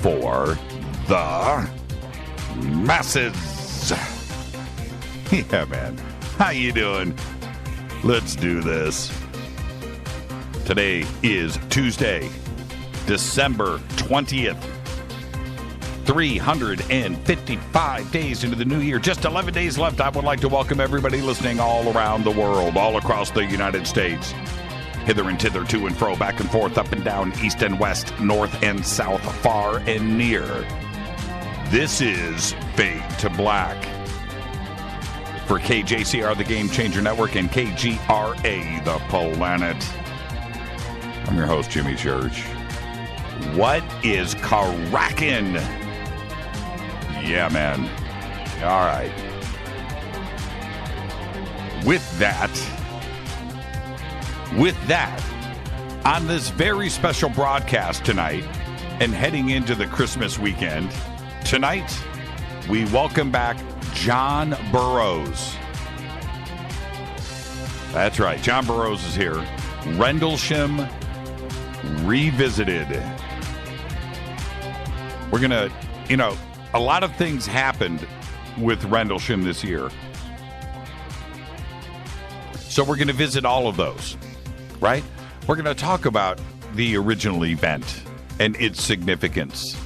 for the masses. Yeah, man. How you doing? Let's do this. Today is Tuesday, December 20th. 355 days into the new year. Just 11 days left. I would like to welcome everybody listening all around the world, all across the United States. Hither and thither, to and fro, back and forth, up and down, east and west, north and south, far and near. This is Fade to Black. For KJCR, the Game Changer Network, and KGRA, the Planet. I'm your host, Jimmy Church. What is crackin'? Yeah, man. All right. With that, on this very special broadcast tonight and heading into the Christmas weekend, tonight we welcome back John Burroughs. That's right. John Burroughs is here. Rendlesham Revisited. We're going to, a lot of things happened with Rendlesham this year. So we're going to visit all of those, right? We're going to talk about the original event and its significance.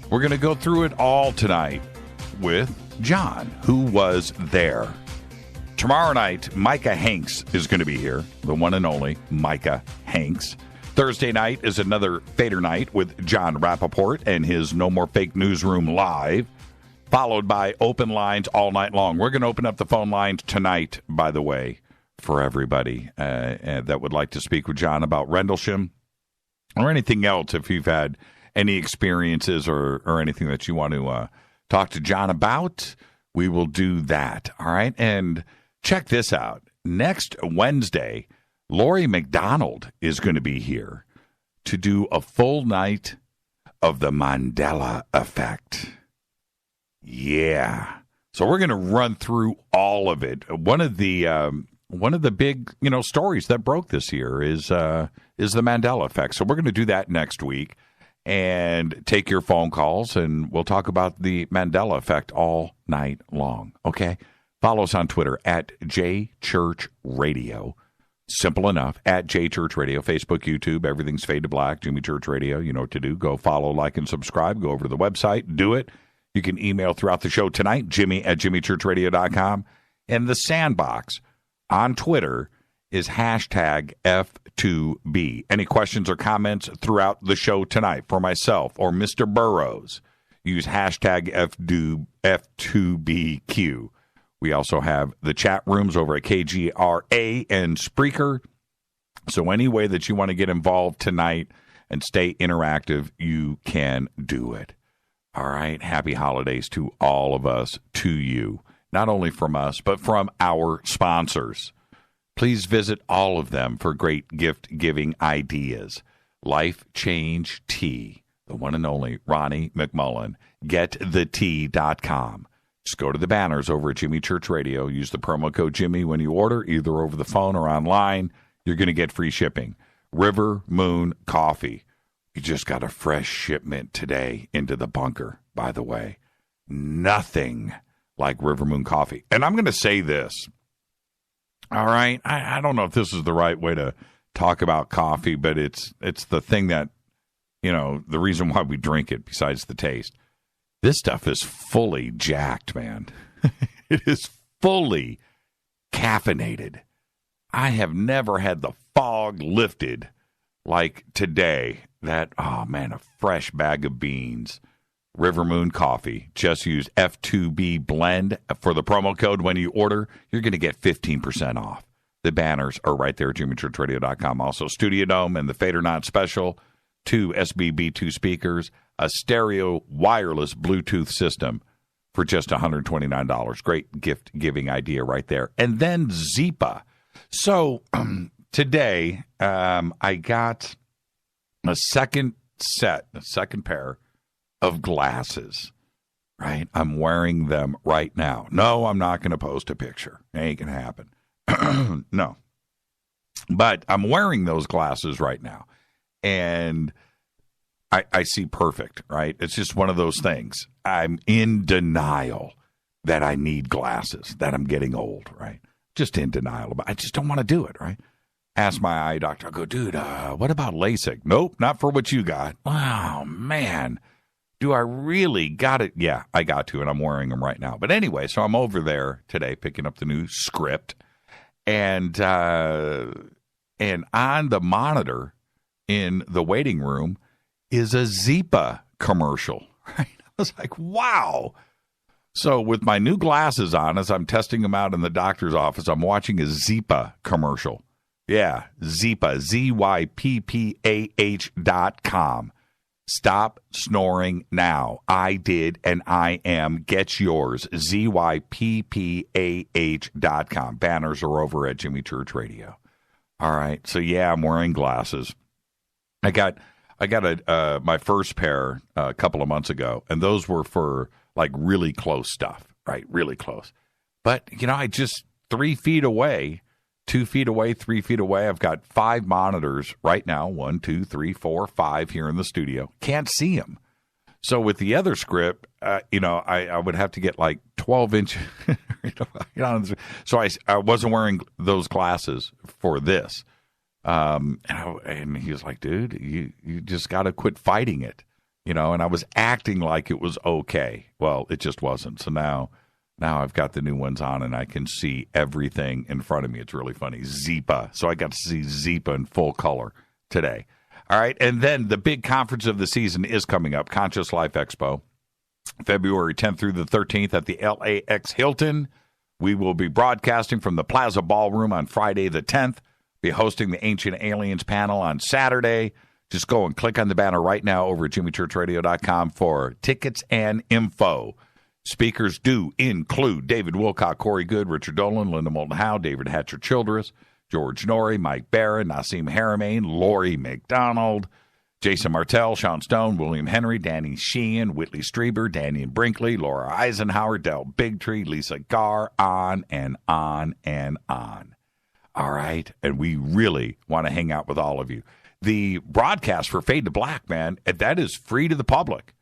We're going to go through it all tonight with John, who was there. Tomorrow night, Micah Hanks is going to be here, the one and only Micah Hanks. Thursday night is another Fader night with John Rappaport and his No More Fake Newsroom Live, followed by open lines all night long. We're going to open up the phone lines tonight, by the way, for everybody that would like to speak with John about Rendlesham or anything else. If you've had any experiences or anything that you want to talk to John about, we will do that. All right. And check this out. Next Wednesday, Lori McDonald is going to be here to do a full night of the Mandela Effect. Yeah. So we're going to run through all of it. One of the big, stories that broke this year is the Mandela Effect. So we're going to do that next week and take your phone calls, and we'll talk about the Mandela Effect all night long. Okay? Follow us on Twitter at JChurchRadio. Simple enough, at JChurch Radio, Facebook, YouTube, everything's Fade to Black, Jimmy Church Radio. You know what to do. Go follow, like, and subscribe. Go over to the website. Do it. You can email throughout the show tonight, Jimmy at JimmyChurchRadio.com. And the sandbox on Twitter is hashtag F2B. Any questions or comments throughout the show tonight for myself or Mr. Burroughs, use hashtag F2BQ. We also have the chat rooms over at KGRA and Spreaker. So any way that you want to get involved tonight and stay interactive, you can do it. All right. Happy holidays to all of us, to you. Not only from us, but from our sponsors. Please visit all of them for great gift-giving ideas. Life Change Tea, the one and only Ronnie McMullen. GetTheTea.com. Just go to the banners over at Jimmy Church Radio. Use the promo code Jimmy when you order, either over the phone or online. You're going to get free shipping. River Moon Coffee. You just got a fresh shipment today into the bunker, by the way. Nothing like River Moon Coffee. And I'm going to say this. All right? I don't know if this is the right way to talk about coffee, but it's the thing that, the reason why we drink it besides the taste. This stuff is fully jacked, man. It is fully caffeinated. I have never had the fog lifted like today. A fresh bag of beans. River Moon Coffee. Just use F2B Blend for the promo code when you order. You're going to get 15% off. The banners are right there at JimmyChurchRadio.com. Also, Studio Dome and the Fader Not Special. 2 SBB2 speakers, a stereo wireless Bluetooth system for just $129. Great gift-giving idea right there. And then Zipa. So today I got a second pair of glasses, right? I'm wearing them right now. No, I'm not going to post a picture. It ain't going to happen. No. But I'm wearing those glasses right now. And I see perfect, right? It's just one of those things. I'm in denial that I need glasses, that I'm getting old, right? Just in denial. I just don't want to do it, right? Ask my eye doctor. I go, dude, what about LASIK? Nope, not for what you got. Wow, man. Do I really got it? Yeah, I got to, and I'm wearing them right now. But anyway, so I'm over there today picking up the new script, and on the monitor in the waiting room is a Zipa commercial. Right? I was like, wow. So with my new glasses on, as I'm testing them out in the doctor's office, I'm watching a Zipa commercial. Yeah, Zipa, ZYPPAH.com. Stop snoring now. I did, and I am. Get yours. ZYPPAH.com. Banners are over at Jimmy Church Radio. All right. So, yeah, I'm wearing glasses. I got my first pair a couple of months ago, and those were for, like, really close stuff, right? Really close. But, I just 3 feet away, 2 feet away, 3 feet away. I've got 5 monitors right now. 1, 2, 3, 4, 5 here in the studio. Can't see them. So with the other script, I would have to get like 12 inch. So I wasn't wearing those glasses for this. And he was like, dude, you just got to quit fighting it, and I was acting like it was okay. Well, it just wasn't. So now I've got the new ones on, and I can see everything in front of me. It's really funny. Zipa. So I got to see Zipa in full color today. All right. And then the big conference of the season is coming up, Conscious Life Expo, February 10th through the 13th at the LAX Hilton. We will be broadcasting from the Plaza Ballroom on Friday the 10th. Be hosting the Ancient Aliens panel on Saturday. Just go and click on the banner right now over at jimmychurchradio.com for tickets and info. Speakers do include David Wilcock, Corey Good, Richard Dolan, Linda Moulton Howe, David Hatcher Childress, George Norrie, Mike Barron, Nassim Haramain, Lori McDonald, Jason Martell, Sean Stone, William Henry, Danny Sheehan, Whitley Strieber, Danny Brinkley, Laura Eisenhower, Del Bigtree, Lisa Garr, on and on and on. All right. And we really want to hang out with all of you. The broadcast for Fade to Black, man, that is free to the public,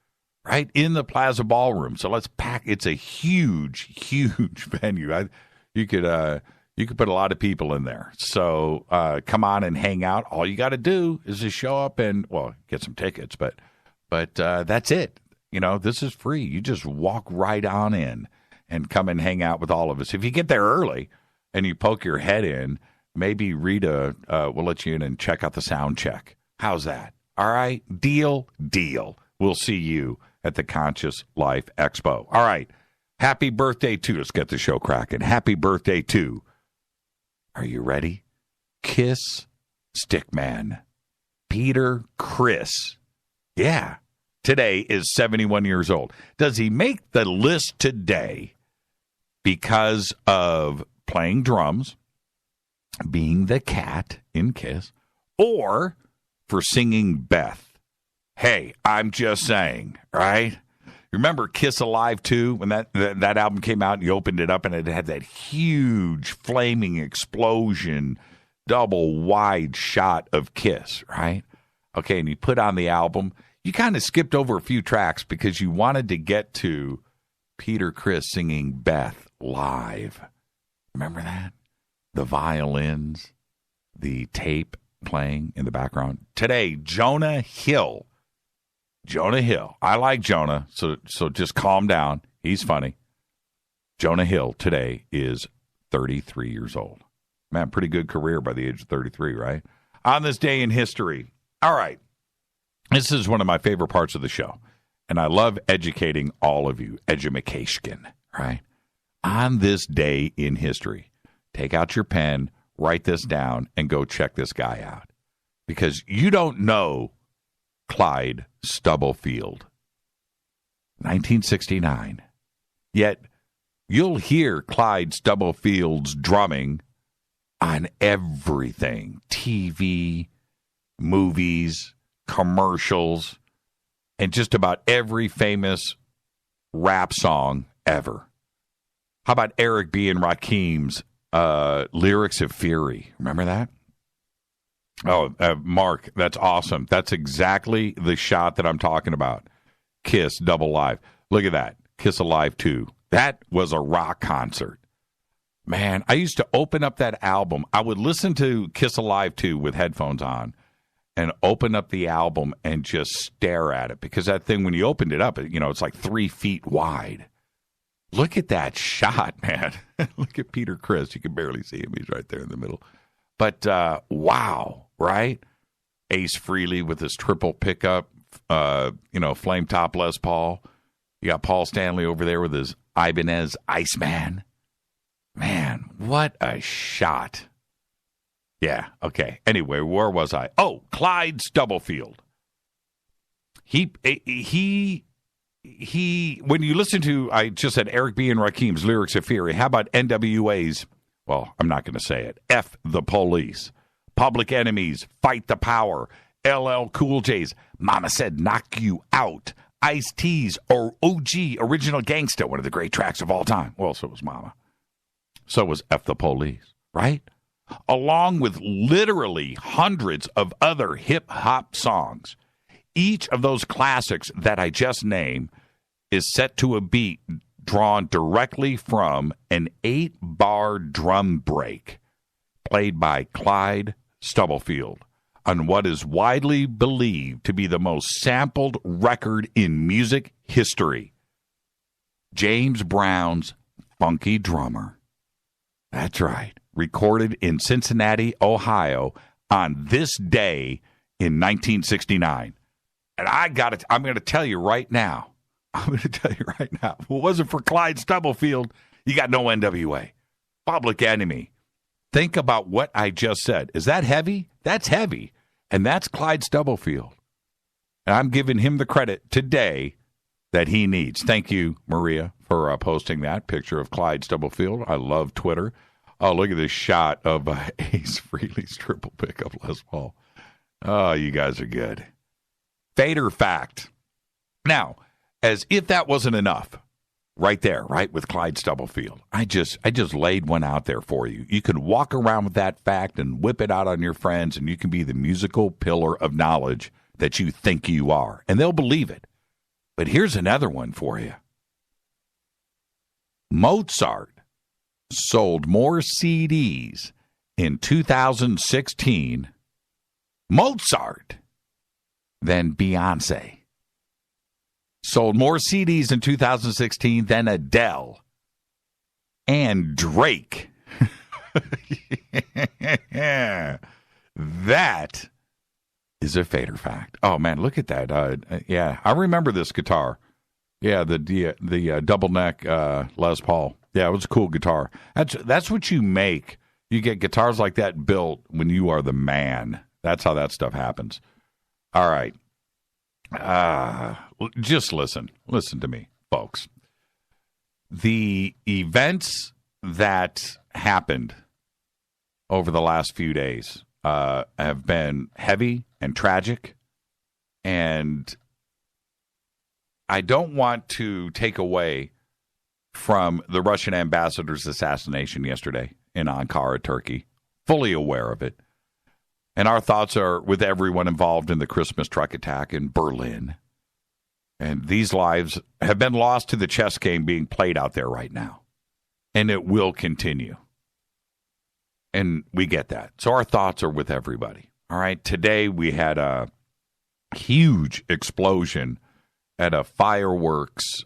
right? In the Plaza Ballroom. So let's pack. It's a huge, huge venue. You could put a lot of people in there. So come on and hang out. All you got to do is just show up and, get some tickets. But that's it. This is free. You just walk right on in and come and hang out with all of us. If you get there early and you poke your head in, maybe Rita will let you in and check out the sound check. How's that? All right? Deal. We'll see you at the Conscious Life Expo. All right. Happy birthday to, let's get the show cracking. Happy birthday to, are you ready? Kiss Stickman, Peter Criss. Yeah. Today is 71 years old. Does he make the list today because of playing drums, being the cat in Kiss, or for singing Beth? Hey, I'm just saying, right? Remember Kiss Alive 2 when that album came out and you opened it up and it had that huge flaming explosion, double wide shot of Kiss, right? Okay, and you put on the album. You kind of skipped over a few tracks because you wanted to get to Peter Criss singing Beth live. Remember that? The violins, the tape playing in the background. Today, Jonah Hill. I like Jonah, so just calm down. He's funny. Jonah Hill today is 33 years old. Man, pretty good career by the age of 33, right? On this day in history. All right. This is one of my favorite parts of the show, and I love educating all of you. Edumacation, right? On this day in history, take out your pen, write this down, and go check this guy out. Because you don't know Clyde Stubblefield, 1969. Yet you'll hear Clyde Stubblefield's drumming on everything. TV, movies, commercials, and just about every famous rap song ever. How about Eric B. and Rakim's Lyrics of Fury? Remember that? Oh, Mark, that's awesome. That's exactly the shot that I'm talking about. Kiss Double Live. Look at that. Kiss Alive 2. That was a rock concert. Man, I used to open up that album. I would listen to Kiss Alive 2 with headphones on and open up the album and just stare at it, because that thing, when you opened it up, it's like 3 feet wide. Look at that shot, man. Look at Peter Criss. You can barely see him. He's right there in the middle. But wow, right? Ace Frehley with his triple pickup, flame top Les Paul. You got Paul Stanley over there with his Ibanez Iceman. Man, what a shot. Yeah, okay. Anyway, where was I? Oh, Clyde Stubblefield. He when you listen to, I just said Eric B. and Rakim's Lyrics of Fury, how about NWA's, well, I'm not going to say it, F the Police, Public Enemies, Fight the Power, LL Cool J's, Mama Said Knock You Out, Ice-T's, or OG, Original Gangsta, one of the great tracks of all time. Well, so was Mama. So was F the Police, right? Along with literally hundreds of other hip-hop songs. Each of those classics that I just named is set to a beat drawn directly from an 8-bar drum break played by Clyde Stubblefield on what is widely believed to be the most sampled record in music history, James Brown's Funky Drummer. That's right. Recorded in Cincinnati, Ohio on this day in 1969. And I'm going to tell you right now. If it wasn't for Clyde Stubblefield, you got no NWA. Public Enemy. Think about what I just said. Is that heavy? That's heavy. And that's Clyde Stubblefield. And I'm giving him the credit today that he needs. Thank you, Maria, for posting that picture of Clyde Stubblefield. I love Twitter. Oh, look at this shot of Ace Frehley's triple pickup Les Paul. Oh, you guys are good. Fader fact. Now, as if that wasn't enough, right there, right, with Clyde Stubblefield, I just laid one out there for you. You can walk around with that fact and whip it out on your friends, and you can be the musical pillar of knowledge that you think you are, and they'll believe it. But here's another one for you. Mozart sold more CDs in 2016, Mozart, than Beyonce. Sold more CDs in 2016 than Adele and Drake. That is a fader fact. Oh, man, look at that. Yeah, I remember this guitar. Yeah, the double neck Les Paul. Yeah, it was a cool guitar. That's what you make. You get guitars like that built when you are the man. That's how that stuff happens. All right. Just listen. Listen to me, folks. The events that happened over the last few days have been heavy and tragic, and I don't want to take away from the Russian ambassador's assassination yesterday in Ankara, Turkey. Fully aware of it. And our thoughts are with everyone involved in the Christmas truck attack in Berlin. And these lives have been lost to the chess game being played out there right now. And it will continue. And we get that. So our thoughts are with everybody. All right. Today we had a huge explosion at a fireworks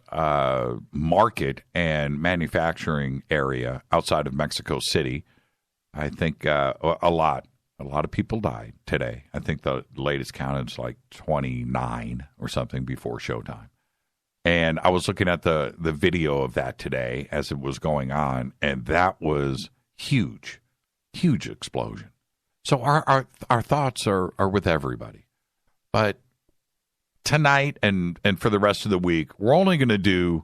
market and manufacturing area outside of Mexico City. I think a lot of people died today. I think the latest count is like 29 or something before showtime. And I was looking at the video of that today as it was going on, and that was huge, huge explosion. So our thoughts are with everybody. But tonight and for the rest of the week, we're only going to do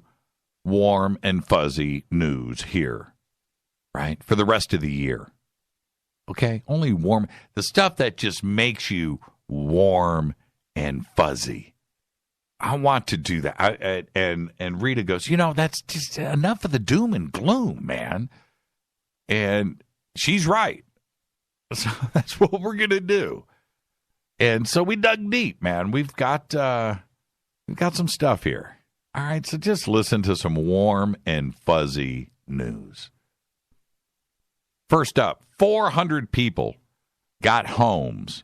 warm and fuzzy news here, right? For the rest of the year. Okay? Only warm. The stuff that just makes you warm and fuzzy. I want to do that. And Rita goes, that's just enough of the doom and gloom, man. And she's right. So that's what we're going to do. And so we dug deep, man. We've got some stuff here. All right, so just listen to some warm and fuzzy news. First up, 400 people got homes.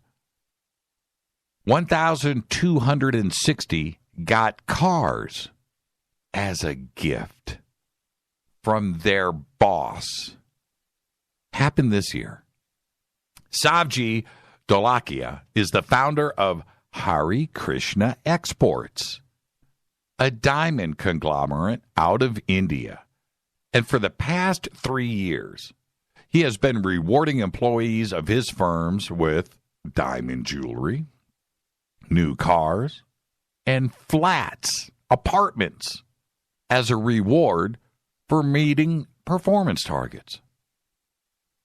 1,260 got cars as a gift from their boss. Happened this year. Savji Dholakia is the founder of Hari Krishna Exports, a diamond conglomerate out of India. And for the past 3 years, he has been rewarding employees of his firms with diamond jewelry, new cars, and flats, apartments, as a reward for meeting performance targets.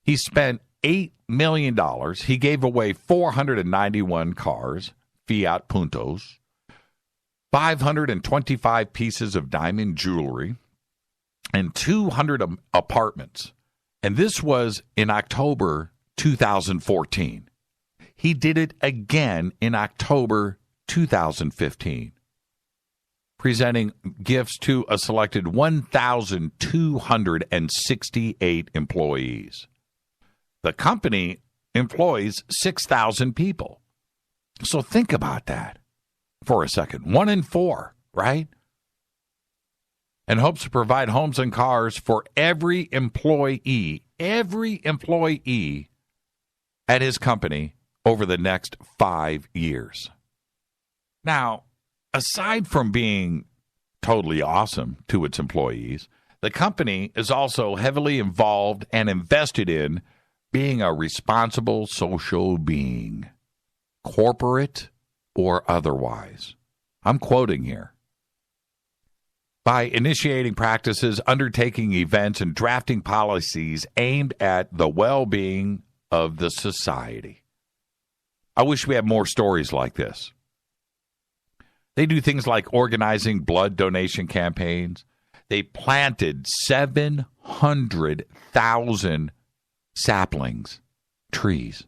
He spent $8 million. He gave away 491 cars, Fiat Puntos, 525 pieces of diamond jewelry, and 200 apartments. And this was in October 2014. He did it again in October 2015, presenting gifts to a selected 1,268 employees. The company employs 6,000 people. So think about that for a second. 1 in 4, right? And hopes to provide homes and cars for every employee at his company over the next 5 years. Now, aside from being totally awesome to its employees, the company is also heavily involved and invested in being a responsible social being, corporate or otherwise. I'm quoting here. By initiating practices, undertaking events, and drafting policies aimed at the well-being of the society. I wish we had more stories like this. They do things like organizing blood donation campaigns. They planted 700,000 saplings, trees.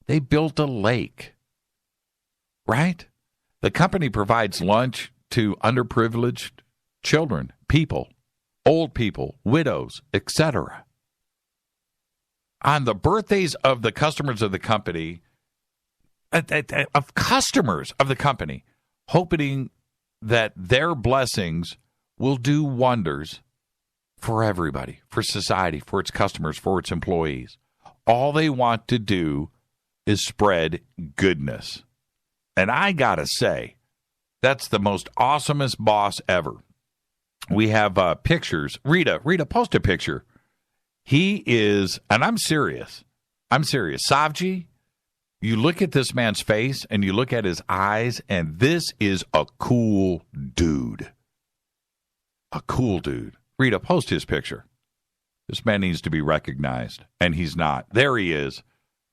They built a lake, right? The company provides lunch to underprivileged children, people, old people, widows, etc. On the birthdays of the customers of the company, hoping that their blessings will do wonders for everybody, for society, for its customers, for its employees. All they want to do is spread goodness. And I gotta say, that's the most awesomest boss ever. We have pictures. Rita, post a picture. He is, and I'm serious. Savji, you look at this man's face and you look at his eyes, and this is a cool dude. A cool dude. Rita, post his picture. This man needs to be recognized, and he's not. There he is,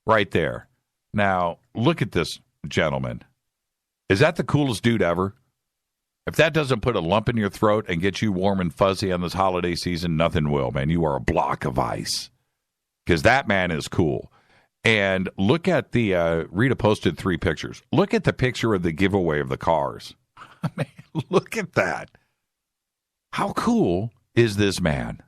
right there. Now, look at this gentleman. Is that the coolest dude ever? If that doesn't put a lump in your throat and get you warm and fuzzy on this holiday season, nothing will, man. You are a block of ice. Because that man is cool. And look at the, Rita posted 3 pictures. Look at the picture of the giveaway of the cars. I mean, look at that. How cool is this man?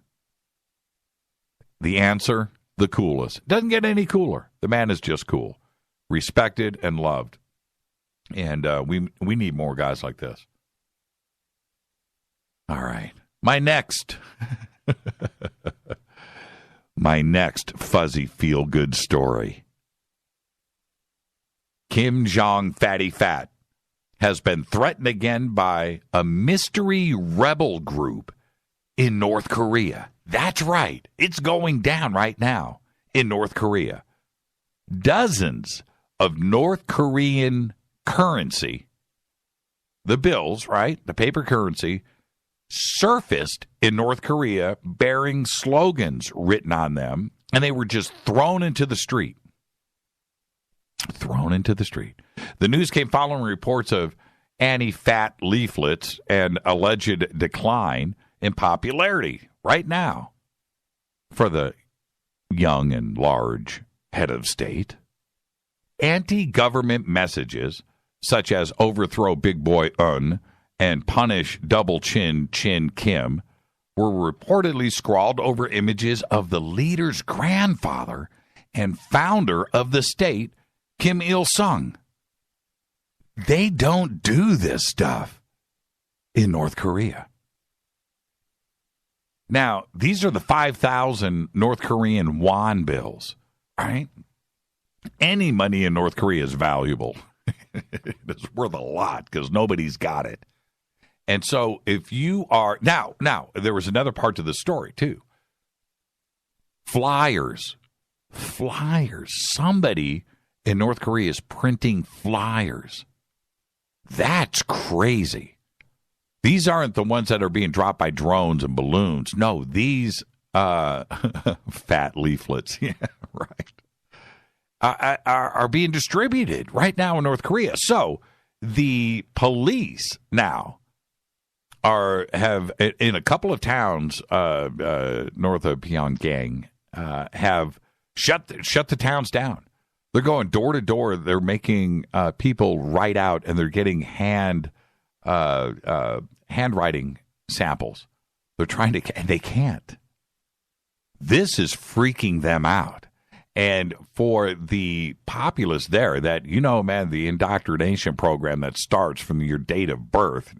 The answer, the coolest. Doesn't get any cooler. The man is just cool. Respected and loved. And we need more guys like this. All right. My next fuzzy feel-good story. Kim Jong Fatty Fat has been threatened again by a mystery rebel group in North Korea. That's right. It's going down right now in North Korea. Dozens of North Korean currency, the bills, right, the paper currency, surfaced in North Korea bearing slogans written on them, and they were just thrown into the street. The news came following reports of anti-fat leaflets and alleged decline in popularity right now for the young and large head of state. Anti-government messages, such as overthrow Big Boy Un and punish Double Chin Chin Kim, were reportedly scrawled over images of the leader's grandfather and founder of the state, Kim Il-sung. They don't do this stuff in North Korea. Now, these are the 5,000 North Korean won bills, right? Any money in North Korea is valuable. It's worth a lot because nobody's got it. And so if you are... Now, there was another part to the story, too. Flyers. Somebody in North Korea is printing flyers. That's crazy. These aren't the ones that are being dropped by drones and balloons. No, these fat leaflets, yeah, right, are being distributed right now in North Korea. So the police now have in a couple of towns north of Pyongyang have shut the towns down. They're going door to door. They're making people write out, and they're getting handwriting samples. They're trying to, and they can't. This is freaking them out. And for the populace there, that, man, the indoctrination program that starts from your date of birth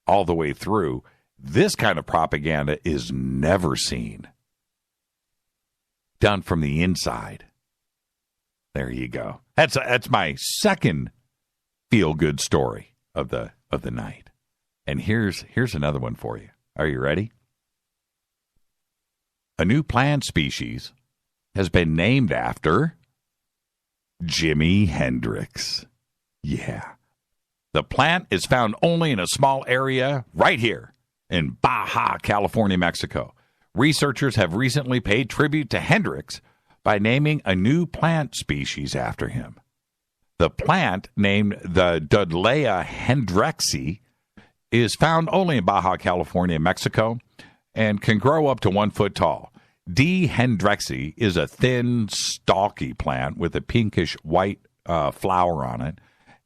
all the way through, this kind of propaganda is never seen. Done from the inside. There you go. That's my second feel-good story of the night. And here's another one for you. Are you ready? A new plant species has been named after Jimi Hendrix. Yeah. The plant is found only in a small area right here in Baja California, Mexico. Researchers have recently paid tribute to Hendrix by naming a new plant species after him. The plant, named the Dudleya hendrixi, is found only in Baja California, Mexico, and can grow up to 1 foot tall. D. hendrixi is a thin, stalky plant with a pinkish white flower on it,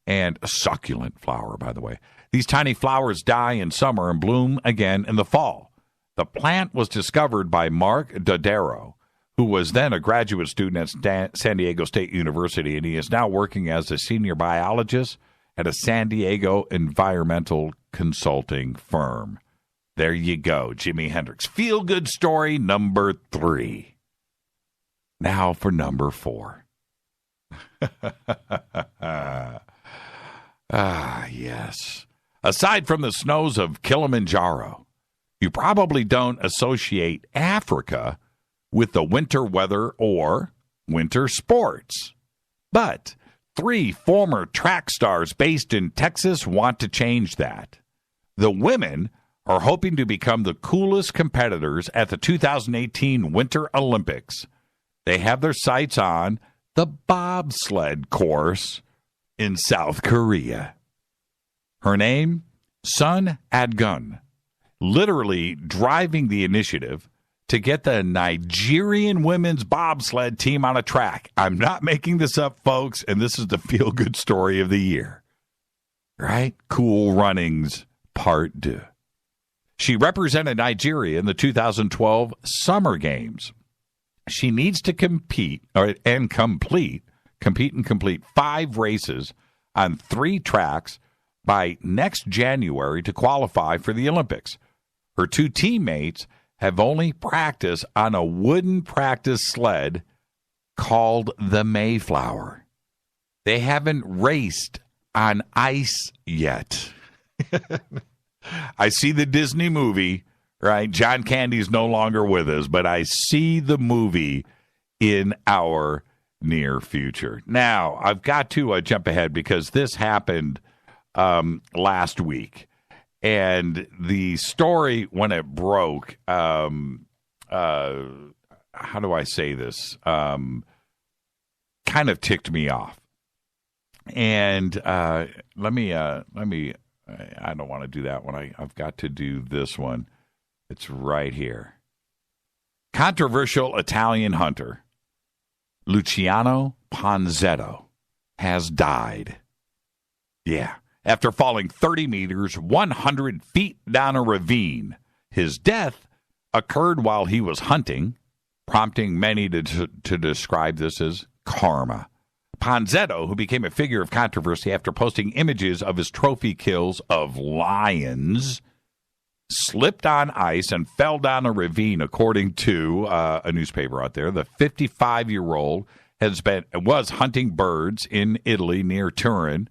and a succulent flower, by the way. These tiny flowers die in summer and bloom again in the fall. The plant was discovered by Mark Dodero, who was then a graduate student at San Diego State University, and he is now working as a senior biologist at a San Diego environmental consulting firm. There you go, Jimi Hendrix. Feel-good story number 3. Now for number 4. Yes. Aside from the snows of Kilimanjaro, you probably don't associate Africa with the winter weather or winter sports. But 3 former track stars based in Texas want to change that. The women are hoping to become the coolest competitors at the 2018 Winter Olympics. They have their sights on the bobsled course in South Korea. Her name, Sun Adgun, literally driving the initiative to get the Nigerian women's bobsled team on a track. I'm not making this up, folks, and this is the feel-good story of the year. Right? Cool Runnings, Part 2. She represented Nigeria in the 2012 Summer Games. She needs to compete and complete 5 races on 3 tracks by next January to qualify for the Olympics. Her 2 teammates have only practiced on a wooden practice sled called the Mayflower. They haven't raced on ice yet. I see the Disney movie, right? John Candy's no longer with us, but I see the movie in our near future. Now, I've got to jump ahead because this happened last week. And the story, when it broke, how do I say this? Kind of ticked me off. And let me. I don't want to do that one. I've got to do this one. It's right here. Controversial Italian hunter Luciano Ponzetto has died. Yeah, after falling 30 meters, 100 feet down a ravine. His death occurred while he was hunting, prompting many to describe this as karma. Ponzetto, who became a figure of controversy after posting images of his trophy kills of lions, slipped on ice and fell down a ravine, according to a newspaper out there. The 55-year-old was hunting birds in Italy near Turin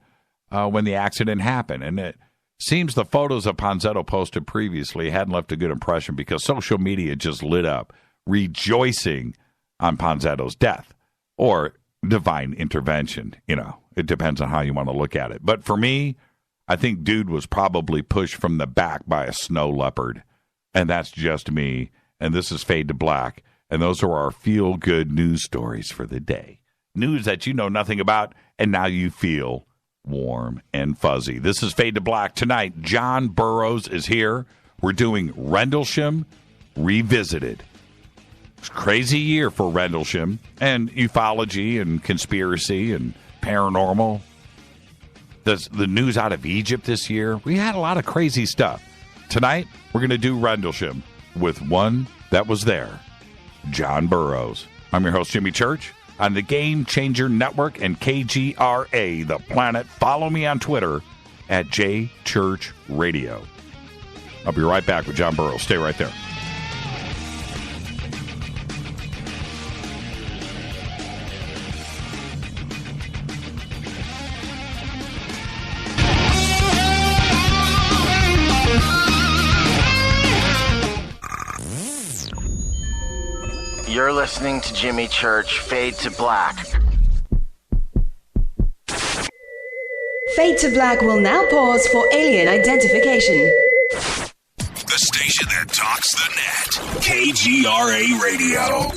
when the accident happened. And it seems the photos of Ponzetto posted previously hadn't left a good impression because social media just lit up, rejoicing on Ponzetto's death or divine intervention. You know, it depends on how you want to look at it. But for me, I think dude was probably pushed from the back by a snow leopard. And that's just me. And this is Fade to Black. And those are our feel-good news stories for the day. News that you know nothing about, and now you feel warm and fuzzy. This is Fade to Black. Tonight, John Burroughs is here. We're doing Rendlesham Revisited. It's a crazy year for Rendlesham and ufology and conspiracy and paranormal. The news out of Egypt this year, we had a lot of crazy stuff. Tonight, we're going to do Rendlesham with one that was there, John Burroughs. I'm your host, Jimmy Church, on the Game Changer Network and KGRA, The Planet. Follow me on Twitter at JChurchRadio. I'll be right back with John Burroughs. Stay right there. You're listening to Jimmy Church, Fade to Black. Fade to Black will now pause for alien identification. The station that talks the net. KGRA Radio.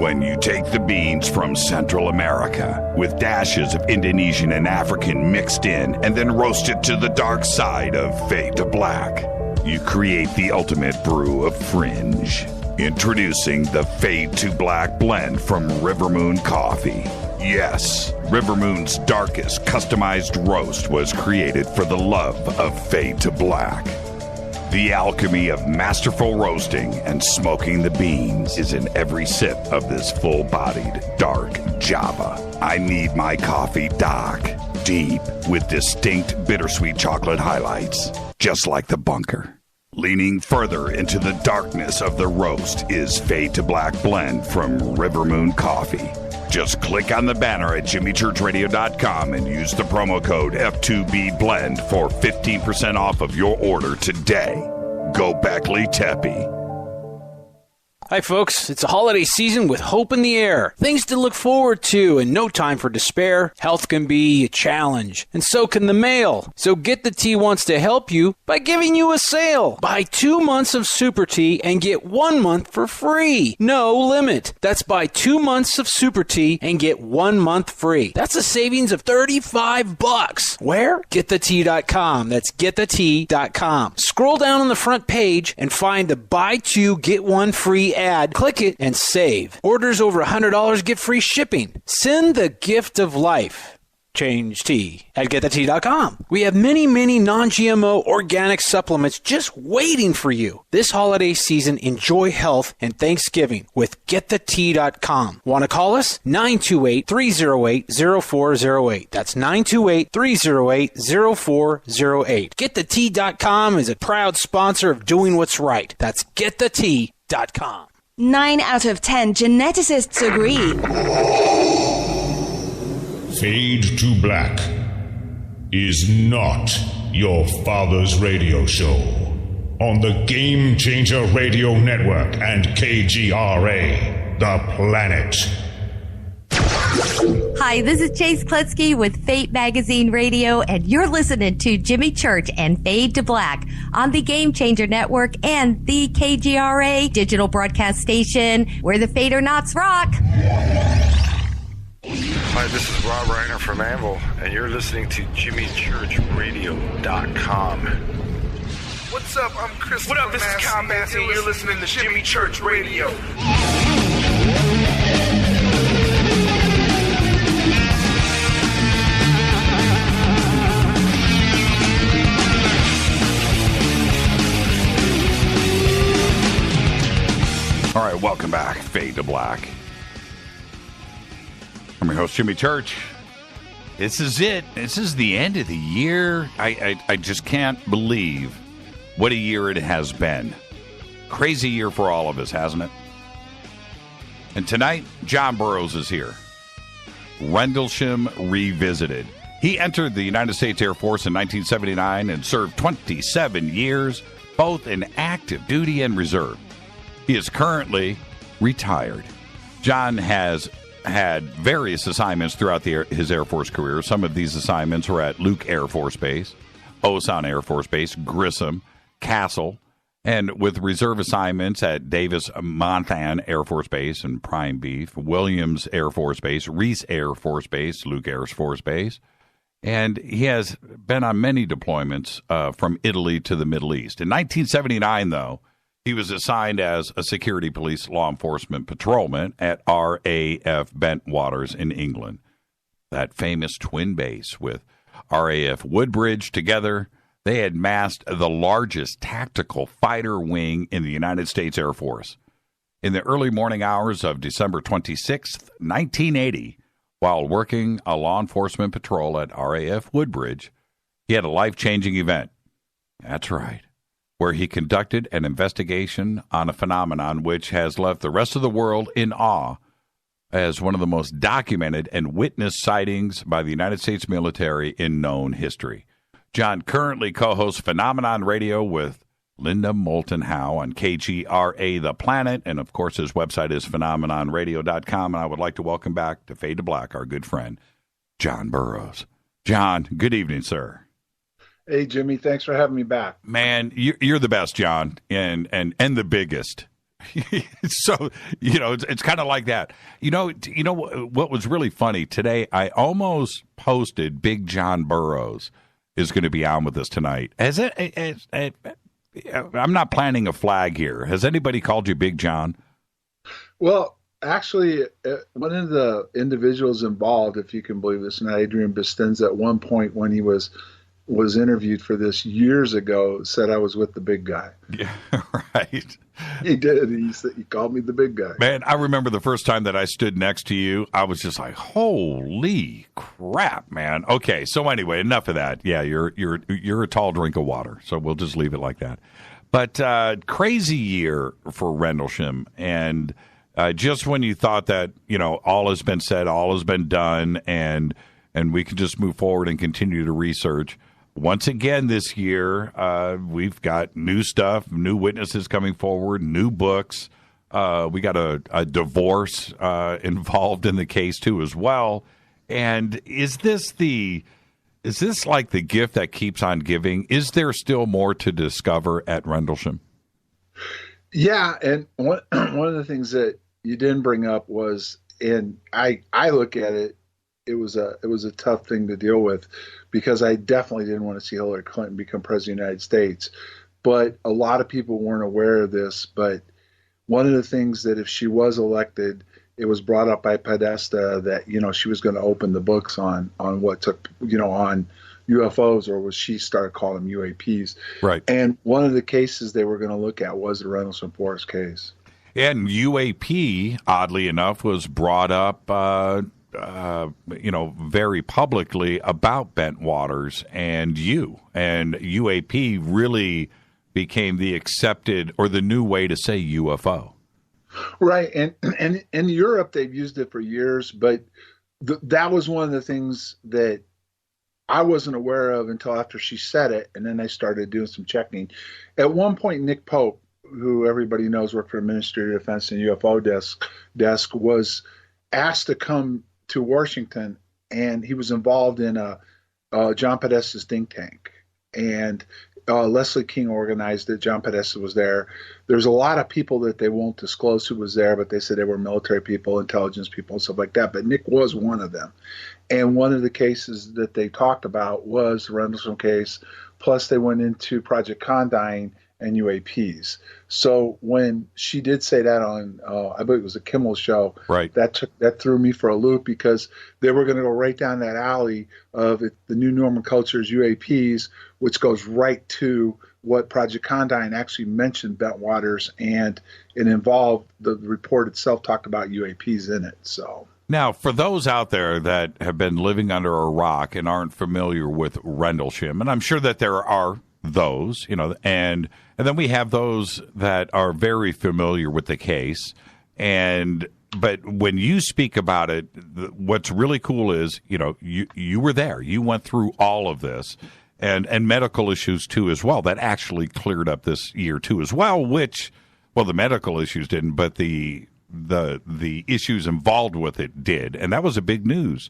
When you take the beans from Central America with dashes of Indonesian and African mixed in and then roast it to the dark side of Fade to Black, you create the ultimate brew of fringe. Introducing the Fade to Black blend from Rivermoon Coffee. Yes, Rivermoon's darkest customized roast was created for the love of Fade to Black. The alchemy of masterful roasting and smoking the beans is in every sip of this full-bodied, dark Java. I need my coffee dark, deep, with distinct bittersweet chocolate highlights, just like the bunker. Leaning further into the darkness of the roast is Fade to Black blend from Rivermoon Coffee. Just click on the banner at jimmychurchradio.com and use the promo code F2BBLEND for 15% off of your order today. Go Beckley Teppy. Hi, folks. It's a holiday season with hope in the air. Things to look forward to and no time for despair. Health can be a challenge, and so can the mail. So Get the Tea wants to help you by giving you a sale. Buy 2 months of Super Tea and get 1 month for free. No limit. That's buy 2 months of Super Tea and get 1 month free. That's a savings of $35. Where? GetTheTea.com. That's GetTheTea.com. Scroll down on the front page and find the buy 2, get 1 free ad. Click it and save. Orders over $100 get free shipping. Send the gift of life. Change tea at GetTheTea.com. We have many non-GMO organic supplements just waiting for you. This holiday season, enjoy health and Thanksgiving with GetTheTea.com. Want to call us? 928-308-0408. That's 928-308-0408. GetTheTea.com is a proud sponsor of Doing What's Right. That's GetTheTea.com. 9 out of 10 geneticists agree. Fade to Black is not your father's radio show on the Game Changer Radio Network and KGRA, The Planet. Hi, this is Chase Kletsky with Fate Magazine Radio, and you're listening to Jimmy Church and Fade to Black on the Game Changer Network and the KGRA digital broadcast station, where the Fade or Nots rock. Hi, this is Rob Reiner from Anvil, and you're listening to JimmyChurchRadio.com. What's up? I'm Chris. What up? This is Kyle Massey, and you're listening to Jimmy Church Radio. All right, welcome back. Fade to Black. I'm your host, Jimmy Church. This is it. This is the end of the year. I just can't believe what a year it has been. Crazy year for all of us, hasn't it? And tonight, John Burroughs is here. Rendlesham Revisited. He entered the United States Air Force in 1979 and served 27 years, both in active duty and reserve. He is currently retired. John has had various assignments throughout his Air Force career. Some of these assignments were at Luke Air Force Base, Osan Air Force Base, Grissom, Castle, and with reserve assignments at Davis-Monthan Air Force Base and Prime Beef, Williams Air Force Base, Reese Air Force Base, Luke Air Force Base. And he has been on many deployments from Italy to the Middle East. In 1979, though, he was assigned as a security police law enforcement patrolman at RAF Bentwaters in England. That famous twin base with RAF Woodbridge together, they had massed the largest tactical fighter wing in the United States Air Force. In the early morning hours of December 26, 1980, while working a law enforcement patrol at RAF Woodbridge, he had a life-changing event. That's right. Where he conducted an investigation on a phenomenon which has left the rest of the world in awe as one of the most documented and witnessed sightings by the United States military in known history. John currently co-hosts Phenomenon Radio with Linda Moulton Howe on KGRA The Planet, and of course his website is phenomenonradio.com, and I would like to welcome back to Fade to Black our good friend, John Burroughs. John, good evening, sir. Hey, Jimmy, thanks for having me back. Man, you're the best, John, and the biggest. So, it's kind of like that. You know what was really funny today? I almost posted Big John Burroughs is going to be on with us tonight. I'm not planting a flag here. Has anybody called you Big John? Well, actually, one of the individuals involved, if you can believe this, and Adrian Bistenza, at one point when he was interviewed for this years ago, said I was with the big guy. Yeah, right. He did. He called me the big guy. Man, I remember the first time that I stood next to you, I was just like, holy crap, man. Okay, so anyway, enough of that. Yeah, you're a tall drink of water, so we'll just leave it like that. But crazy year for Rendlesham, and just when you thought that, all has been said, all has been done, and we can just move forward and continue to research. Once again this year, we've got new stuff, new witnesses coming forward, new books. We got a divorce involved in the case, too, as well. And is this like the gift that keeps on giving? Is there still more to discover at Rendlesham? Yeah, and one of the things that you didn't bring up was, and I look at it, it was a tough thing to deal with, because I definitely didn't want to see Hillary Clinton become president of the United States. But a lot of people weren't aware of this. But one of the things that if she was elected, it was brought up by Podesta that, she was going to open the books on what took, on UFOs, or was she started calling them UAPs. Right. And one of the cases they were going to look at was the Rendlesham Forest case. And UAP, oddly enough, was brought up very publicly about Bentwaters and you. And UAP really became the accepted or the new way to say UFO. Right. And in Europe, they've used it for years, but that was one of the things that I wasn't aware of until after she said it. And then I started doing some checking. At one point, Nick Pope, who everybody knows worked for the Ministry of Defense and UFO desk, was asked to come to Washington, and he was involved in John Podesta's think tank. And Leslie King organized it. John Podesta was there. There's a lot of people that they won't disclose who was there, but they said they were military people, intelligence people, and stuff like that. But Nick was one of them. And one of the cases that they talked about was the Rendlesham case. Plus, they went into Project Condign and UAPs. So when she did say that on, I believe it was a Kimmel show, right? That threw me for a loop, because they were going to go right down that alley of the new normal cultures UAPs, which goes right to what Project Condign actually mentioned Bentwaters, and it involved, the report itself talked about UAPs in it. So now, for those out there that have been living under a rock and aren't familiar with Rendlesham, and I'm sure that there are those, and then we have those that are very familiar with the case. But when you speak about it, what's really cool is, you were there. You went through all of this, and medical issues too as well. That actually cleared up this year too as well. The medical issues didn't, but the issues involved with it did, and that was a big news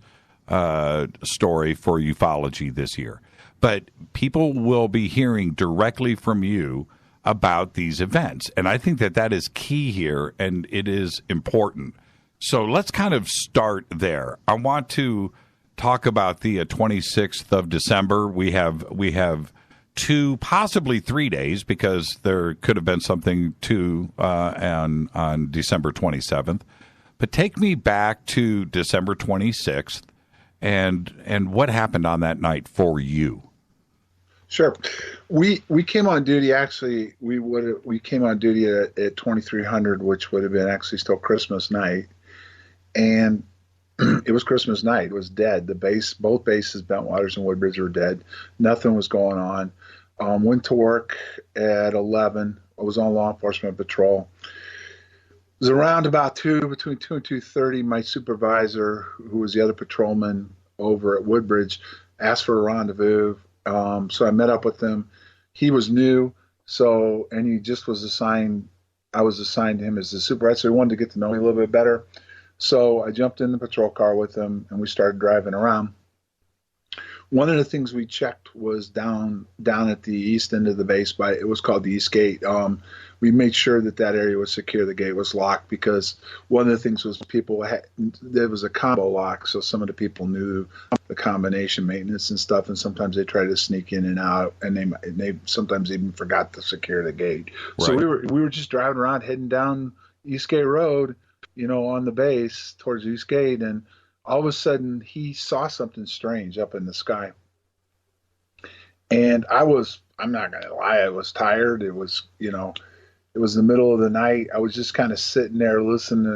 story for ufology this year. But people will be hearing directly from you about these events, and I think that is key here, and it is important. So let's kind of start there. I want to talk about the 26th of December. We have 2, possibly 3 days, because there could have been something too on December 27th. But take me back to December 26th and what happened on that night for you. Sure. We came on duty, actually, we came on duty at 2300, which would have been actually still Christmas night. And it was Christmas night. It was dead. Both bases, Bentwaters and Woodbridge, were dead. Nothing was going on. Went to work at 11. I was on law enforcement patrol. It was around about between 2 and 2:30. My supervisor, who was the other patrolman over at Woodbridge, asked for a rendezvous. So I met up with him. He was new, and he just was assigned. I was assigned to him as the supervisor. So he wanted to get to know me a little bit better. So I jumped in the patrol car with him, and we started driving around. One of the things we checked was down at the east end of the base. It was called the East Gate. We made sure that area was secure. The gate was locked, because one of the things was there was a combo lock, so some of the people knew the combination maintenance and stuff, and sometimes they tried to sneak in and out, and they sometimes even forgot to secure the gate. Right. So we were just driving around, heading down Eastgate Road, on the base towards Eastgate, and all of a sudden he saw something strange up in the sky. And I'm not going to lie, I was tired. It was, it was the middle of the night. I was just kind of sitting there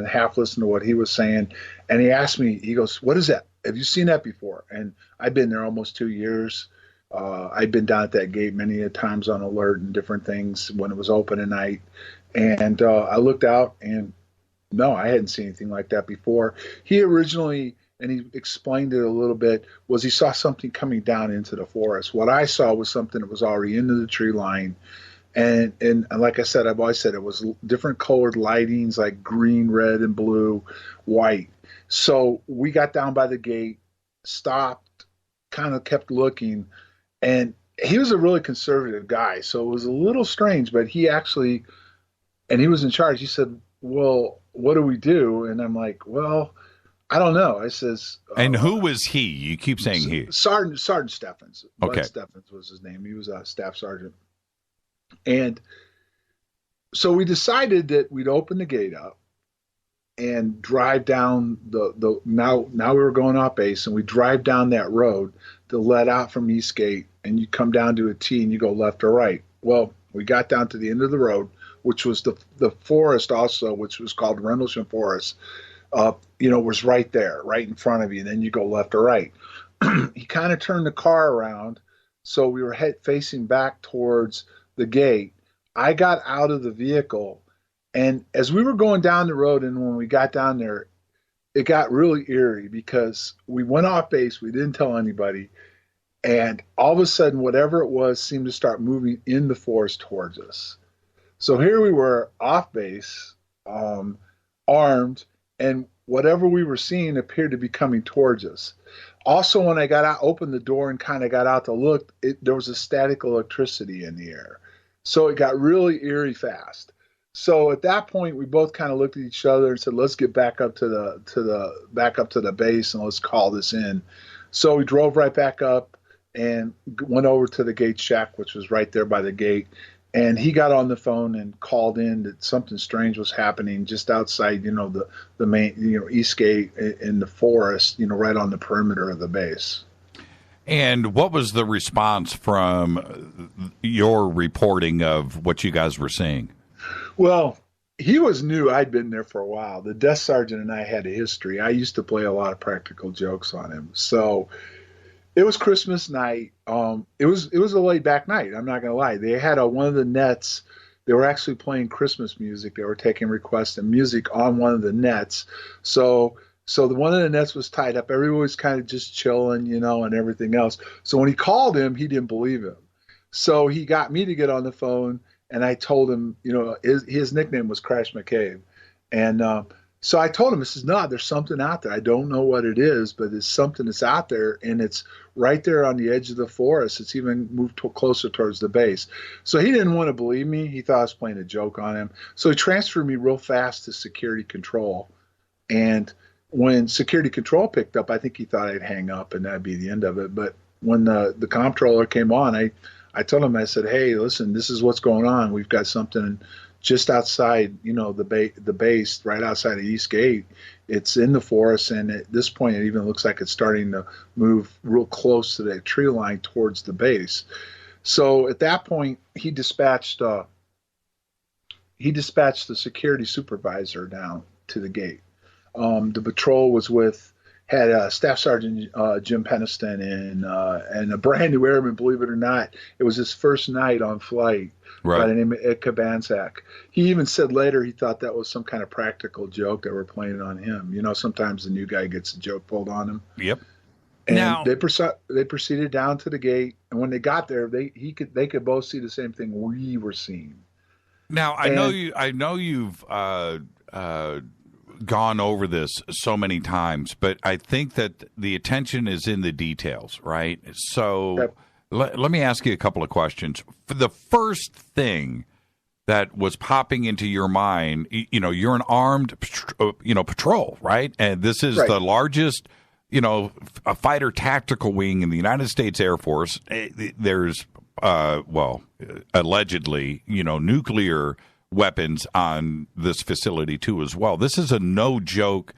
half listening to what he was saying. And he asked me, he goes, "What is that? Have you seen that before?" And I've been there almost 2 years. I'd been down at that gate many a times on alert and different things when it was open at night. And I looked out, and no, I hadn't seen anything like that before. He originally, and he explained it a little bit, was he saw something coming down into the forest. What I saw was something that was already into the tree line. And like I said, I've always said it was different colored lightings, like green, red, and blue, white. So we got down by the gate, stopped, kind of kept looking, and he was a really conservative guy. So it was a little strange, but he actually, and he was in charge. He said, "Well, what do we do?" And I'm like, "Well, I don't know." I says, and who was he? You keep saying he. Sergeant Steffens. Okay. Bud Steffens was his name. He was a staff sergeant. And so we decided that we'd open the gate up and drive down now we were going off base, and we drive down that road that led out from Eastgate, and you come down to a T and you go left or right. Well, we got down to the end of the road, which was the forest also, which was called Rendlesham Forest, was right there, right in front of you. And then you go left or right. He kind of turned the car around, so we were facing back towards the gate. I got out of the vehicle, and as we were going down the road, and when we got down there, it got really eerie, because we went off base, we didn't tell anybody, and all of a sudden, whatever it was seemed to start moving in the forest towards us. So here we were off base, armed, and whatever we were seeing appeared to be coming towards us. Also, when I got out, opened the door and kind of got out to look, there was a static electricity in the air. So it got really eerie fast. So at that point, we both kind of looked at each other and said, "Let's get back up to the base and let's call this in." So we drove right back up and went over to the gate shack, which was right there by the gate. And he got on the phone and called in that something strange was happening just outside, the main, east gate in the forest, right on the perimeter of the base. And what was the response from your reporting of what you guys were seeing? Well, he was new. I'd been there for a while. The desk sergeant and I had a history. I used to play a lot of practical jokes on him. So it was Christmas night. It was a laid back night. I'm not going to lie. They had one of the nets. They were actually playing Christmas music. They were taking requests and music on one of the nets. So one of the nets was tied up. Everyone was kind of just chilling, and everything else. So when he called him, he didn't believe him. So he got me to get on the phone. And I told him, his nickname was Crash McCabe. And so I told him, I says, no, there's something out there. I don't know what it is, but it's something that's out there. And it's right there on the edge of the forest. It's even moved closer towards the base. So he didn't want to believe me. He thought I was playing a joke on him. So he transferred me real fast to security control. And when security control picked up, I think he thought I'd hang up and that'd be the end of it. But when the comptroller came on, I told him, I said, hey, listen, this is what's going on. We've got something just outside, the base, right outside of East Gate. It's in the forest, and at this point, it even looks like it's starting to move real close to that tree line towards the base. So at that point, he dispatched the security supervisor down to the gate. The patrol had Staff Sergeant Jim Peniston and a brand new airman, believe it or not. It was his first night on flight by the name of Ed Kabanczak. He even said later he thought that was some kind of practical joke that were playing on him. Sometimes the new guy gets a joke pulled on him. Yep. And they proceeded down to the gate, and when they got there, they could both see the same thing we were seeing. Now I know you've gone over this so many times, but I think that the attention is in the details, right? So let me ask you a couple of questions. For the first thing that was popping into your mind, you're an armed, patrol, right? And this is the largest, a fighter tactical wing in the United States Air Force. There's, allegedly, nuclear weapons on this facility too as well. This is a no joke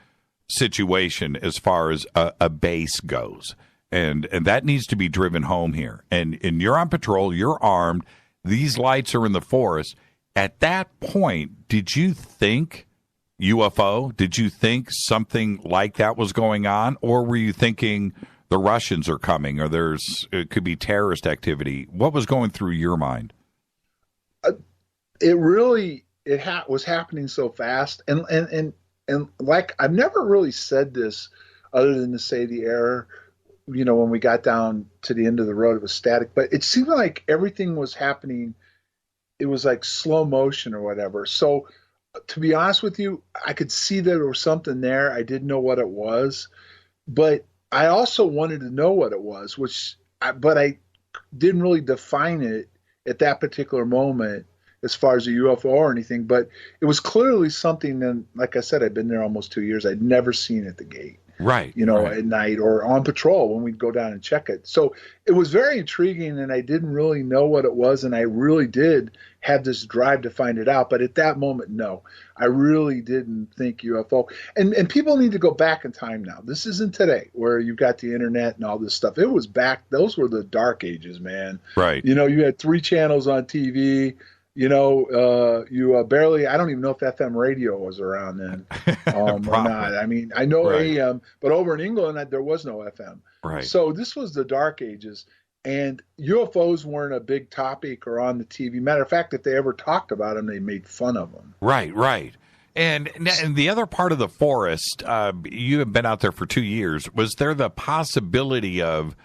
situation as far as a base goes, and that needs to be driven home here. And you're on patrol, you're armed, these lights are in the forest. At that point, did you think UFO? Did you think something like that was going on, or were you thinking the Russians are coming, or it could be terrorist activity? What was going through your mind? It really was happening so fast, and like I've never really said this other than to say the air, when we got down to the end of the road, it was static, but it seemed like everything was happening. It was like slow motion or whatever. So to be honest with you, I could see that there was something there. I didn't know what it was, but I also wanted to know what it was, but I didn't really define it at that particular moment as far as a UFO or anything, but it was clearly something. And like I said, I'd been there almost 2 years. I'd never seen it at the gate, at night or on patrol when we'd go down and check it. So it was very intriguing, and I didn't really know what it was. And I really did have this drive to find it out. But at that moment, no, I really didn't think UFO. And people need to go back in time now. This isn't today where you've got the internet and all this stuff. It was back. Those were the dark ages, man. Right. You had 3 channels on TV. You barely, I don't even know if FM radio was around then or not. I mean, I know AM, but over in England, there was no FM. Right. So this was the dark ages, and UFOs weren't a big topic or on the TV. Matter of fact, if they ever talked about them, they made fun of them. Right. And the other part of the forest, you have been out there for 2 years. Was there the possibility of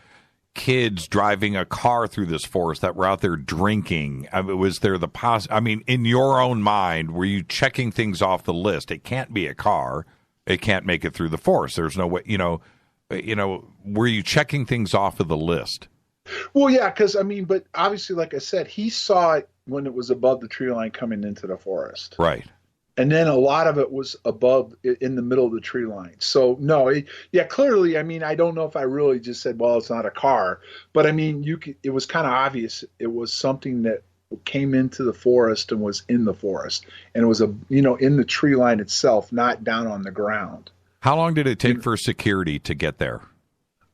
kids driving a car through this forest that were out there drinking? Was there in your own mind, were you checking things off the list? It can't be a car. It can't make it through the forest. There's no way, were you checking things off of the list? Well, yeah, because, but obviously, like I said, he saw it when it was above the tree line coming into the forest. Right. And then a lot of it was above in the middle of the tree line. So no, clearly, I mean, I don't know if I really just said, well, it's not a car, but I mean, it was kind of obvious. It was something that came into the forest and was in the forest, and it was in the tree line itself, not down on the ground. How long did it take for security to get there?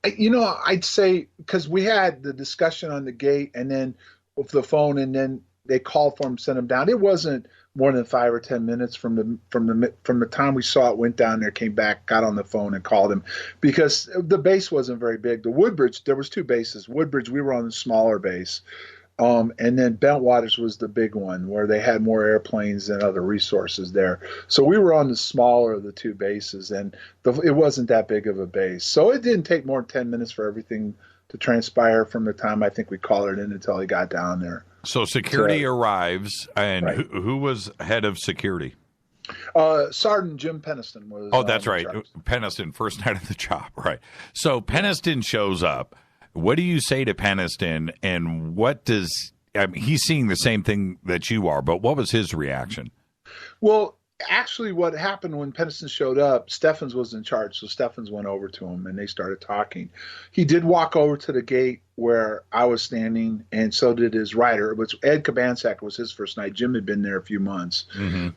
I'd say, because we had the discussion on the gate and then with the phone, and then they called for him, sent him down. It wasn't more than 5 or 10 minutes from the time we saw it, went down there, came back, got on the phone and called him, because the base wasn't very big. The Woodbridge, there was 2 bases. Woodbridge, we were on the smaller base. And then Bentwaters was the big one where they had more airplanes and other resources there. So we were on the smaller of the 2 bases, and it wasn't that big of a base. So it didn't take more than 10 minutes for everything to transpire from the time I think we called it in until he got down there. So security arrives, and right. who was head of security? Sergeant Jim Peniston was. Oh, that's right. Peniston, first night of the job. Right. So Peniston shows up. What do you say to Peniston, and he's seeing the same thing that you are, but what was his reaction? Well, actually what happened when Peniston showed up, Steffens was in charge, so Steffens went over to him and they started talking. He did walk over to the gate where I was standing, and so did his rider, which Ed Kabansak was his first night. Jim had been there a few months, and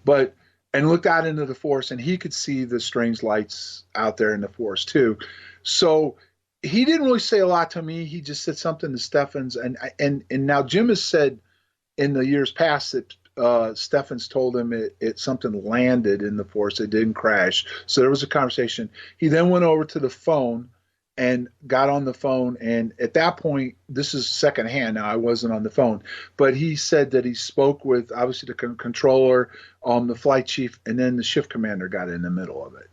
looked out into the forest, and he could see the strange lights out there in the forest too. So he didn't really say a lot to me. He just said something to Steffens, and now Jim has said in the years past that Steffens told him it something landed in the forest. It didn't crash. So there was a conversation. He then went over to the phone and got on the phone. And at that point, this is secondhand now, I wasn't on the phone, but he said that he spoke with obviously the controller, the flight chief, and then the shift commander got in the middle of it.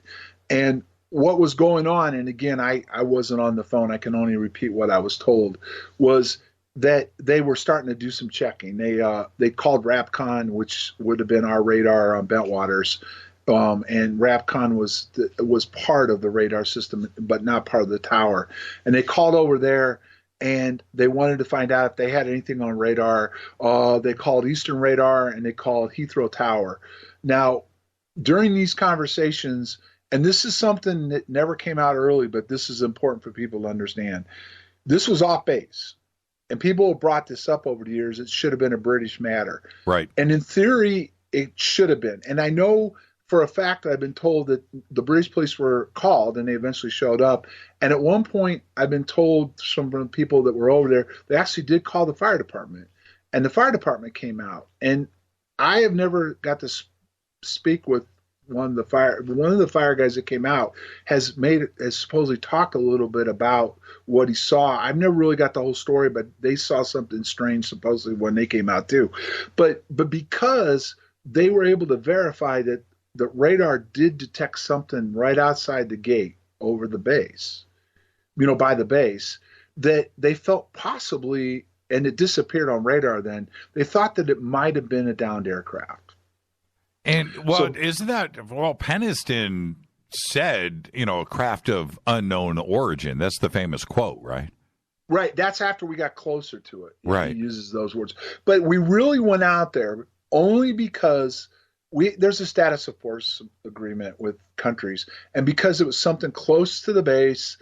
And what was going on, and again, I wasn't on the phone, I can only repeat what I was told, was that they were starting to do some checking. They called RAPCON, which would have been our radar on Bentwaters, and RAPCON was part of the radar system, but not part of the tower. And they called over there, and they wanted to find out if they had anything on radar. They called Eastern Radar, and they called Heathrow Tower. Now, during these conversations, and this is something that never came out early, but this is important for people to understand. This was off base, and people have brought this up over the years. It should have been a British matter. Right. And in theory, it should have been. And I know for a fact I've been told that the British police were called, and they eventually showed up. And at one point, I've been told from the people that were over there, they actually did call the fire department. And the fire department came out. And I have never got to speak with one of the fire guys that came out has supposedly talked a little bit about what he saw. I've never really got the whole story, but they saw something strange supposedly when they came out too. But because they were able to verify that the radar did detect something right outside the gate over the base, by the base, that they felt possibly, and it disappeared on radar then, they thought that it might have been a downed aircraft. And, Peniston said, a craft of unknown origin. That's the famous quote, right? Right. That's after we got closer to it. Right. He uses those words. But we really went out there only because there's a status of force agreement with countries. And because it was something close to the base,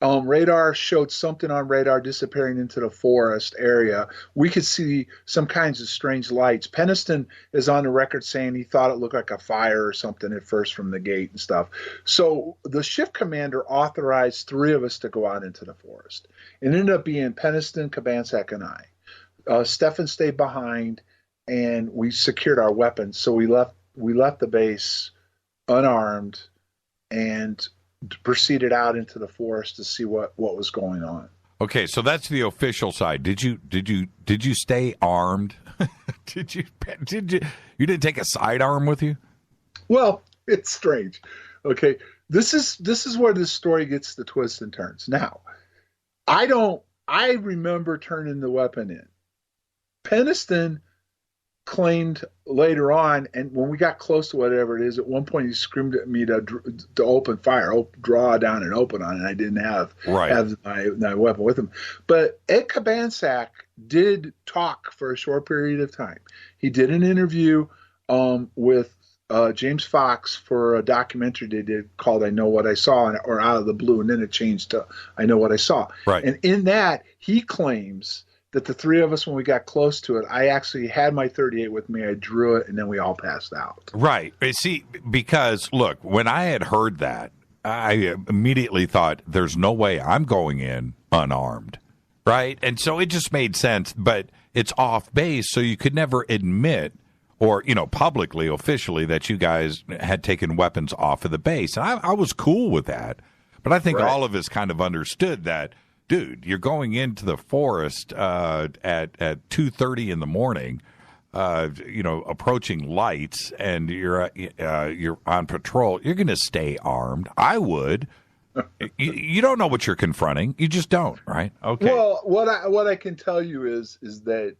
radar showed something on radar disappearing into the forest area. We could see some kinds of strange lights. Peniston is on the record saying he thought it looked like a fire or something at first from the gate and stuff. So the shift commander authorized 3 of us to go out into the forest. It ended up being Peniston, Kabansak, and I. Steffens stayed behind, and we secured our weapons. So we left the base unarmed and proceeded out into the forest to see what was going on. Okay, so that's the official side. Did you stay armed? did you didn't take a sidearm with you? Well, it's strange. Okay, this is where this story gets the twists and turns. Now, I remember turning the weapon in. Peniston claimed later on, and when we got close to whatever it is, at one point he screamed at me to open fire, draw down and open on it. I didn't have my weapon with him. But Ed Kabansak did talk for a short period of time. He did an interview with James Fox for a documentary they did called I Know What I Saw, or Out of the Blue, and then it changed to I Know What I Saw. Right. And in that, he claims that the three of us, when we got close to it, I actually had my 38 with me, I drew it, and then we all passed out. Right. See, because, look, when I had heard that, I immediately thought, there's no way I'm going in unarmed, right? And so it just made sense, but it's off base, so you could never admit or, publicly, officially, that you guys had taken weapons off of the base. And I was cool with that. But I think all of us kind of understood that, dude, you're going into the forest at 2:30 in the morning, approaching lights, and you're on patrol. You're going to stay armed. I would. You don't know what you're confronting. You just don't, right? Okay. Well, what I can tell you is that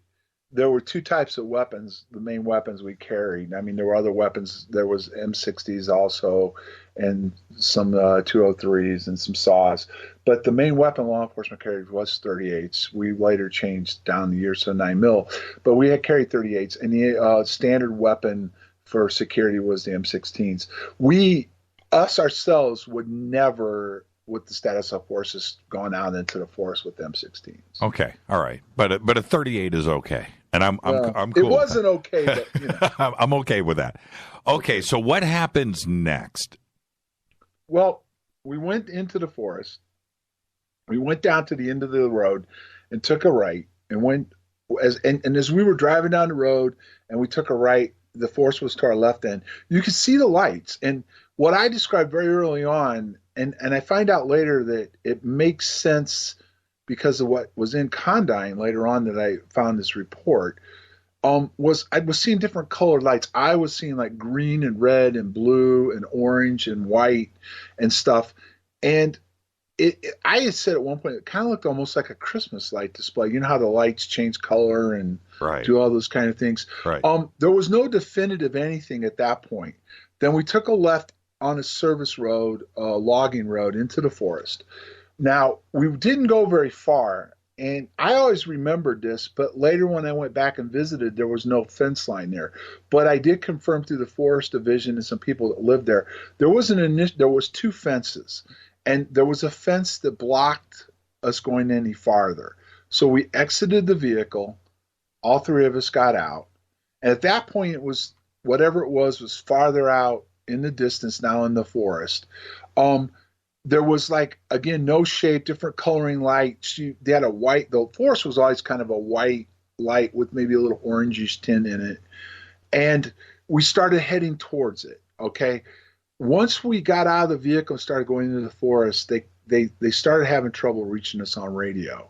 there were two types of weapons, the main weapons we carried. I mean, there were other weapons. There was M60s also, and some 203s and some saws. But the main weapon law enforcement carried was 38s. We later changed down the years to 9mm. But we had carried 38s, and the standard weapon for security was the M16s. Us ourselves would never, with the status of forces, gone out into the forest with M16s. Okay, all right, but a 38 is okay, and I'm cool. It wasn't okay, but I'm okay with that. Okay, so what happens next? Well, we went into the forest. We went down to the end of the road and took a right, and went as we were driving down the road and we took a right, the forest was to our left end. You could see the lights, and what I described very early on. And I find out later that it makes sense because of what was in Condign later on that I found this report, was I was seeing different colored lights. I was seeing like green and red and blue and orange and white and stuff. And I had said at one point, it kind of looked almost like a Christmas light display. You know how the lights change color and do all those kind of things. Right. There was no definitive anything at that point. Then we took a left on a service road, logging road, into the forest. Now, we didn't go very far, and I always remembered this, but later when I went back and visited, there was no fence line there. But I did confirm through the Forest Division and some people that lived there, there was two fences, and there was a fence that blocked us going any farther. So we exited the vehicle, all three of us got out, and at that point, it was, whatever it was farther out in the distance, now in the forest. There was, like, again, no shape, different coloring lights. They had a white, the forest was always kind of a white light with maybe a little orangish tint in it. And we started heading towards it, okay? Once we got out of the vehicle and started going into the forest, they started having trouble reaching us on radio.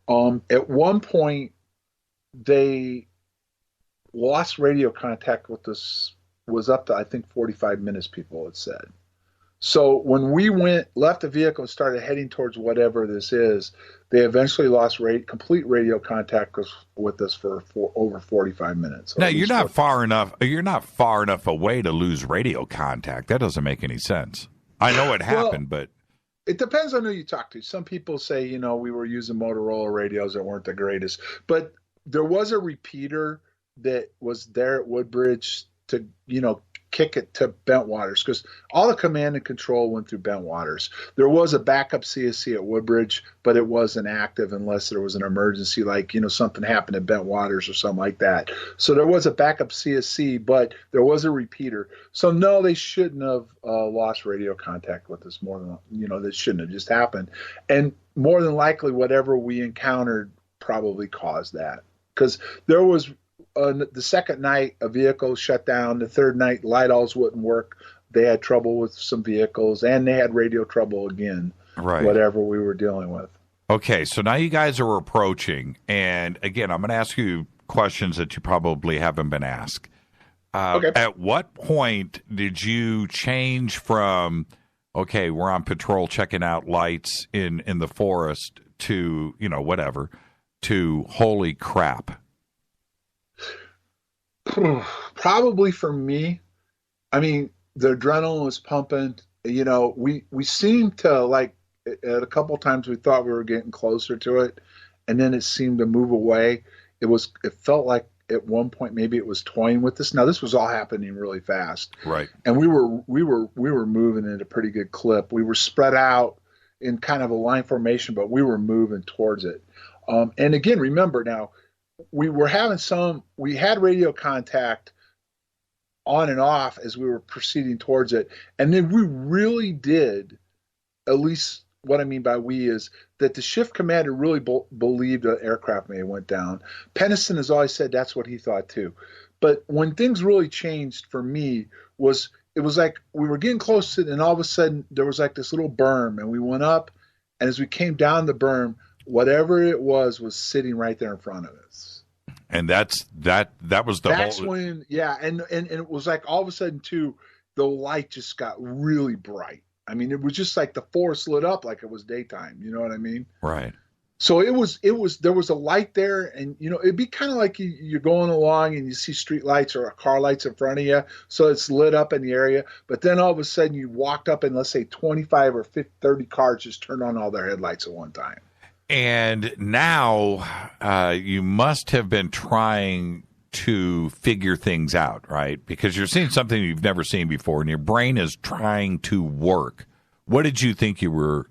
At one point, they lost radio contact with us, was up to, I think, 45 minutes, people had said. So when we left the vehicle and started heading towards whatever this is, they eventually lost complete radio contact with us for over 45 minutes. Now, you're not far enough away to lose radio contact. That doesn't make any sense. I know it happened, but it depends on who you talk to. Some people say, we were using Motorola radios that weren't the greatest, but there was a repeater that was there at Woodbridge to, kick it to Bentwaters, because all the command and control went through Bentwaters. There was a backup CSC at Woodbridge, but it wasn't active unless there was an emergency, like, something happened at Bentwaters or something like that. So there was a backup CSC, but there was a repeater. So no, they shouldn't have lost radio contact with us more than, that shouldn't have just happened. And more than likely, whatever we encountered probably caused that, because there was the second night, a vehicle shut down. The third night, light-alls wouldn't work. They had trouble with some vehicles, and they had radio trouble again, whatever we were dealing with. Okay, so now you guys are approaching, and again, I'm going to ask you questions that you probably haven't been asked. Okay. At what point did you change from, okay, we're on patrol checking out lights in the forest to, whatever, to holy crap? Probably for me, I mean, the adrenaline was pumping. We seemed to, like, at a couple times we thought we were getting closer to it, and then it seemed to move away. It felt like at one point maybe it was toying with us. Now this was all happening really fast, right? And we were moving at a pretty good clip. We were spread out in kind of a line formation, but we were moving towards it. And again, remember now, we had radio contact on and off as we were proceeding towards it. And then we really did, at least what I mean by we is that the shift commander really believed an aircraft may have went down. Penniston has always said that's what he thought too. But when things really changed for me it was like we were getting close to it, and all of a sudden there was like this little berm, and we went up, and as we came down the berm, whatever it was sitting right there in front of us. And that was that's when, yeah, and it was like all of a sudden too, the light just got really bright. I mean, it was just like the forest lit up like it was daytime. You know what I mean? Right. So there was a light there, and it'd be kind of like you're going along and you see street lights or car lights in front of you, so it's lit up in the area. But then all of a sudden you walked up and let's say 25 or 50, 30 cars just turned on all their headlights at one time. And now you must have been trying to figure things out, right? Because you're seeing something you've never seen before, and your brain is trying to work. What did you think you were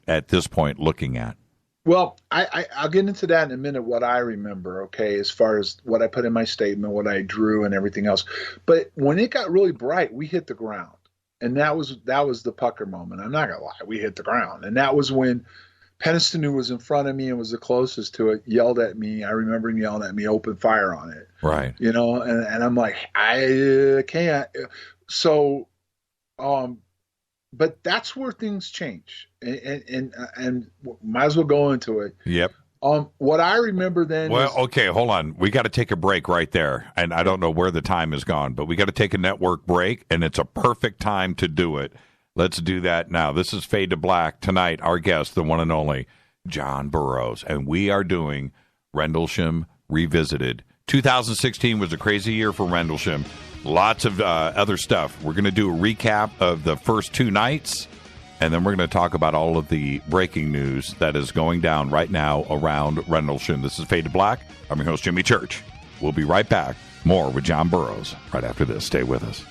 at this point looking at? Well, I'll get into that in a minute, what I remember, okay, as far as what I put in my statement, what I drew and everything else. But when it got really bright, we hit the ground. And that was the pucker moment. I'm not going to lie. We hit the ground. And that was when Penniston, who was in front of me and was the closest to it, yelled at me. I remember him yelling at me, open fire on it. Right. And I'm like, I can't. So, but that's where things change, and might as well go into it. Yep. What I remember then. Well, okay, hold on. We got to take a break right there, and I don't know where the time has gone, but we got to take a network break, and it's a perfect time to do it. Let's do that now. This is Fade to Black. Tonight, our guest, the one and only John Burroughs, and we are doing Rendlesham Revisited. 2016 was a crazy year for Rendlesham. Lots of other stuff. We're going to do a recap of the first two nights, and then we're going to talk about all of the breaking news that is going down right now around Rendlesham. This is Fade to Black. I'm your host, Jimmy Church. We'll be right back. More with John Burroughs right after this. Stay with us.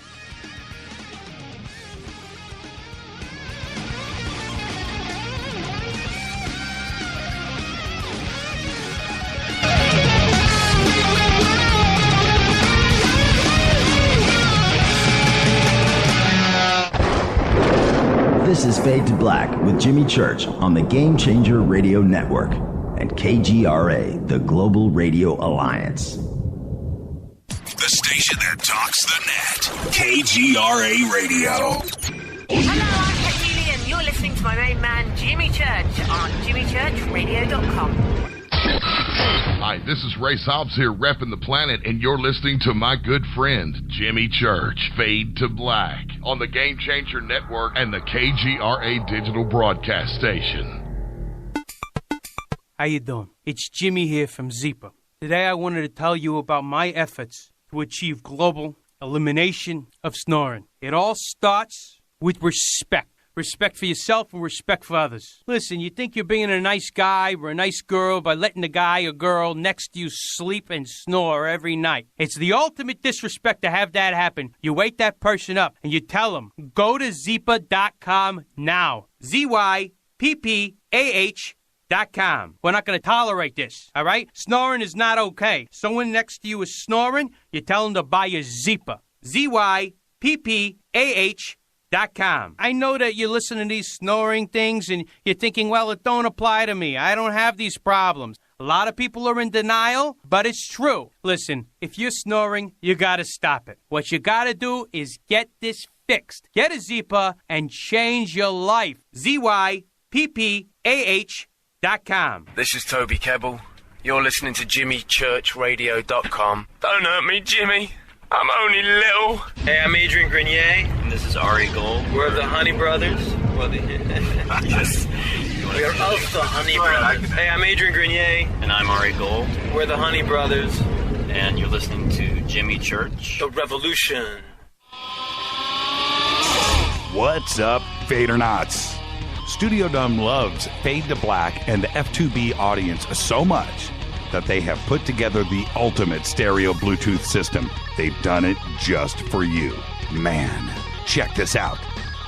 This is Fade to Black with Jimmy Church on the Game Changer Radio Network and KGRA, the Global Radio Alliance. The station that talks the net. KGRA Radio. Hello, I'm Katie Lee, and you're listening to my main man, Jimmy Church, on jimmychurchradio.com. Hi, this is Ray Hobbs here, repping the planet, and you're listening to my good friend, Jimmy Church, Fade to Black, on the Game Changer Network and the KGRA Digital Broadcast Station. How you doing? It's Jimmy here from Zipa. Today I wanted to tell you about my efforts to achieve global elimination of snoring. It all starts with respect. Respect for yourself and respect for others. Listen, you think you're being a nice guy or a nice girl by letting the guy or girl next to you sleep and snore every night. It's the ultimate disrespect to have that happen. You wake that person up and you tell them, go to Zipa.com now. ZYPPAH.com. We're not going to tolerate this, all right? Snoring is not okay. Someone next to you is snoring, you tell them to buy a Zipa. ZYPPAH.com. I know that you're listening to these snoring things and you're thinking, well, it don't apply to me. I don't have these problems. A lot of people are in denial, but it's true. Listen, if you're snoring, you got to stop it. What you got to do is get this fixed. Get a Zipa and change your life. ZYPPAH.com. This is Toby Kebbell. You're listening to JimmyChurchRadio.com. Don't hurt me, Jimmy. I'm only little. Hey, I'm Adrian Grenier. And this is Ari Gold. We're the Honey Brothers. Yes. We are of the Honey Brothers. Hey, I'm Adrian Grenier. And I'm Ari Gold. We're the Honey Brothers. And you're listening to Jimmy Church. The Revolution. What's up, Fadernauts? Studio Dome loves Fade to Black and the F2B audience so much that they have put together the ultimate stereo Bluetooth system. They've done it just for you. Man, check this out.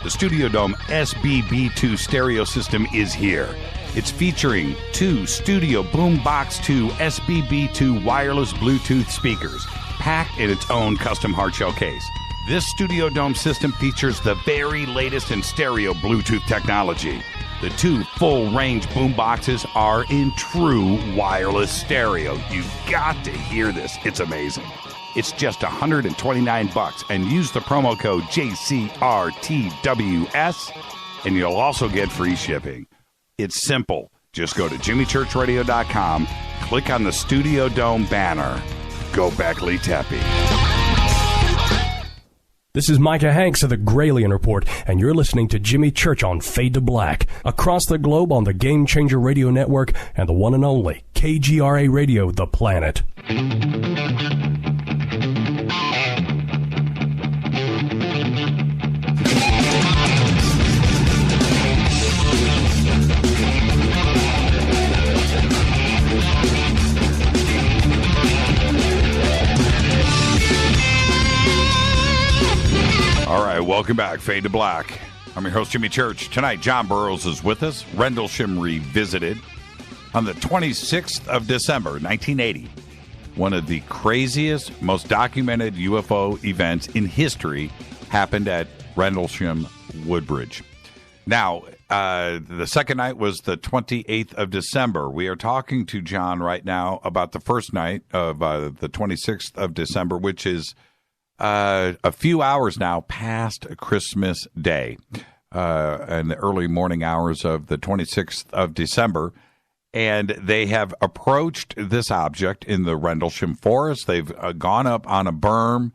The Studio Dome SBB2 stereo system is here. It's featuring 2 Studio Boombox 2 SBB2 wireless Bluetooth speakers, packed in its own custom hardshell case. This Studio Dome system features the very latest in stereo Bluetooth technology. The 2 full-range boomboxes are in true wireless stereo. You've got to hear this. It's amazing. It's just $129 and use the promo code JCRTWS and you'll also get free shipping. It's simple. Just go to jimmychurchradio.com, click on the Studio Dome banner. Go Beckley Tepe. This is Micah Hanks of the Gralien Report, and you're listening to Jimmy Church on Fade to Black, across the globe on the Game Changer Radio Network and the one and only KGRA Radio, The Planet. All right, welcome back, Fade to Black. I'm your host, Jimmy Church. Tonight, John Burroughs is with us. Rendlesham Revisited. On the 26th of December, 1980, one of the craziest, most documented UFO events in history happened at Rendlesham Woodbridge. Now, the second night was the 28th of December. We are talking to John right now about the first night of the 26th of December, which is a few hours now past Christmas Day, in the early morning hours of the 26th of December. And they have approached this object in the Rendlesham Forest. They've gone up on a berm,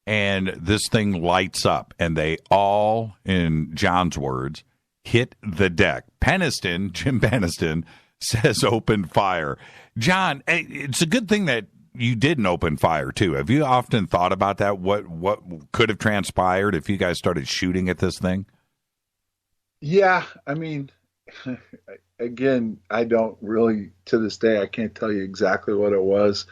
and this thing lights up. And they all, in John's words, hit the deck. Jim Peniston, says open fire. John, it's a good thing that you didn't open fire, too. Have you often thought about that? What could have transpired if you guys started shooting at this thing? Yeah, I mean, again, I don't really, to this day, I can't tell you exactly what it was.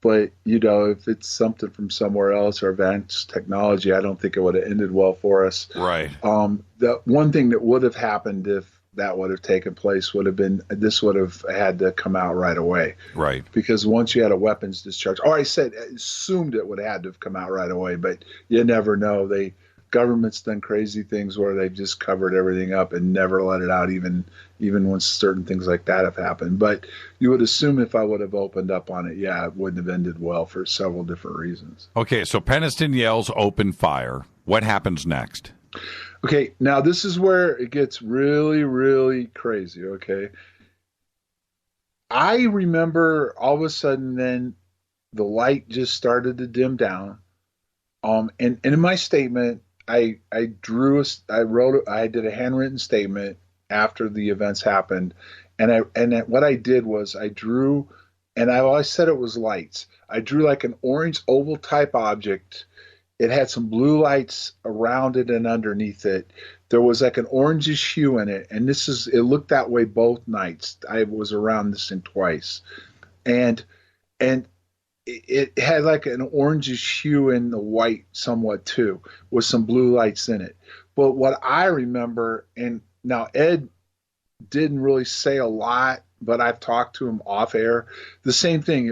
But, you know, if it's something from somewhere else or advanced technology, I don't think it would have ended well for us. Right. The one thing that would have happened if that would have taken place would have been, this would have had to come out right away. Right. Because once you had a weapons discharge, or I assumed it would have had to have come out right away, but you never know. Government's done crazy things where they've just covered everything up and never let it out, even when certain things like that have happened. But you would assume if I would have opened up on it, yeah, it wouldn't have ended well for several different reasons. Okay, so Peniston yells open fire. What happens next? Okay, now this is where it gets really, really crazy, okay? I remember all of a sudden then the light just started to dim down. And in my statement, I did a handwritten statement after the events happened. And what I did was I drew, and I always said it was lights. I drew like an orange oval type object. It had some blue lights around it and underneath it. There was like an orangish hue in it. And it looked that way both nights. I was around this thing twice. And it had like an orangish hue in the white somewhat too, with some blue lights in it. But what I remember, and now Ed didn't really say a lot, but I've talked to him off air. The same thing.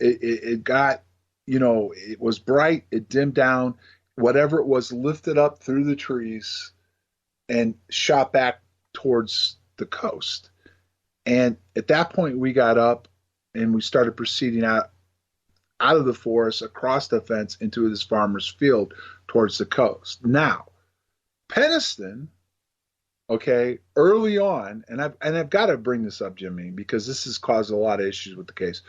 It got, you know, it was bright, it dimmed down, whatever it was lifted up through the trees and shot back towards the coast. And at that point we got up and we started proceeding out of the forest, across the fence into this farmer's field towards the coast. Now, Peniston, okay, early on, and I've got to bring this up, Jimmy, because this has caused a lot of issues with the case.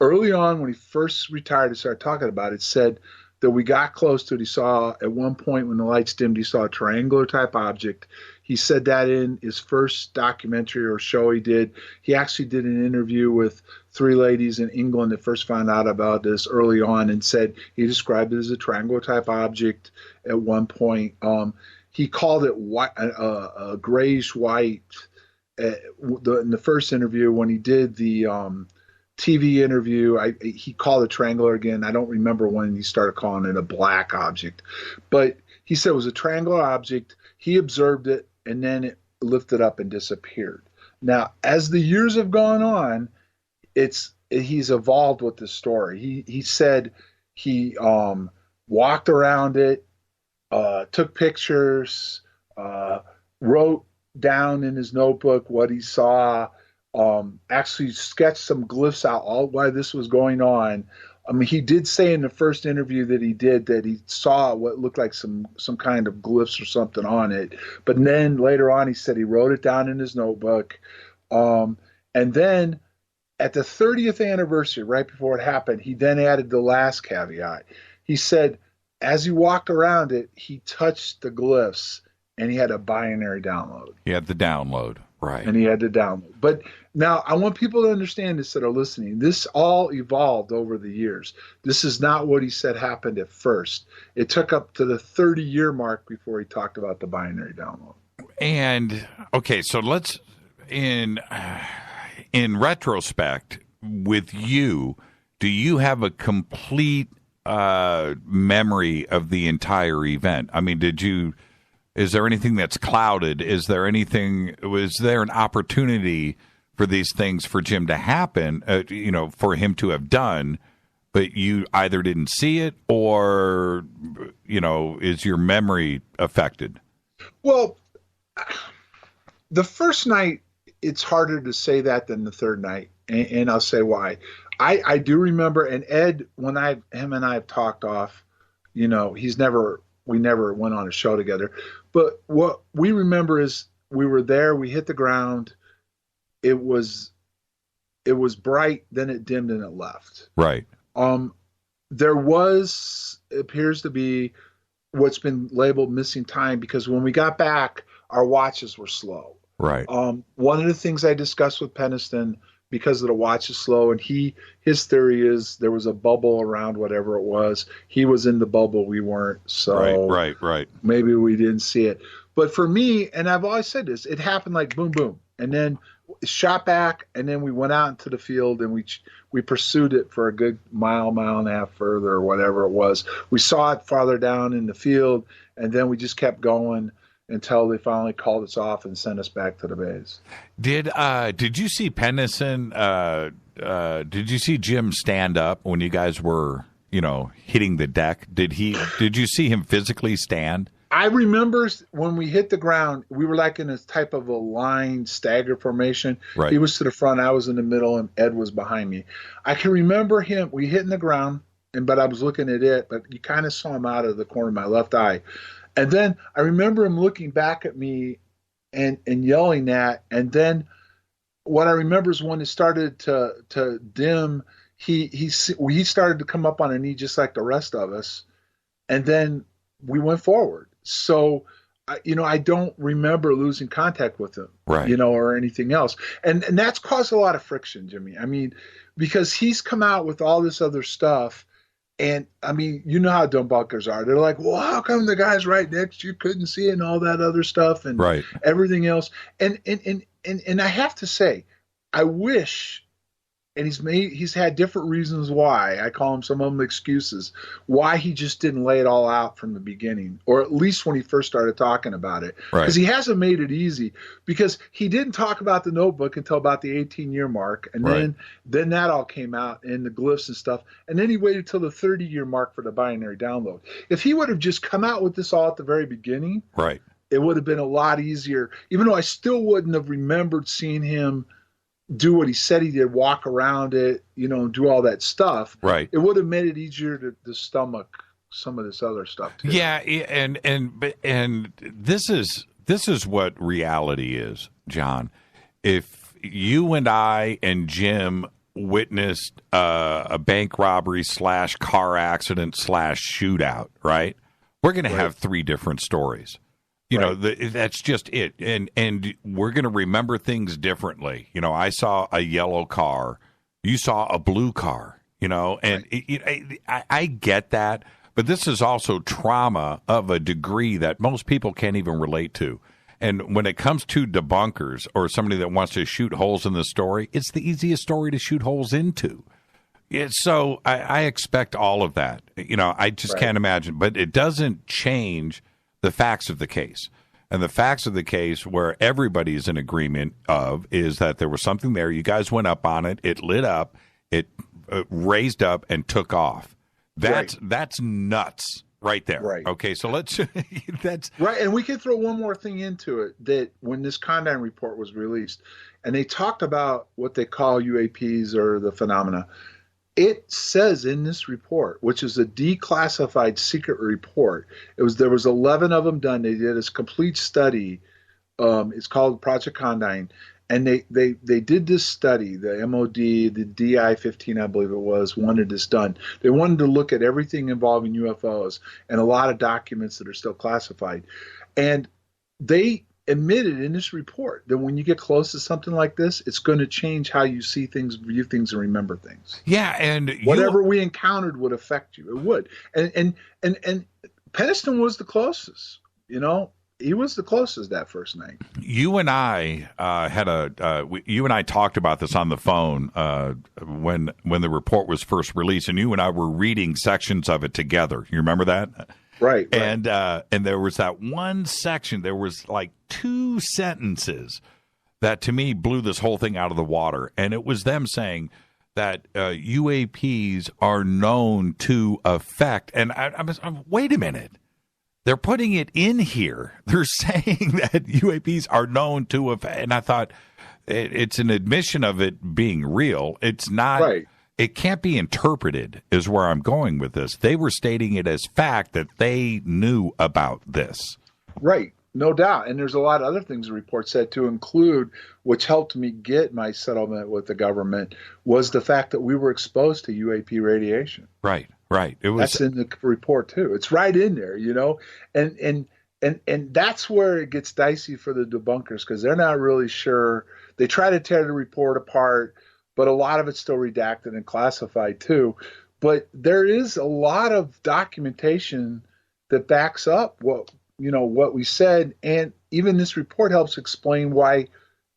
Early on, when he first retired and started talking about it, said that we got close to it. He saw at one point when the lights dimmed, he saw a triangular type object. He said that in his first documentary or show he did. He actually did an interview with 3 ladies in England that first found out about this early on and said he described it as a triangular type object at one point. he called it white, grayish white. In the first interview, when he did the TV interview, he called it triangular again. I don't remember when he started calling it a black object, but he said it was a triangular object. He observed it, and then it lifted up and disappeared. Now, as the years have gone on, he's evolved with the story. He said he walked around it, took pictures, wrote down in his notebook what he saw, actually sketched some glyphs out all while this was going on. I mean, he did say in the first interview that he did that he saw what looked like some kind of glyphs or something on it. But then later on, he said he wrote it down in his notebook. And then at the 30th anniversary, right before it happened, he then added the last caveat. He said, as he walked around it, he touched the glyphs and he had a binary download. He had the download, right. And he had the download. But now I want people to understand this that are listening. This all evolved over the years. This is not what he said happened at first. It took up to the 30-year mark before he talked about the binary download. And, okay, so let's, in retrospect, with you, do you have a complete memory of the entire event? I mean, is there anything that's clouded? Was there an opportunity for these things for Jim to happen, for him to have done, but you either didn't see it or, is your memory affected? Well, the first night, it's harder to say that than the third night, and I'll say why. I do remember, and Ed, when him and I have talked off, we never went on a show together, but what we remember is we were there, we hit the ground, it was bright, then it dimmed and it left. Right. There appears to be what's been labeled missing time, because when we got back, our watches were slow. Right. One of the things I discussed with Peniston, because the watch is slow, and his theory is there was a bubble around whatever it was. He was in the bubble, we weren't. So right. Maybe we didn't see it. But for me, and I've always said this, it happened like boom, boom, and then shot back, and then we went out into the field and we pursued it for a good mile and a half further or whatever it was. We saw it farther down in the field, and then we just kept going until they finally called us off and sent us back to the base. Did you see Pennison? Did you see Jim stand up when you guys were, hitting the deck? Did you see him physically stand? I remember when we hit the ground, we were like in a type of a line stagger formation. Right. He was to the front, I was in the middle, and Ed was behind me. I can remember we hitting the ground, but I was looking at it, but you kind of saw him out of the corner of my left eye. And then I remember him looking back at me and yelling that. And then what I remember is when it started to dim, he started to come up on a knee just like the rest of us. And then we went forward. So, I don't remember losing contact with him, right. Or anything else. And that's caused a lot of friction, Jimmy. I mean, because he's come out with all this other stuff. And I mean, you know how dumb bunkers are. They're like, well, how come the guy's right next to you couldn't see it and all that other stuff and right. everything else. And I have to say, I wish, and he's had different reasons why, I call him some of them excuses, why he just didn't lay it all out from the beginning, or at least when he first started talking about it. Because he hasn't made it easy, because he didn't talk about the notebook until about the 18-year mark, and then that all came out and the glyphs and stuff, and then he waited till the 30-year mark for the binary download. If he would have just come out with this all at the very beginning, right, it would have been a lot easier, even though I still wouldn't have remembered seeing him do what he said he did, walk around it, do all that stuff. Right. It would have made it easier to stomach some of this other stuff too. Yeah, and this is what reality is, John. If you and I and Jim witnessed a bank robbery / car accident / shootout, right? We're going to have three different stories. That's just it. And we're going to remember things differently. I saw a yellow car. You saw a blue car, and I get that. But this is also trauma of a degree that most people can't even relate to. And when it comes to debunkers or somebody that wants to shoot holes in the story, it's the easiest story to shoot holes into. So I expect all of that. I just can't imagine. But it doesn't change the facts of the case. And the facts of the case where everybody's in agreement of is that there was something there. You guys went up on it. It lit up. It raised up and took off. That's nuts right there. Right. Okay, so that's right. And we can throw one more thing into it, that when this Condign report was released and they talked about what they call UAPs or the phenomena, it says in this report, which is a declassified secret report, there was 11 of them done. They did this complete study. It's called Project Condign. And they did this study, the MOD, the DI-15, I believe it was, wanted this done. They wanted to look at everything involving UFOs and a lot of documents that are still classified. And they admitted in this report that when you get close to something like this, it's going to change how you see things, view things, and remember things. Yeah, and whatever we encountered would affect you. It would. And Peniston was the closest, He was the closest that first night. You and I you and I talked about this on the phone when the report was first released, and you and I were reading sections of it together. You remember that? Right. And there was that one section. There was like 2 sentences that to me blew this whole thing out of the water, and it was them saying that UAPs are known to affect. And I'm wait a minute. They're putting it in here. They're saying that UAPs are known to have, and I thought it's an admission of it being real. It's not. Right. It can't be interpreted, is where I'm going with this. They were stating it as fact that they knew about this. Right. No doubt. And there's a lot of other things the report said to include, which helped me get my settlement with the government, was the fact that we were exposed to UAP radiation. Right. That's in the report too. It's right in there, and that's where it gets dicey for the debunkers, because they're not really sure. They try to tear the report apart, but a lot of it's still redacted and classified too. But there is a lot of documentation that backs up what we said, and even this report helps explain why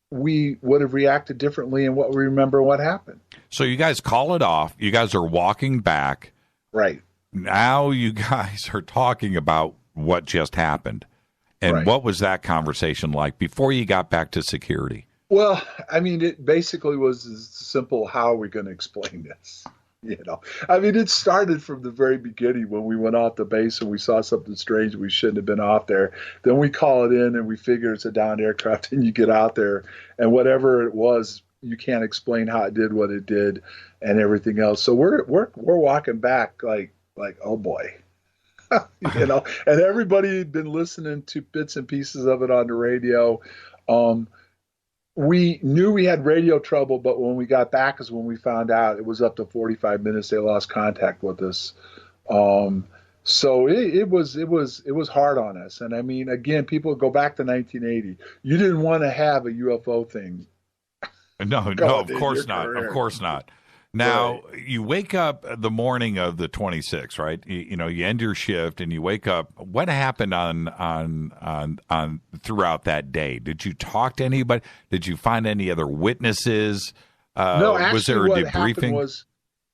we would have reacted differently and what we remember what happened. So you guys call it off. You guys are walking back. Right. Now you guys are talking about what just happened. And what was that conversation like before you got back to security? Well, I mean, it basically was as simple, how are we going to explain this? It started from the very beginning when we went off the base and we saw something strange. We shouldn't have been off there. Then we call it in and we figure it's a downed aircraft, and you get out there and whatever it was, you can't explain how it did what it did and everything else. So we're walking back like, oh boy, and everybody had been listening to bits and pieces of it on the radio. We knew we had radio trouble, but when we got back is when we found out it was up to 45 minutes. They lost contact with us. So it was hard on us. And I mean, again, people go back to 1980. You didn't want to have a UFO thing. No, of course not. Of course not. Now, you wake up the morning of the 26th, right? You end your shift and you wake up. What happened on throughout that day? Did you talk to anybody? Did you find any other witnesses? No, actually, was there a what debriefing? Happened was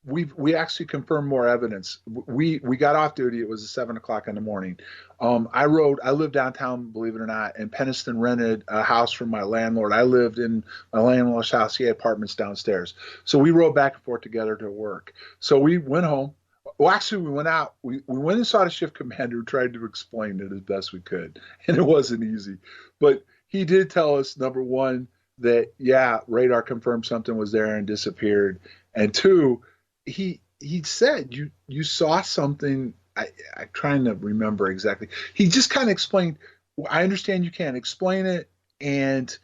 we actually confirmed more evidence. We got off duty. It was 7:00 in the morning. I lived downtown, believe it or not, and Peniston rented a house from my landlord. I lived in my landlord's house. He had apartments downstairs. So we rode back and forth together to work. So we went home. Well, actually, we went out. We went and saw the shift commander, who tried to explain it as best we could. And it wasn't easy. But he did tell us, number one, that, radar confirmed something was there and disappeared. And two, he said, you saw something. I'm trying to remember exactly. He just kind of explained, I understand you can't explain it, and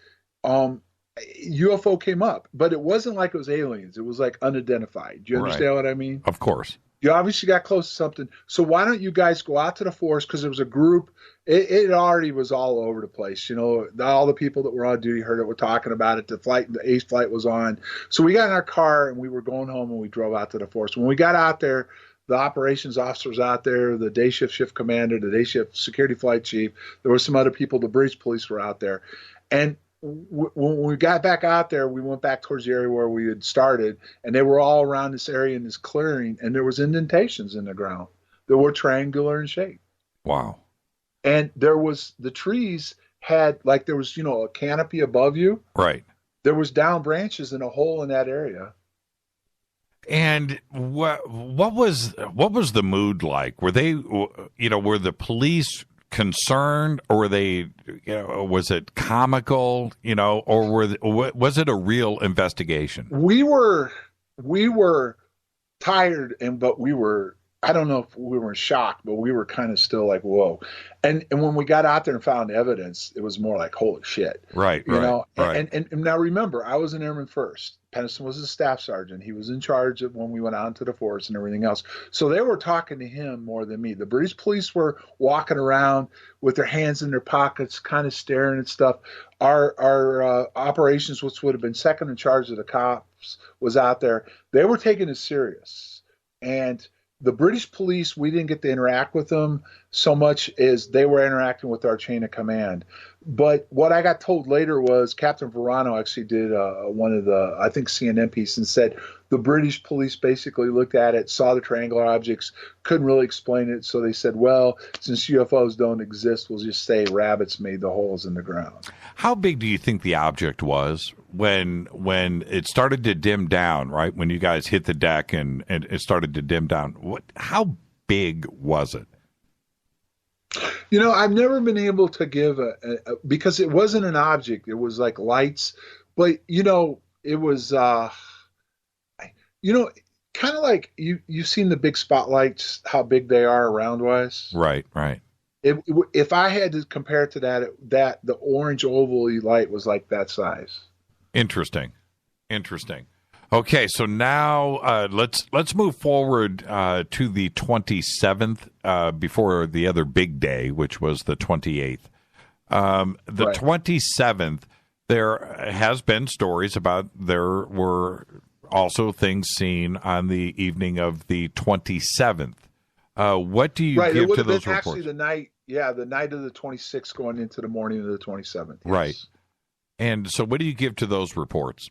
UFO came up, but it wasn't like it was aliens. It was like unidentified. Do you understand what I mean? Of course. You obviously got close to something. So why don't you guys go out to the forest? Because there was a group. It already was all over the place. You know, all the people that were on duty heard it, were talking about it. The ace flight was on. So we got in our car and we were going home and we drove out to the forest. When we got out there, the operations officer was out there, the day shift commander, the day shift security flight chief. There were some other people. The bridge police were out there. And when we got back out there, we went back towards the area where we had started, and they were all around this area in this clearing, and there was indentations in the ground that were triangular in shape. Wow. And there was, the trees had, like, there was, a canopy above you. Right. There was down branches in a hole in that area. And what was the mood like? Were they, were the police concerned, or were they, was it comical, or was it a real investigation? We were tired, but we were, I don't know if we were in shock, but we were kind of still like, whoa. And when we got out there and found evidence, it was more like, holy shit. Right. Right. And now remember, I was an airman first. Pennison was a staff sergeant. He was in charge of when we went out into the forest and everything else. So they were talking to him more than me. The British police were walking around with their hands in their pockets, kind of staring at stuff. Our operations, which would have been second in charge of the cops, was out there. They were taking it serious. And the British police, we didn't get to interact with them so much as they were interacting with our chain of command. But what I got told later was Captain Verano actually did one of the, I think, CNN piece, and said the British police basically looked at it, saw the triangular objects, couldn't really explain it. So they said, well, since UFOs don't exist, we'll just say rabbits made the holes in the ground. How big do you think the object was when it started to dim down, right? When you guys hit the deck and it started to dim down, how big was it? I've never been able to give because it wasn't an object. It was like lights, but it was, kind of like you've seen the big spotlights, how big they are round wise. Right. If I had to compare it to that the orange oval light was like that size. Interesting. Okay, so now let's move forward to the 27th before the other big day, which was the 28th. The 27th, there has been stories about there were also things seen on the evening of the 27th. What do you give to those reports? Actually, the night of the 26th going into the morning of the 27th. Yes. Right. And so what do you give to those reports?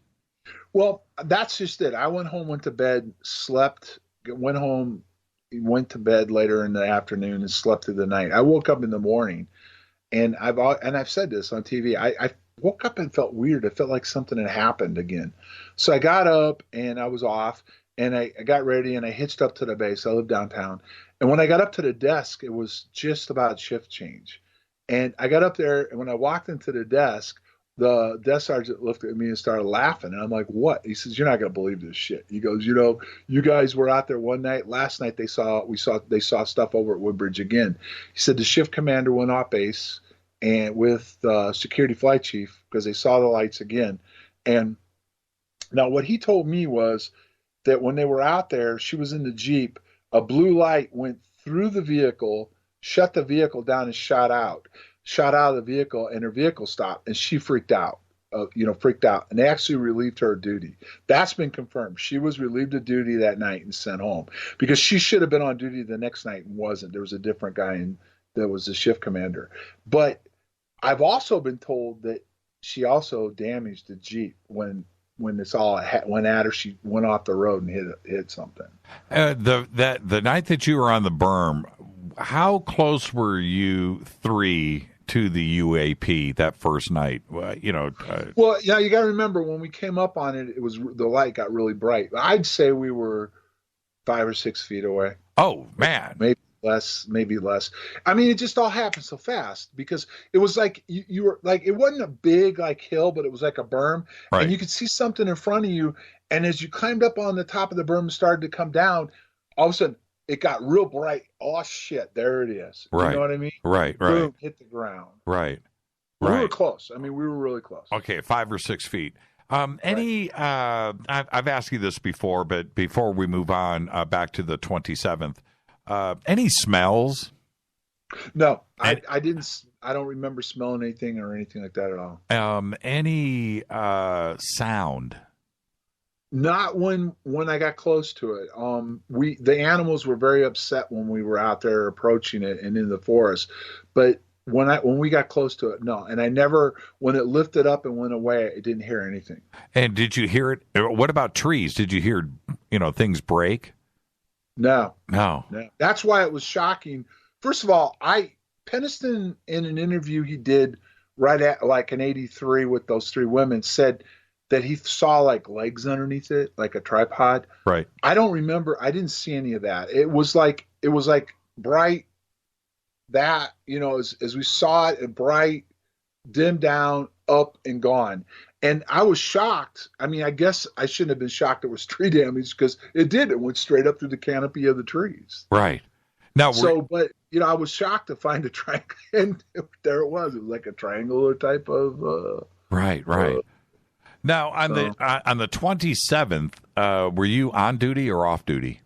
Well, that's just it. I went home, went to bed, slept, went home, went to bed later in the afternoon and slept through the night. I woke up in the morning, and I've said this on TV. I woke up and felt weird. I felt like something had happened again. So I got up and I was off, and I got ready and I hitched up to the base. I live downtown. And when I got up to the desk, it was just about shift change. And I got up there, and when I walked into the desk, the desk sergeant looked at me and started laughing. And I'm like, what? He says, you're not going to believe this shit. He goes, you guys were out there one night. Last night they saw stuff over at Woodbridge again. He said the shift commander went off base and with the security flight chief because they saw the lights again. And now what he told me was that when they were out there, she was in the Jeep. A blue light went through the vehicle, shut the vehicle down, and shot out of the vehicle, and her vehicle stopped, and she freaked out, and they actually relieved her of duty. That's been confirmed. She was relieved of duty that night and sent home because she should have been on duty the next night and wasn't. There was a different guy that was the shift commander. But I've also been told that she also damaged the Jeep when this all went at her. She went off the road and hit something. The night that you were on the berm, how close were you three to the UAP that first night? Well, you got to remember when we came up on it, the light got really bright. I'd say we were 5 or 6 feet away. Oh man, maybe less. I mean, it just all happened so fast because it was like you were like, it wasn't a big like hill, but it was like a berm, right. And you could see something in front of you. And as you climbed up on the top of the berm and started to come down, all of a sudden it got real bright. Oh shit, there it is. Right. You know what I mean? Right. Boom, hit the ground. Right. We were close. I mean, we were really close. Okay, 5 or 6 feet. I've asked you this before, but before we move on back to the 27th, any smells? No, I didn't. I don't remember smelling anything or anything like that at all. Any sound? Not when I got close to it. The animals were very upset when we were out there approaching it and in the forest, but when we got close to it, no. And I never, when it lifted up and went away, I didn't hear anything. And did you hear it? What about trees? Did you hear, things break? No. No. That's why it was shocking. First of all, Peniston, in an interview he did right at like an 83 with those three women, said that he saw like legs underneath it, like a tripod. Right. I don't remember. I didn't see any of that. It was like bright. That, as we saw it, bright, dimmed down, up and gone. And I was shocked. I mean, I guess I shouldn't have been shocked it was tree damage because it did. It went straight up through the canopy of the trees. Right. Now, but I was shocked to find a triangle, and there it was. It was like a triangular type of. Right. Now, on the 27th, were you on duty or off duty?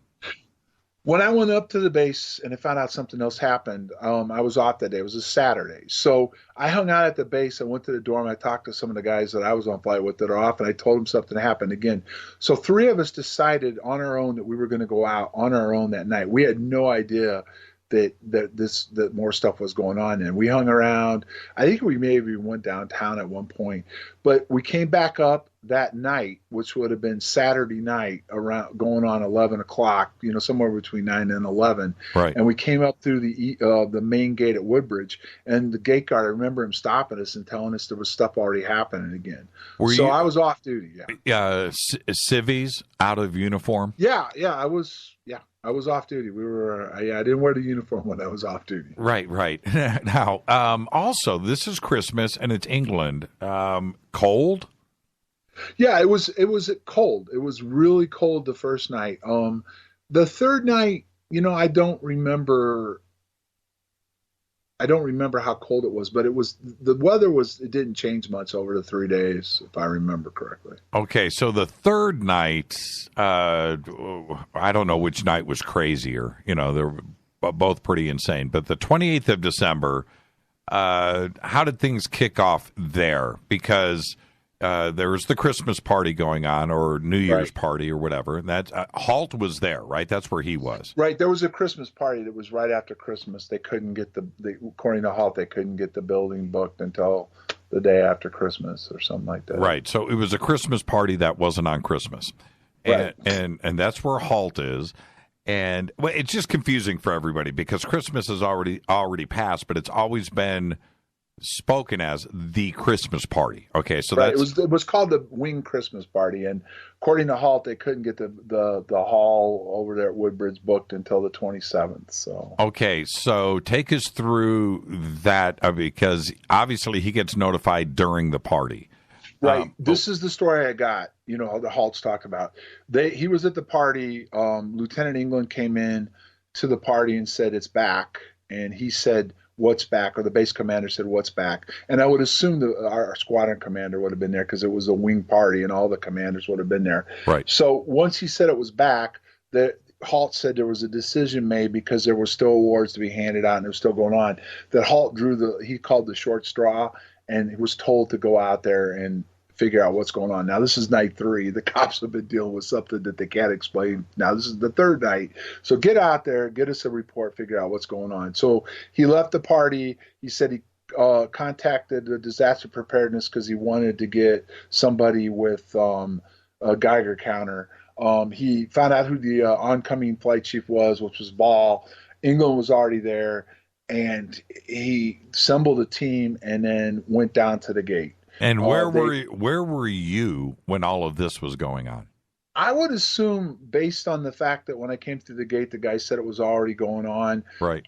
When I went up to the base and I found out something else happened, I was off that day. It was a Saturday. So I hung out at the base. I went to the dorm. I talked to some of the guys that I was on flight with that are off, and I told them something happened again. So three of us decided on our own that we were going to go out on our own that night. We had no idea that more stuff was going on, and we hung around. I think we maybe went downtown at one point, but we came back up that night, which would have been Saturday night, around going on 11 o'clock, somewhere between 9 and 11. Right. And we came up through the main gate at Woodbridge, and the gate guard, I remember him stopping us and telling us there was stuff already happening again. I was off duty. Yeah. Civvies out of uniform. Yeah. I was off duty. I didn't wear the uniform when I was off duty. Right. Now, also, this is Christmas and it's England. Cold? Yeah, it was cold. It was really cold the first night. The third night, I don't remember how cold it was, but the weather it didn't change much over the 3 days, if I remember correctly. Okay, so the third night, I don't know which night was crazier. They're both pretty insane. But the 28th of December, how did things kick off there? Because there was the Christmas party going on, or New Year's party, or whatever. And that Halt was there, right? That's where he was. Right. There was a Christmas party that was right after Christmas. They couldn't get according to Halt, they couldn't get the building booked until the day after Christmas or something like that. Right. So it was a Christmas party that wasn't on Christmas, and right. and that's where Halt is. And it's just confusing for everybody because Christmas is already passed, but it's always been spoken as the Christmas party. Okay, so right. It was called the Wing Christmas Party, and according to Halt, they couldn't get the hall over there at Woodbridge booked until the 27th. So okay, so take us through that because obviously he gets notified during the party. Right. This is the story I got. The Halt's talked about. He was at the party. Lieutenant England came in to the party and said it's back, and he said, "What's back?" Or the base commander said, "What's back?" And I would assume our squadron commander would have been there because it was a wing party and all the commanders would have been there. Right. So once he said it was back, the Halt said there was a decision made because there were still awards to be handed out and it was still going on. That Halt he called the short straw, and he was told to go out there and figure out what's going on. Now, this is night 3. The cops have been dealing with something that they can't explain. Now, this is the third night. So get out there, get us a report, figure out what's going on. So he left the party. He said he contacted the disaster preparedness because he wanted to get somebody with a Geiger counter. He found out who the oncoming flight chief was, which was Ball. England was already there, and he assembled a team and then went down to the gate. And where were you when all of this was going on? I would assume, based on the fact that when I came through the gate, the guy said it was already going on. Right.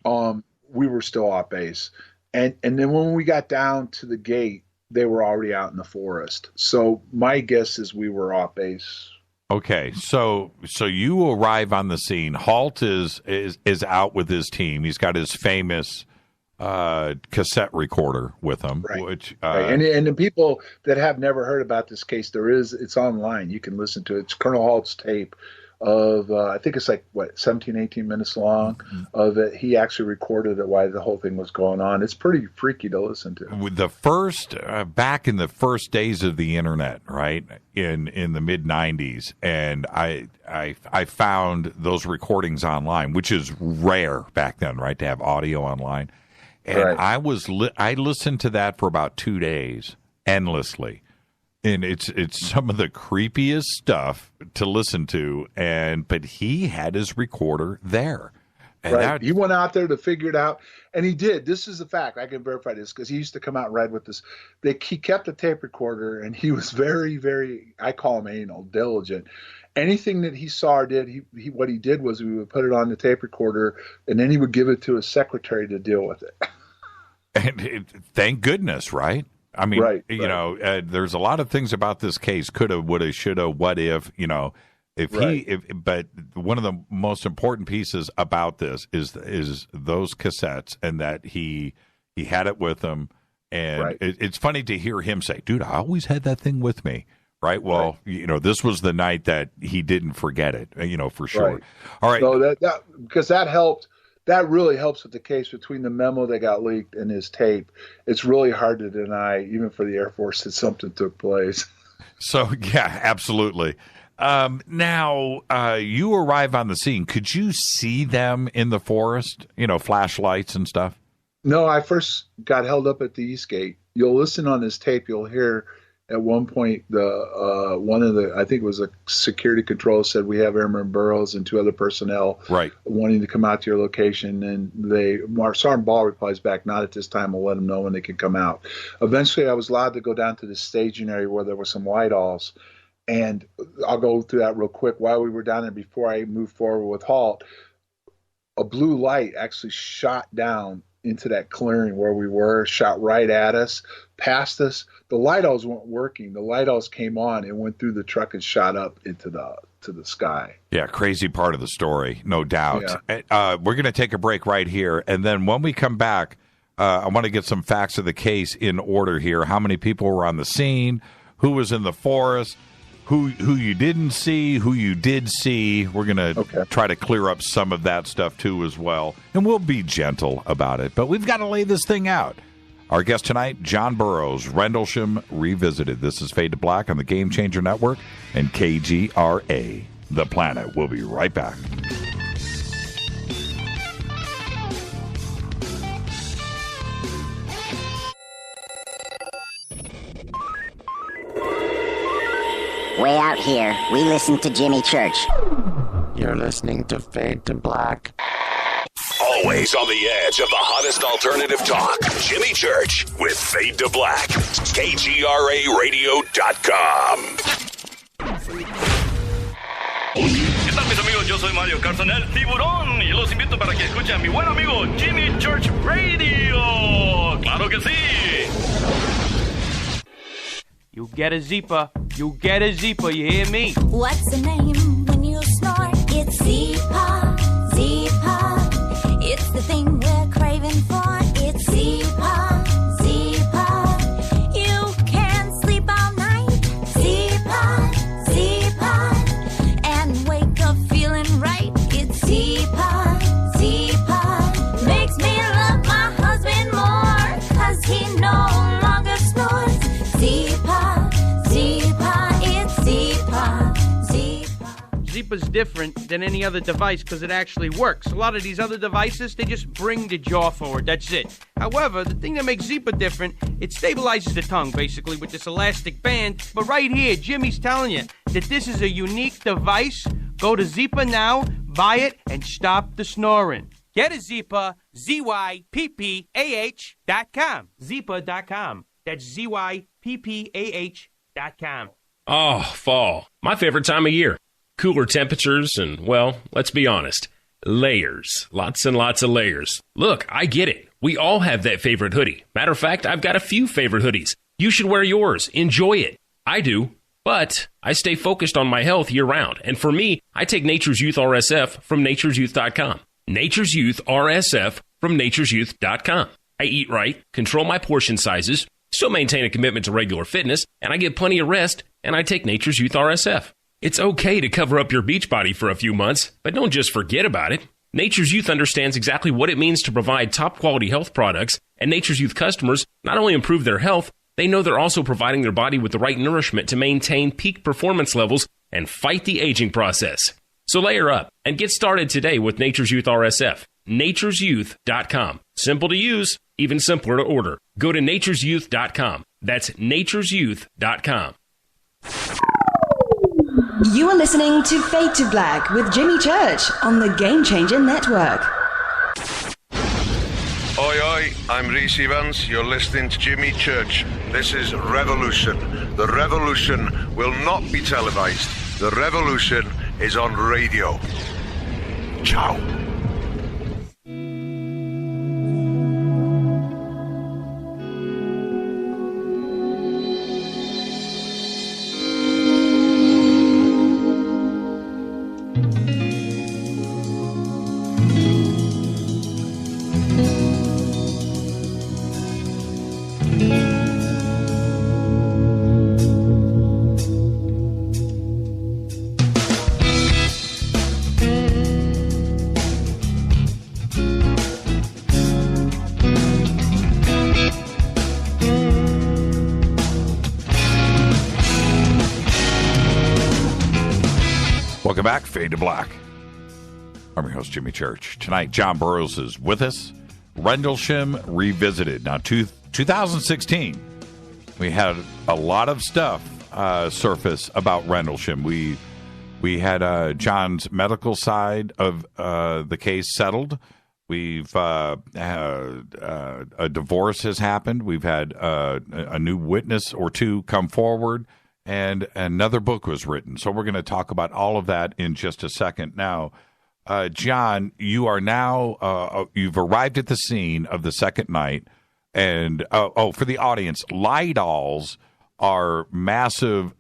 We were still off base, and then when we got down to the gate, they were already out in the forest. So my guess is we were off base. Okay, so you arrive on the scene. Halt is out with his team. He's got his famous cassette recorder with him, right. which right. And the people that have never heard about this case, it's online. You can listen to it. It's Colonel Halt's tape of I think it's like 17, 18 minutes long of it. He actually recorded it while the whole thing was going on. It's pretty freaky to listen to. With the first back in the first days of the internet, right, in the mid 90s, and I found those recordings online, which is rare back then, right, to have audio online. And right. I listened to that for about 2 days endlessly. And it's some of the creepiest stuff to listen to, but he had his recorder there. And right. He went out there to figure it out, and he did. This is a fact. I can verify this because he used to come out and ride with this. He kept a tape recorder, and he was very, very, I call him anal, diligent. Anything that he saw or did, what he did was we would put it on the tape recorder, and then he would give it to his secretary to deal with it. And thank goodness, right? I mean, right. There's a lot of things about this case. Coulda, woulda, shoulda, what if, but one of the most important pieces about this is those cassettes, and that he had it with him. And right. It's funny to hear him say, dude, I always had that thing with me. Right. Well, right. This was the night that he didn't forget it, for sure. Right. All right. So because that helped. That really helps with the case between the memo that got leaked and his tape. It's really hard to deny, even for the Air Force, that something took place. So, yeah, absolutely. Now, you arrive on the scene. Could you see them in the forest, flashlights and stuff? No, I first got held up at the East Gate. You'll listen on this tape. You'll hear at one point one of the, I think it was a security control, said we have Airman Burroughs and 2 other personnel wanting to come out to your location. And Sergeant Ball replies back, not at this time. We'll let them know when they can come out. Eventually, I was allowed to go down to the staging area where there were some Whitehall's. And I'll go through that real quick. While we were down there, before I moved forward with Halt, a blue light actually shot down into that clearing where we were, shot right at us, past us. The lighthouse weren't working. The lighthouse came on and went through the truck and shot up into the sky. Yeah, crazy part of the story, no doubt. Yeah. We're going to take a break right here, and then when we come back, I want to get some facts of the case in order here. How many people were on the scene? Who was in the forest? Who you didn't see, who you did see. We're going to try to clear up some of that stuff, too, as well. And we'll be gentle about it. But we've got to lay this thing out. Our guest tonight, John Burroughs, Rendlesham Revisited. This is Fade to Black on the Game Changer Network and KGRA, The Planet. We'll be right back. Way out here, we listen to Jimmy Church. You're listening to Fade to Black. Always on the edge of the hottest alternative talk. Jimmy Church with Fade to Black. KGRARadio.com. ¿Qué tal, mis amigos? Yo soy Mario Carson, el tiburón, y los invito para que escuchen a mi buen amigo Jimmy Church Radio. ¡Claro que sí! You get a Zeepa. You get a Zeepa, you hear me? What's the name when you snore? It's Zeepa, Zeepa. It's the thing we're craving for. It's Zeepa, Zeepa. You can't sleep all night. Zeepa, Zeepa. And wake up feeling right. It's Zeepa, Zeepa. Makes me love my husband more, 'cause he no longer snores. Zeepa, Zeepa, it's Zeepa, Zeepa. Zeepa's different than any other device because it actually works. A lot of these other devices, they just bring the jaw forward, that's it. However, the thing that makes Zeepa different, it stabilizes the tongue, basically, with this elastic band. But right here, Jimmy's telling you that this is a unique device. Go to Zeepa now, buy it, and stop the snoring. Get a Zeepa, ZYPPAH.com. Zeepa.com. That's ZYPPAH.com. Oh, fall. My favorite time of year. Cooler temperatures and, well, let's be honest, layers. Lots and lots of layers. Look, I get it. We all have that favorite hoodie. Matter of fact, I've got a few favorite hoodies. You should wear yours. Enjoy it. I do. But I stay focused on my health year-round. And for me, I take Nature's Youth RSF from nature'syouth.com. Nature's Youth RSF from nature'syouth.com. I eat right, control my portion sizes, still maintain a commitment to regular fitness, and I get plenty of rest, and I take Nature's Youth RSF. It's okay to cover up your beach body for a few months, but don't just forget about it. Nature's Youth understands exactly what it means to provide top-quality health products, and Nature's Youth customers not only improve their health, they know they're also providing their body with the right nourishment to maintain peak performance levels and fight the aging process. So layer up and get started today with Nature's Youth RSF. naturesyouth.com. Simple to use, even simpler to order. Go to naturesyouth.com. That's naturesyouth.com. You are listening to Fade to Black with Jimmy Church on the Game Changer Network. Oi, oi, I'm Reese Evans. You're listening to Jimmy Church. This is Revolution. The revolution will not be televised. The revolution is on radio. Ciao. Welcome back, Fade to Black. I'm your host, Jimmy Church. Tonight, John Burroughs is with us. Rendlesham Revisited. Now, 2016, we had a lot of stuff surface about Rendlesham. We had John's medical side of the case settled. We've a divorce has happened. We've had a new witness or two come forward. And another book was written. So we're going to talk about all of that in just a second. Now, John, you are now, you've arrived at the scene of the second night. And, for the audience, lidals are massive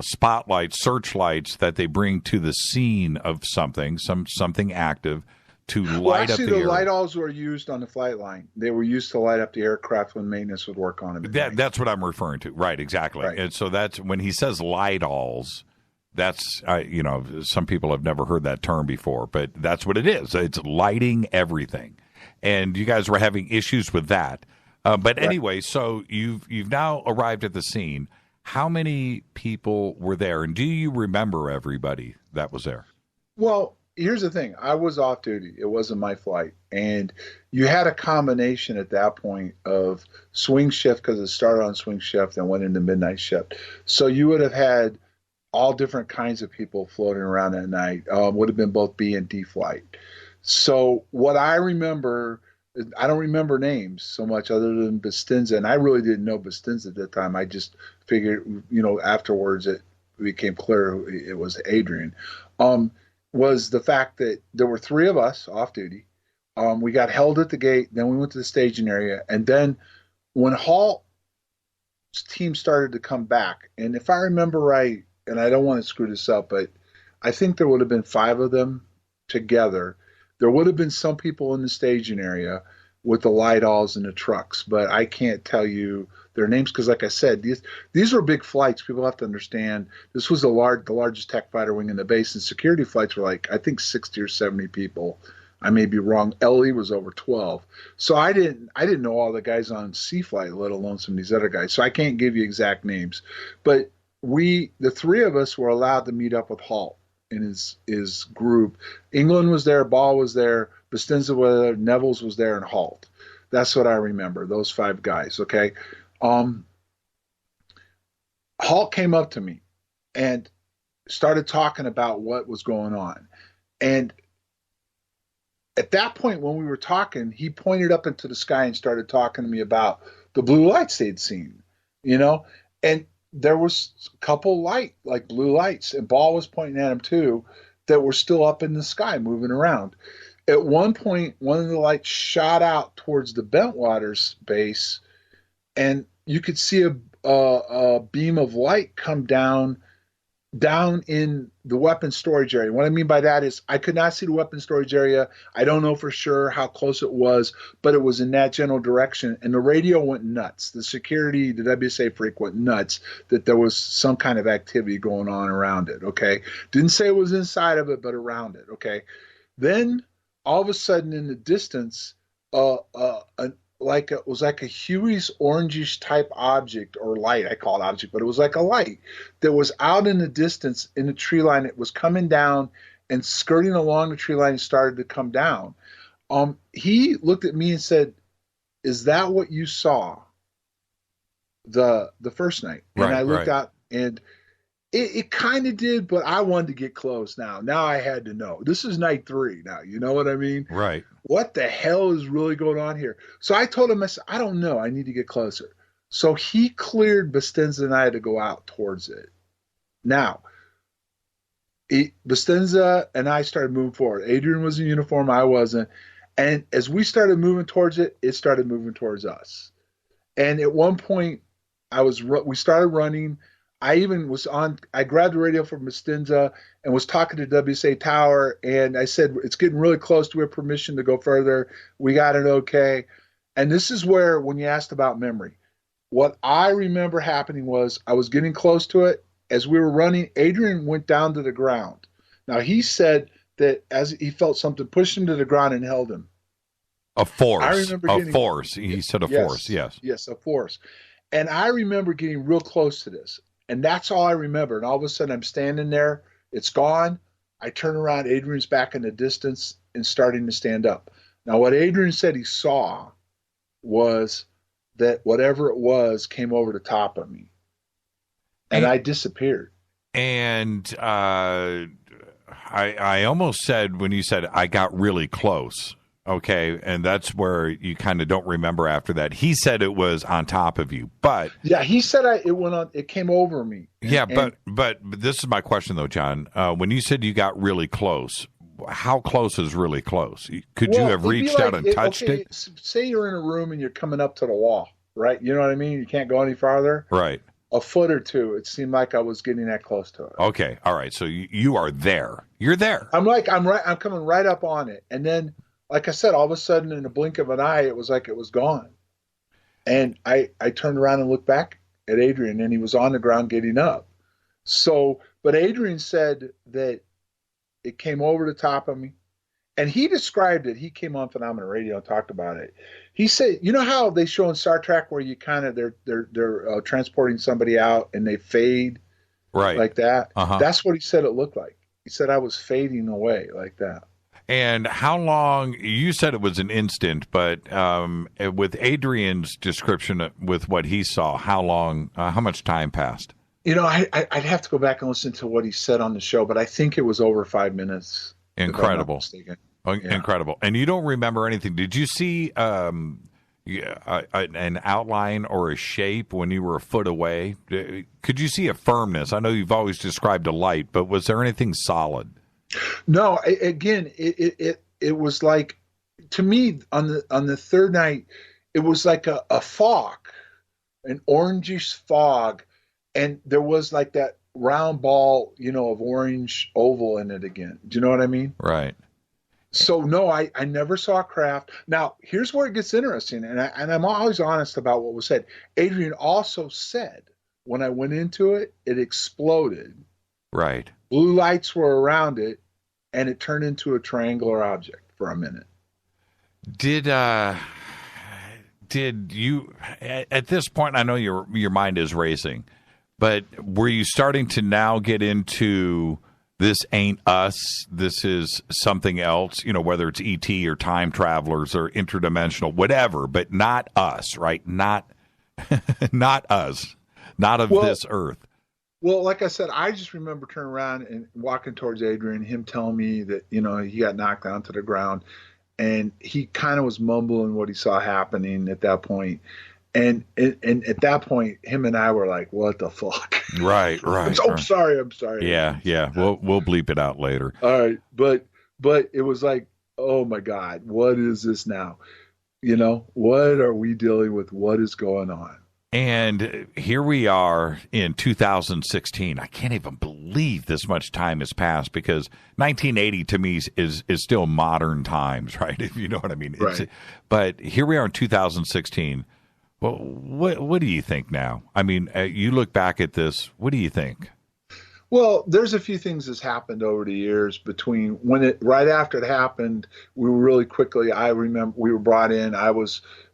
spotlights, searchlights that they bring to the scene of something active to light up the area. area. The lidals were used on the flight line. They were used to light up the aircraft when maintenance would work on them. That's what I'm referring to. Right, exactly. Right. And so that's when he says lidals, that's, some people have never heard that term before, but that's what it is. It's lighting everything. And you guys were having issues with that. But anyway, so you've now arrived at the scene. How many people were there? And do you remember everybody that was there? Well, here's the thing. I was off duty. It wasn't my flight. And you had a combination at that point of swing shift, because it started on swing shift and went into midnight shift. So you would have had all different kinds of people floating around that night. Would have been both B and D flight. So what I remember, I don't remember names so much other than Bustinza. And I really didn't know Bustinza at that time. I just figured, afterwards it became clear it was Adrian. Was the fact that there were three of us off duty. We got held at the gate. Then we went to the staging area. And then when Halt's team started to come back, and if I remember right, and I don't want to screw this up, but I think there would have been 5 of them together. There would have been some people in the staging area with the lidals and the trucks, but I can't tell you their names because, like I said, these were big flights. People have to understand this was the largest tech fighter wing in the base, and security flights were like, I think 60 or 70 people. I may be wrong. LE was over 12. So I didn't know all the guys on C flight, let alone some of these other guys. So I can't give you exact names, but the 3 of us were allowed to meet up with Halt and his group. England was there, Ball was there, Bustinza was there, Neville's was there, and Halt. That's what I remember, those 5 guys, okay? Halt came up to me and started talking about what was going on. And at that point, when we were talking, he pointed up into the sky and started talking to me about the blue lights they'd seen, and there was a couple blue lights, and Ball was pointing at them too, that were still up in the sky moving around. At one point, one of the lights shot out towards the Bentwaters base, and you could see a beam of light come down down in the weapons storage area. What I mean by that is I could not see the weapons storage area. I don't know for sure how close it was, but it was in that general direction. And the radio went nuts. The security, the WSA freak went nuts that there was some kind of activity going on around it, okay? Didn't say it was inside of it, but around it, okay? Then all of a sudden in the distance, it was like a Huey's orangish type object or light. I call it object, but it was like a light that was out in the distance in the tree line. It was coming down and skirting along the tree line and started to come down. He looked at me and said, "Is that what you saw the first night?" And I looked out, and it kind of did, but I wanted to get close now. Now I had to know. This is night 3 now. You know what I mean? Right. What the hell is really going on here? So I told him, I said, I don't know. I need to get closer. So he cleared Bastenza and I to go out towards it. Now, Bastenza and I started moving forward. Adrian was in uniform. I wasn't. And as we started moving towards it, it started moving towards us. And at one point, we started running. I grabbed the radio from Bastenza and was talking to WSA Tower, and I said, it's getting really close. Do we have permission to go further? We got it okay. And this is where, when you asked about memory, what I remember happening was I was getting close to it. As we were running, Adrian went down to the ground. Now, he said that as he felt something push him to the ground and held him. A force. I remember force. He said a force, yes. Yes, a force. And I remember getting real close to this. And that's all I remember. And all of a sudden, I'm standing there. It's gone. I turn around. Adrian's back in the distance and starting to stand up. Now, what Adrian said he saw was that whatever it was came over the top of me. And I disappeared. And I almost said, when you said I got really close, okay, and that's where you kind of don't remember after that. He said it was on top of you, but yeah, he said it came over me. But this is my question though, John. When you said you got really close, how close is really close? Could you have reached out and touched it? Say you're in a room and you're coming up to the wall, right? You know what I mean? You can't go any farther. Right. A foot or two. It seemed like I was getting that close to it. Okay. All right. So you are there. You're there. I'm coming right up on it. And then, like I said, all of a sudden in the blink of an eye, it was like it was gone. And I turned around and looked back at Adrian, and he was on the ground getting up. So, but Adrian said that it came over the top of me. And he described it. He came on Phenomenal Radio and talked about it. He said, you know how they show in Star Trek where you kind of they're transporting somebody out and they fade, right, like that. Uh-huh. That's what he said it looked like. He said I was fading away like that. And how long? You said it was an instant, but with Adrian's description with what he saw, how long? How much time passed? You know, I'd have to go back and listen to what he said on the show, but I think it was over 5 minutes. Incredible. Incredible. And you don't remember anything. Did you see an outline or a shape when you were a foot away? Could you see a firmness? I know you've always described a light, but was there anything solid? No, again, it was like, to me, on the third night, it was like a fog, an orangish fog, and there was like that round ball, of orange oval in it again. Do you know what I mean? Right. So no, I never saw a craft. Now, here's where it gets interesting, and I'm always honest about what was said. Adrian also said when I went into it, it exploded. Right. Blue lights were around it, and it turned into a triangular object for a minute. Did you, at this point, I know your mind is racing, but were you starting to now get into this ain't us, this is something else, whether it's E.T. or time travelers or interdimensional, whatever, but not us, right? Not not us, not of this earth. Well, like I said, I just remember turning around and walking towards Adrian, him telling me that, he got knocked down to the ground, and he kind of was mumbling what he saw happening at that point. And at that point, him and I were like, what the fuck? Right. I'm sorry. Yeah. We'll bleep it out later. All right. But it was like, oh my God, what is this now? What are we dealing with? What is going on? And here we are in 2016. I can't even believe this much time has passed, because 1980 to me is still modern times, right? If you know what I mean. Right. But here we are in 2016. Well, what do you think now? I mean, you look back at this. What do you think? Well, there's a few things that's happened over the years between right after it happened. We were really quickly. I remember we were brought in.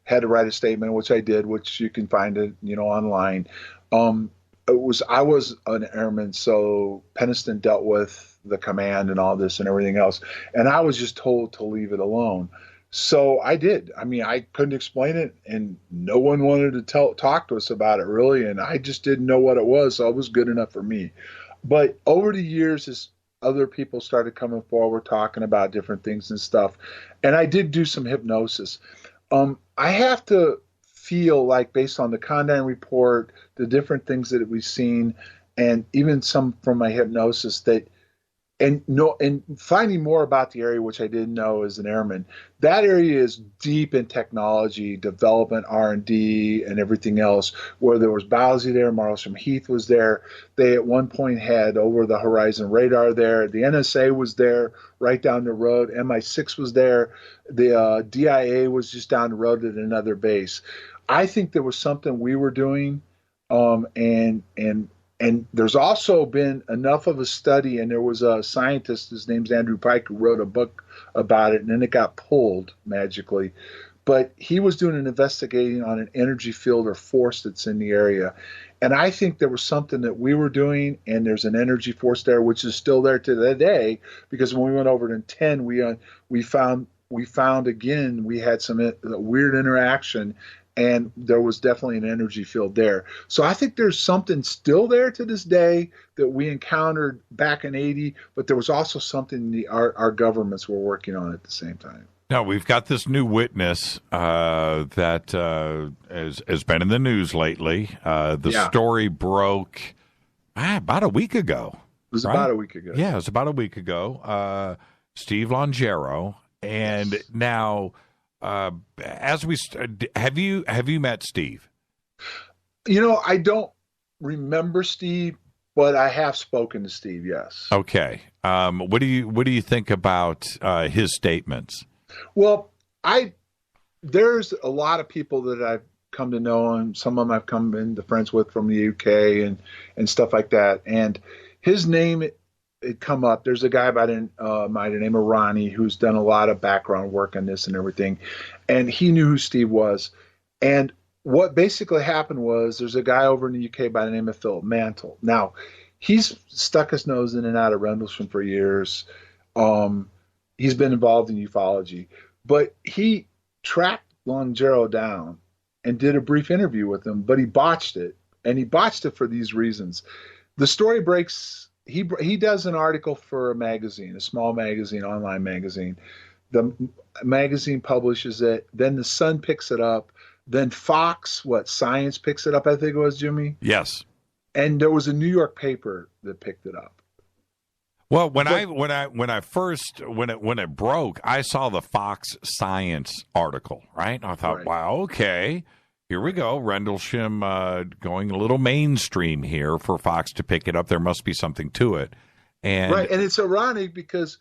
Had to write a statement, which I did, which you can find it, online. I was an airman, so Peniston dealt with the command and all this and everything else, and I was just told to leave it alone. So I did. I mean, I couldn't explain it, and no one wanted to talk to us about it really, and I just didn't know what it was, so it was good enough for me. But over the years, as other people started coming forward talking about different things and stuff, and I did do some hypnosis. I have to feel like, based on the Condon report, the different things that we've seen, and even some from my hypnosis, and finding more about the area, which I didn't know as an airman, that area is deep in technology, development, R&D, and everything else, where there was Bowsy there, Rendlesham Heath was there. They at one point had over-the-horizon radar there. The NSA was there right down the road. MI6 was there. The DIA was just down the road at another base. I think there was something we were doing, and there's also been enough of a study, and there was a scientist, his name's Andrew Pike, who wrote a book about it, and then it got pulled magically. But he was doing an investigating on an energy field or force that's in the area. And I think there was something that we were doing, and there's an energy force there, which is still there to today, because when we went over in 10, we found again, we had some weird interaction, and there was definitely an energy field there. So I think there's something still there to this day that we encountered back in 80, but there was also something our governments were working on at the same time. Now, we've got this new witness that has been in the news lately. The story broke about a week ago. It was about a week ago. Yeah, it was about a week ago. Steve Longero. And now... have you met Steve? I don't remember Steve, but I have spoken to Steve. Yes. Okay. What do you think about his statements? Well, there's a lot of people that I've come to know, and some of them I've come into friends with from the UK and stuff like that. And his name it come up. There's a guy by the name of Ronnie who's done a lot of background work on this and everything, and he knew who Steve was. And what basically happened was, there's a guy over in the UK by the name of Philip Mantle. Now, he's stuck his nose in and out of Rendlesham for years. He's been involved in ufology, but he tracked Longero down and did a brief interview with him, but he botched it, and he botched it for these reasons. The story breaks. He does an article for a magazine, a small magazine, online magazine. The magazine publishes it. Then the Sun picks it up. Then Fox, Science picks it up, I think it was, Jimmy? Yes. And there was a New York paper that picked it up. Well, when it broke, I saw the Fox Science article, right? I thought, wow, okay. Here we go. Rendlesham going a little mainstream here for Fox to pick it up. There must be something to it. And it's ironic because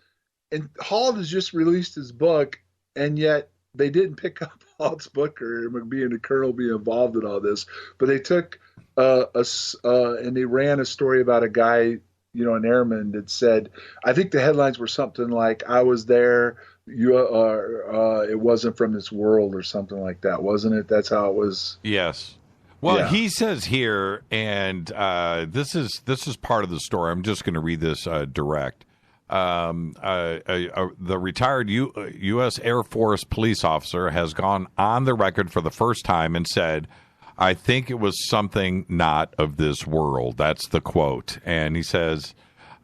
Hall has just released his book, and yet they didn't pick up Hall's book or being the colonel be involved in all this. But they took and they ran a story about a guy, an airman that said, I think the headlines were something like, I was there, it wasn't from this world or something like that, wasn't it? That's how it was. Yes. Well, he says here, and this is part of the story. I'm just going to read this direct. The retired U.S. Air Force police officer has gone on the record for the first time and said, I think it was something not of this world. That's the quote. And he says,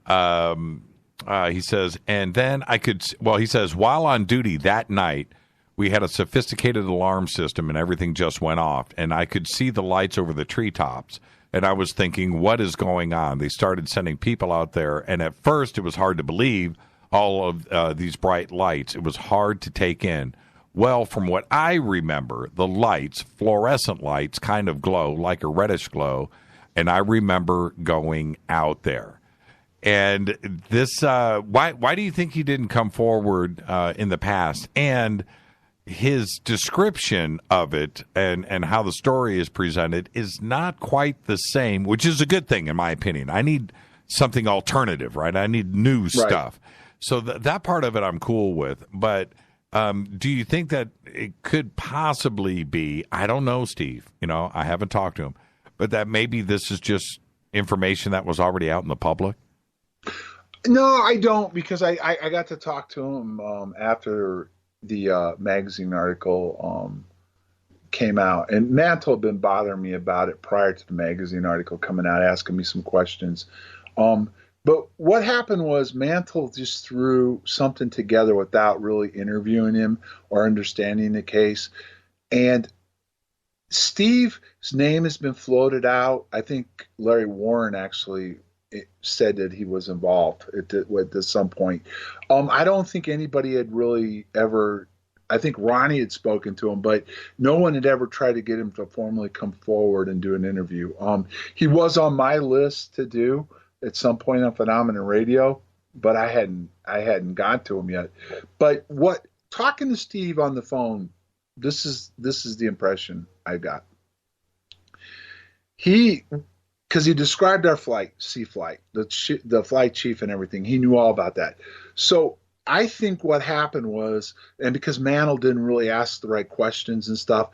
and then he says, while on duty that night, we had a sophisticated alarm system and everything just went off. And I could see the lights over the treetops. And I was thinking, what is going on? They started sending people out there. And at first, it was hard to believe all of these bright lights. It was hard to take in. Well, from what I remember, the lights, fluorescent lights, kind of glow like a reddish glow, and I remember going out there. And this, why do you think he didn't come forward in the past? And his description of it and how the story is presented is not quite the same, which is a good thing in my opinion. I need something alternative, right? I need new stuff. So that part of it I'm cool with, but. Do you think that it could possibly be, I don't know, Steve, I haven't talked to him, but that maybe this is just information that was already out in the public? No, I don't, because I got to talk to him after the magazine article came out. And Mantle had been bothering me about it prior to the magazine article coming out, asking me some questions. But what happened was Mantle just threw something together without really interviewing him or understanding the case. And Steve's name has been floated out. I think Larry Warren actually said that he was involved at some point. I don't think anybody had really ever, I think Ronnie had spoken to him, but no one had ever tried to get him to formally come forward and do an interview. He was on my list to do at some point on Phenomenon Radio, but I hadn't got to him yet. But talking to Steve on the phone, this is the impression I got. Because he described our sea flight, the flight chief and everything. He knew all about that. So I think what happened was, and because Mantle didn't really ask the right questions and stuff,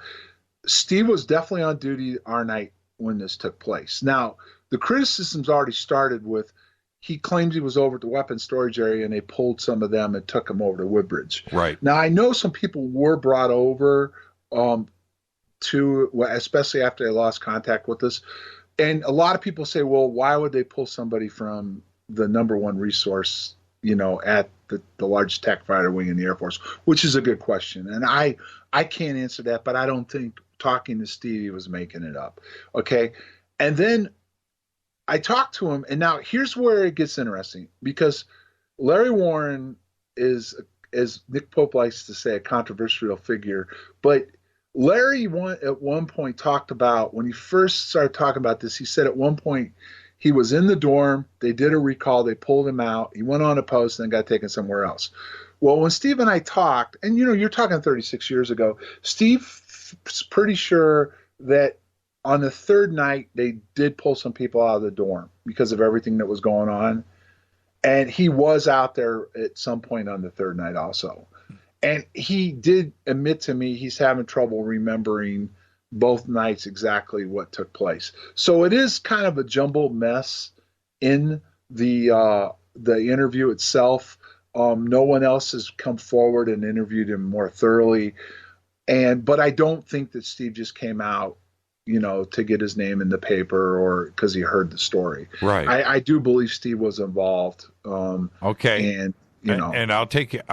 Steve was definitely on duty our night when this took place. Now, the criticism's already started with, he claims he was over at the weapons storage area and they pulled some of them and took them over to Woodbridge. Right. Now, I know some people were brought over especially after they lost contact with us. And a lot of people say, well, why would they pull somebody from the number one resource, at the largest tech fighter wing in the Air Force, which is a good question. And I can't answer that, but I don't think talking to Steve, he was making it up. Okay. And then I talked to him, and now here's where it gets interesting, because Larry Warren is, as Nick Pope likes to say, a controversial figure. But Larry at one point talked about, when he first started talking about this, he said at one point he was in the dorm, they did a recall, they pulled him out, he went on a post and then got taken somewhere else. Well, when Steve and I talked, and you're talking 36 years ago, Steve's pretty sure that on the third night, they did pull some people out of the dorm because of everything that was going on. And he was out there at some point on the third night also. And he did admit to me he's having trouble remembering both nights exactly what took place. So it is kind of a jumbled mess in the interview itself. No one else has come forward and interviewed him more thoroughly. But I don't think that Steve just came out to get his name in the paper or because he heard the story. Right. I do believe Steve was involved. Okay. And and I'll take it.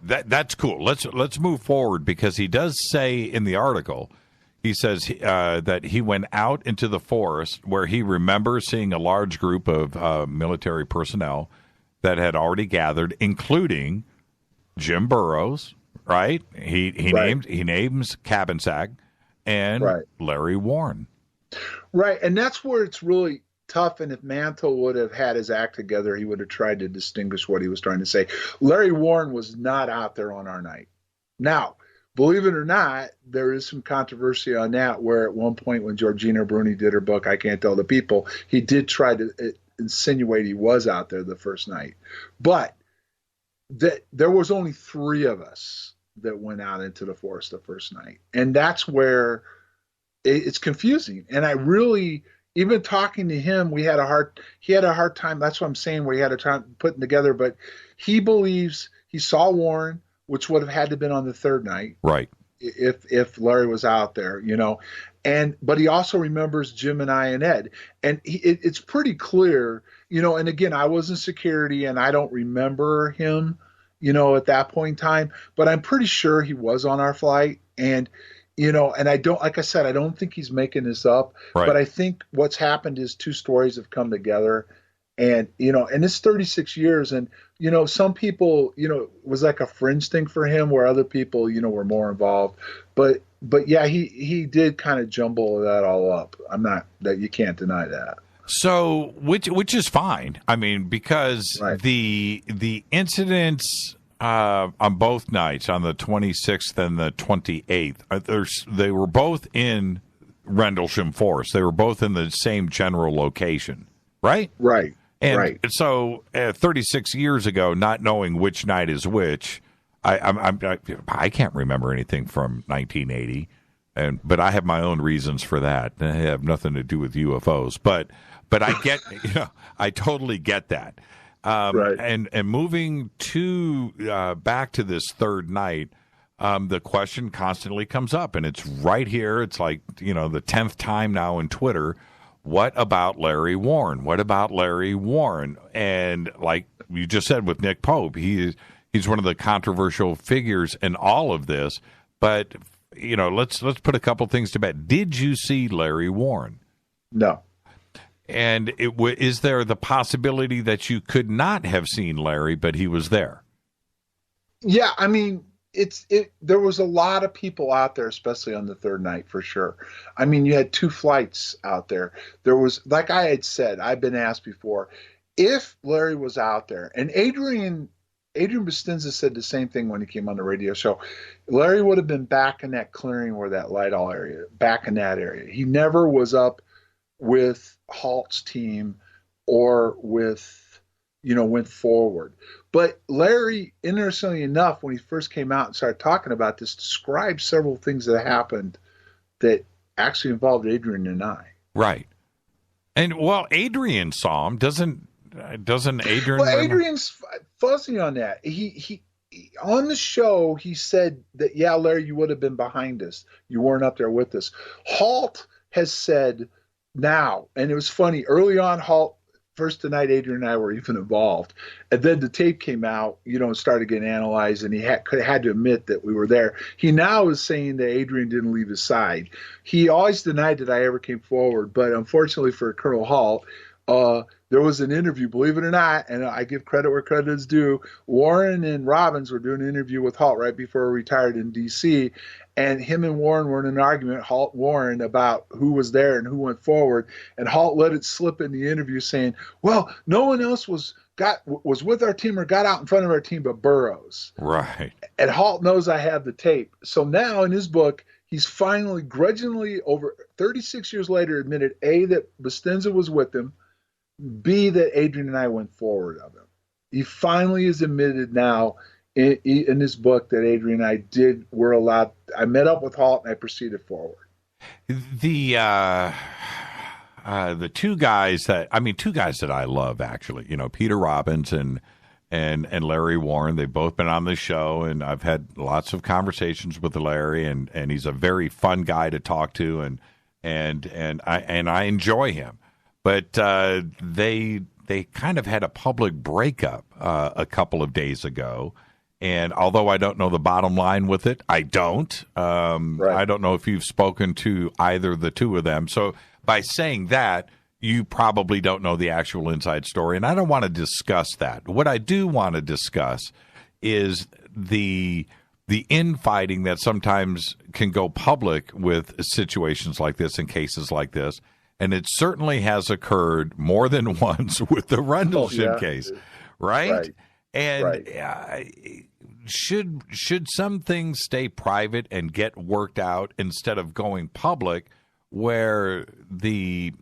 That's cool. Let's move forward, because he does say in the article, he says that he went out into the forest where he remembers seeing a large group of military personnel that had already gathered, including Jim Burroughs. Right. He names Cabensack and Larry Warren. Right. And that's where it's really tough. And if Mantle would have had his act together, he would have tried to distinguish what he was trying to say. Larry Warren was not out there on our night. Now, believe it or not, there is some controversy on that, where at one point when Georgina Bruni did her book, I Can't Tell the People, he did try to insinuate he was out there the first night. But there was only 3 of us that went out into the forest the first night. And that's where it's confusing. And I really, even talking to him, he had a hard time. That's what I'm saying, where he had a time putting together, but he believes he saw Warren, which would have had to have been on the third night. Right. If Larry was out there, but he also remembers Jim and I and Ed. And it's pretty clear, and again, I was in security and I don't remember him, at that point in time, but I'm pretty sure he was on our flight. And, and I don't, like I said, I don't think he's making this up, but I think what's happened is 2 stories have come together. And, and it's 36 years. And, some people, it was like a fringe thing for him where other people, were more involved. But yeah, he did kind of jumble that all up. You can't deny that. So, which is fine. I mean, because the incidents on both nights, on the 26th and the 28th, they were both in Rendlesham Forest. They were both in the same general location, right? Right. And so, 36 years ago, not knowing which night is which, I can't remember anything from 1980, but I have my own reasons for that. They have nothing to do with UFOs, but I get, I totally get that. And moving back to this third night, the question constantly comes up, and it's right here. It's like, the 10th time now in Twitter. What about Larry Warren? What about Larry Warren? And like you just said with Nick Pope, he's one of the controversial figures in all of this. But, let's put a couple things to bed. Did you see Larry Warren? No. And is there the possibility that you could not have seen Larry, but he was there? Yeah, I mean, there was a lot of people out there, especially on the third night, for sure. I mean, you had 2 flights out there. There was, like I had said, I've been asked before, if Larry was out there, and Adrian Bustinza said the same thing when he came on the radio show. Larry would have been back in that clearing where that Lighthall area, back in that area. He never was up with Halt's team or with, went forward. But Larry, interestingly enough, when he first came out and started talking about this, described several things that happened that actually involved Adrian and I. Right. And, Adrian saw him. Doesn't Adrian? Well, Adrian's fuzzy on that. He on the show, he said that, yeah, Larry, you would have been behind us. You weren't up there with us. Halt has said now, and it was funny, early on, Halt, first tonight, Adrian and I were even involved. And then the tape came out, and started getting analyzed, and he had to admit that we were there. He now is saying that Adrian didn't leave his side. He always denied that I ever came forward, but unfortunately for Colonel Halt, there was an interview, believe it or not, and I give credit where credit is due. Warren and Robbins were doing an interview with Halt right before he retired in D.C., and him and Warren were in an argument, Halt Warren, about who was there and who went forward. And Halt let it slip in the interview saying, well, no one else was with our team or got out in front of our team but Burroughs. Right. And Halt knows I have the tape. So now in his book, he's finally grudgingly, over 36 years later, admitted, A, that Bustinza was with him, B, that Adrian and I went forward of him. He finally has admitted now in this book that Adrian and I were allowed. I met up with Halt and I proceeded forward. The two guys that I love, actually, Peter Robbins and Larry Warren, they've both been on the show, and I've had lots of conversations with Larry, and he's a very fun guy to talk to, and I enjoy him. But they kind of had a public breakup a couple of days ago. And although I don't know the bottom line with it, I don't. I don't know if you've spoken to either the two of them. So by saying that, you probably don't know the actual inside story. And I don't want to discuss that. What I do want to discuss is the infighting that sometimes can go public with situations like this and cases like this. And it certainly has occurred more than once with the Rendlesham case, right? And should some things stay private and get worked out instead of going public, where the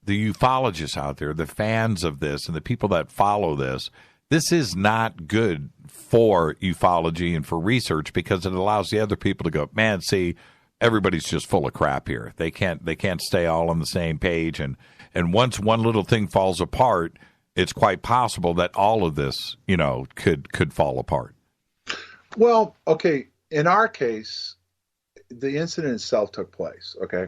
ufologists out there, the fans of this, and the people that follow this is not good for ufology and for research, because it allows the other people to go, man, see, everybody's just full of crap here. They can't stay all on the same page, and once one little thing falls apart, it's quite possible that all of this, could fall apart. Well, okay, in our case, the incident itself took place, okay?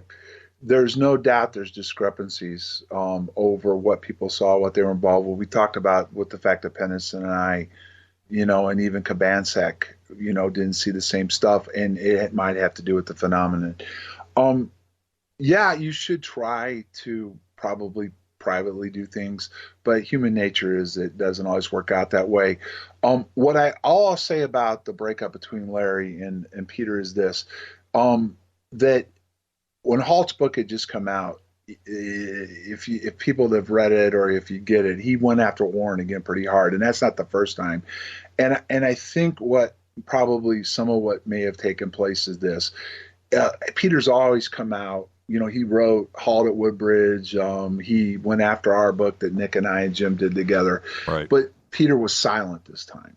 There's no doubt there's discrepancies over what people saw, what they were involved with. We talked about with the fact that Pennison and I, and even Kabansek, didn't see the same stuff, and it might have to do with the phenomenon. Yeah, you should try to probably privately do things, but human nature is it doesn't always work out that way. What I'll say about the breakup between Larry and Peter is this, that when Halt's book had just come out, if people have read it or if you get it, he went after Warren again pretty hard, and that's not the first time. And I think what probably some of what may have taken place is this. Peter's always come out. He wrote Halt at Woodbridge. He went after our book that Nick and I and Jim did together. Right. But Peter was silent this time.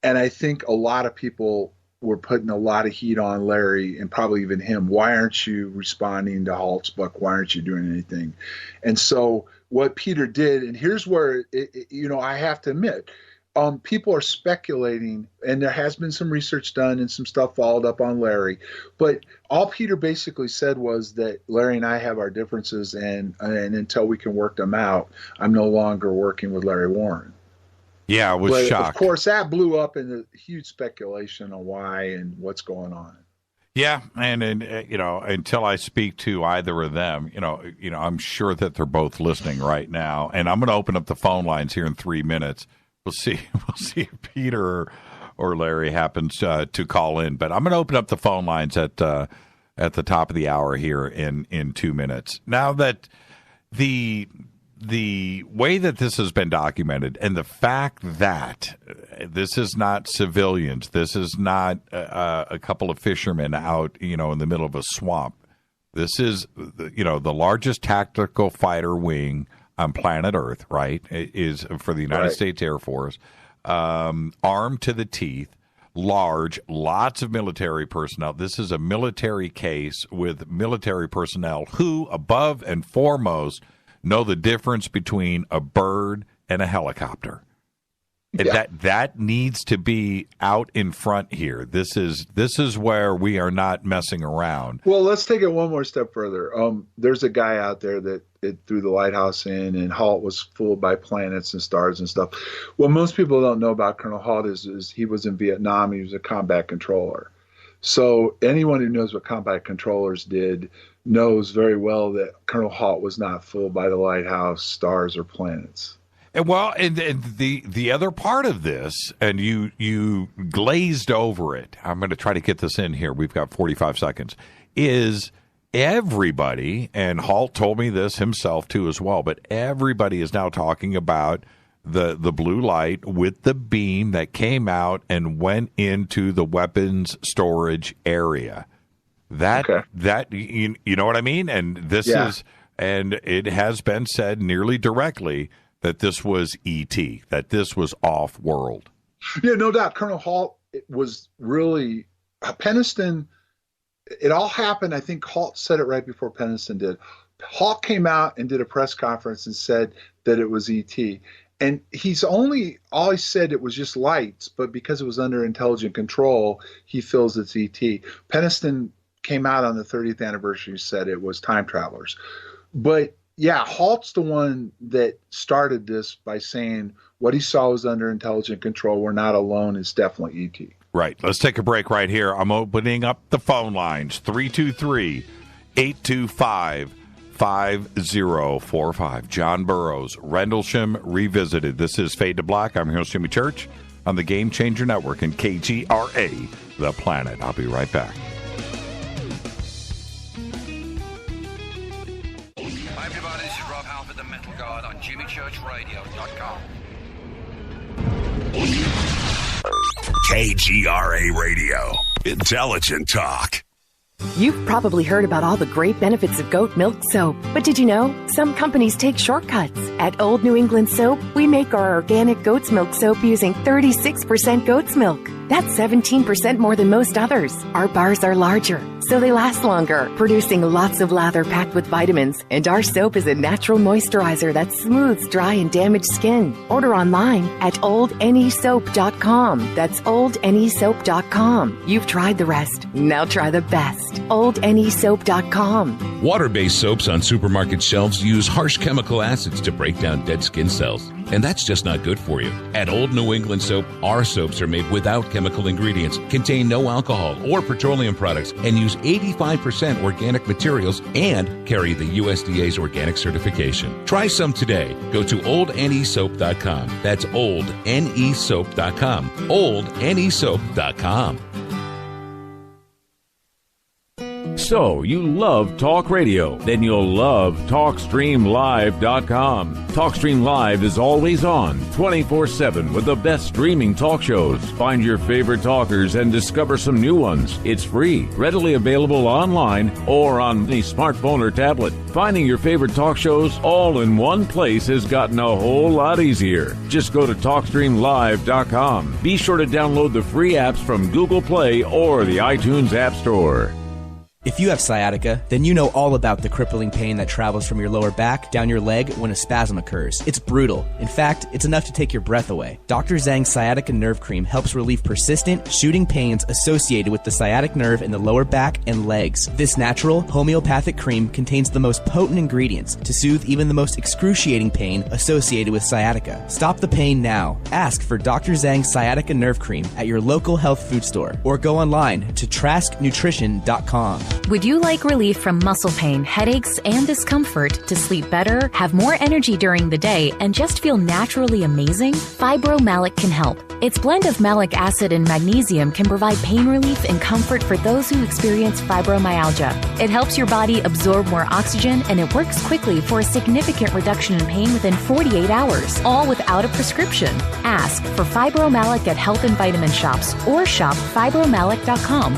And I think a lot of people were putting a lot of heat on Larry and probably even him. Why aren't you responding to Halt's book? Why aren't you doing anything? And so what Peter did, and here's where, I have to admit, people are speculating, and there has been some research done and some stuff followed up on Larry. But all Peter basically said was that Larry and I have our differences, and until we can work them out, I'm no longer working with Larry Warren. Yeah, I was shocked. Of course, that blew up into huge speculation on why and what's going on. Yeah, and until I speak to either of them, I'm sure that they're both listening right now, and I'm going to open up the phone lines here in 3 minutes. We'll see if Peter or Larry happens to call in, but I'm going to open up the phone lines at the top of the hour here in 2 minutes. Now that the way that this has been documented, and the fact that this is not civilians, this is not a couple of fishermen out, in the middle of a swamp. This is, the largest tactical fighter wing on planet Earth, right? It is for the United States Air Force, armed to the teeth, large, lots of military personnel. This is a military case with military personnel who, above and foremost, know the difference between a bird and a helicopter. Yeah. That needs to be out in front here. This is where we are not messing around. Well, let's take it one more step further. There's a guy out there that threw the lighthouse in, and Halt was fooled by planets and stars and stuff. What most people don't know about Colonel Halt is he was in Vietnam. He was a combat controller. So anyone who knows what combat controllers did knows very well that Colonel Halt was not fooled by the lighthouse, stars, or planets. And the other part of this, and you glazed over it, I'm going to try to get this in here, we've got 45 seconds, is everybody, and Halt told me this himself too as well, but everybody is now talking about the blue light with the beam that came out and went into the weapons storage area. That you know what I mean? And this is, and it has been said nearly directly that this was E.T., that this was off-world. Yeah, no doubt. Colonel Halt was really, Peniston, it all happened, I think Halt said it right before Peniston did. Halt came out and did a press conference and said that it was E.T., and he's always said it was just lights, but because it was under intelligent control, he feels it's E.T. Peniston came out on the 30th anniversary, said it was time travelers. But yeah, Halt's the one that started this by saying what he saw was under intelligent control. We're not alone. It's definitely E.T. Right. Let's take a break right here. I'm opening up the phone lines, 323-825-5045. John Burroughs, Rendlesham Revisited. This is Fade to Black. I'm your host, Jimmy Church, on the Game Changer Network and KGRA, The Planet. I'll be right back. Hi, everybody. This is Rob Halford, the Metal Guard, on JimmyChurchRadio.com. KGRA Radio. Intelligent talk. You've probably heard about all the great benefits of goat milk soap, but did you know some companies take shortcuts? At Old New England Soap, we make our organic goat's milk soap using 36% goat's milk. That's 17% more than most others. Our bars are larger, so they last longer, producing lots of lather packed with vitamins. And our soap is a natural moisturizer that smooths dry and damaged skin. Order online at oldnesoap.com. That's oldnesoap.com. You've tried the rest. Now try the best. oldnesoap.com. Water-based soaps on supermarket shelves use harsh chemical acids to break down dead skin cells. and that's just not good for you. At Old New England Soap, our soaps are made without chemical ingredients, contain no alcohol or petroleum products, and use 85% organic materials and carry the USDA's organic certification. Try some today. Go to oldnesoap.com. That's oldnesoap.com. oldnesoap.com. So, you love talk radio? Then you'll love TalkStreamLive.com. TalkStream Live is always on, 24/7, with the best streaming talk shows. Find your favorite talkers and discover some new ones. It's free, readily available online or on any smartphone or tablet. Finding your favorite talk shows all in one place has gotten a whole lot easier. Just go to TalkStreamLive.com. Be sure to download the free apps from Google Play or the iTunes App Store. If you have sciatica, then you know all about the crippling pain that travels from your lower back down your leg when a spasm occurs. It's brutal. In fact, it's enough to take your breath away. Dr. Zhang's Sciatica Nerve Cream helps relieve persistent, shooting pains associated with the sciatic nerve in the lower back and legs. This natural, homeopathic cream contains the most potent ingredients to soothe even the most excruciating pain associated with sciatica. Stop the pain now. Ask for Dr. Zhang's Sciatica Nerve Cream at your local health food store or go online to trasknutrition.com. Would you like relief from muscle pain, headaches, and discomfort to sleep better, have more energy during the day, and just feel naturally amazing? Fibromalic can help. Its blend of malic acid and magnesium can provide pain relief and comfort for those who experience fibromyalgia. It helps your body absorb more oxygen, and it works quickly for a significant reduction in pain within 48 hours, all without a prescription. Ask for Fibromalic at health and vitamin shops or shop fibromalic.com.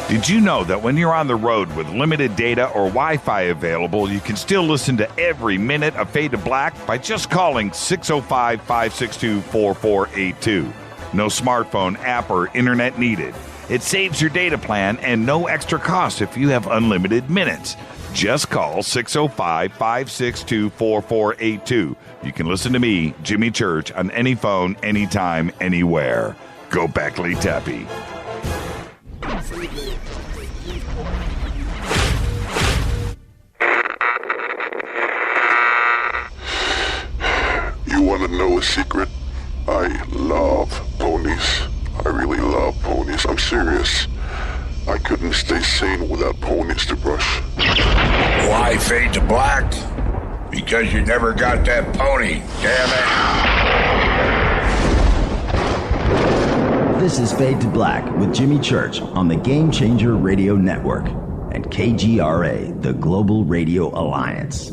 Did you know that when you're on the road with limited data or Wi-Fi available, you can still listen to every minute of Fade to Black by just calling 605-562-4482. No smartphone, app, or internet needed. It saves your data plan and no extra cost if you have unlimited minutes. Just call 605-562-4482. You can listen to me, Jimmy Church, on any phone, anytime, anywhere. Go Beckley Tappy. You want to know a secret? I love ponies. I really love ponies. I'm serious. I couldn't stay sane without ponies to brush. Why Fade to Black? Because you never got that pony. Damn it. This is Fade to Black with Jimmy Church on the Game Changer Radio Network and KGRA, the Global Radio Alliance.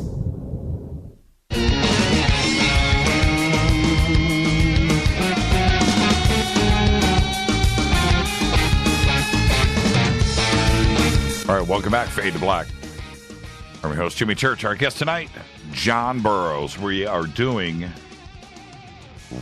All right, welcome back, Fade to Black. I'm your host, Jimmy Church. Our guest tonight, John Burroughs. We are doing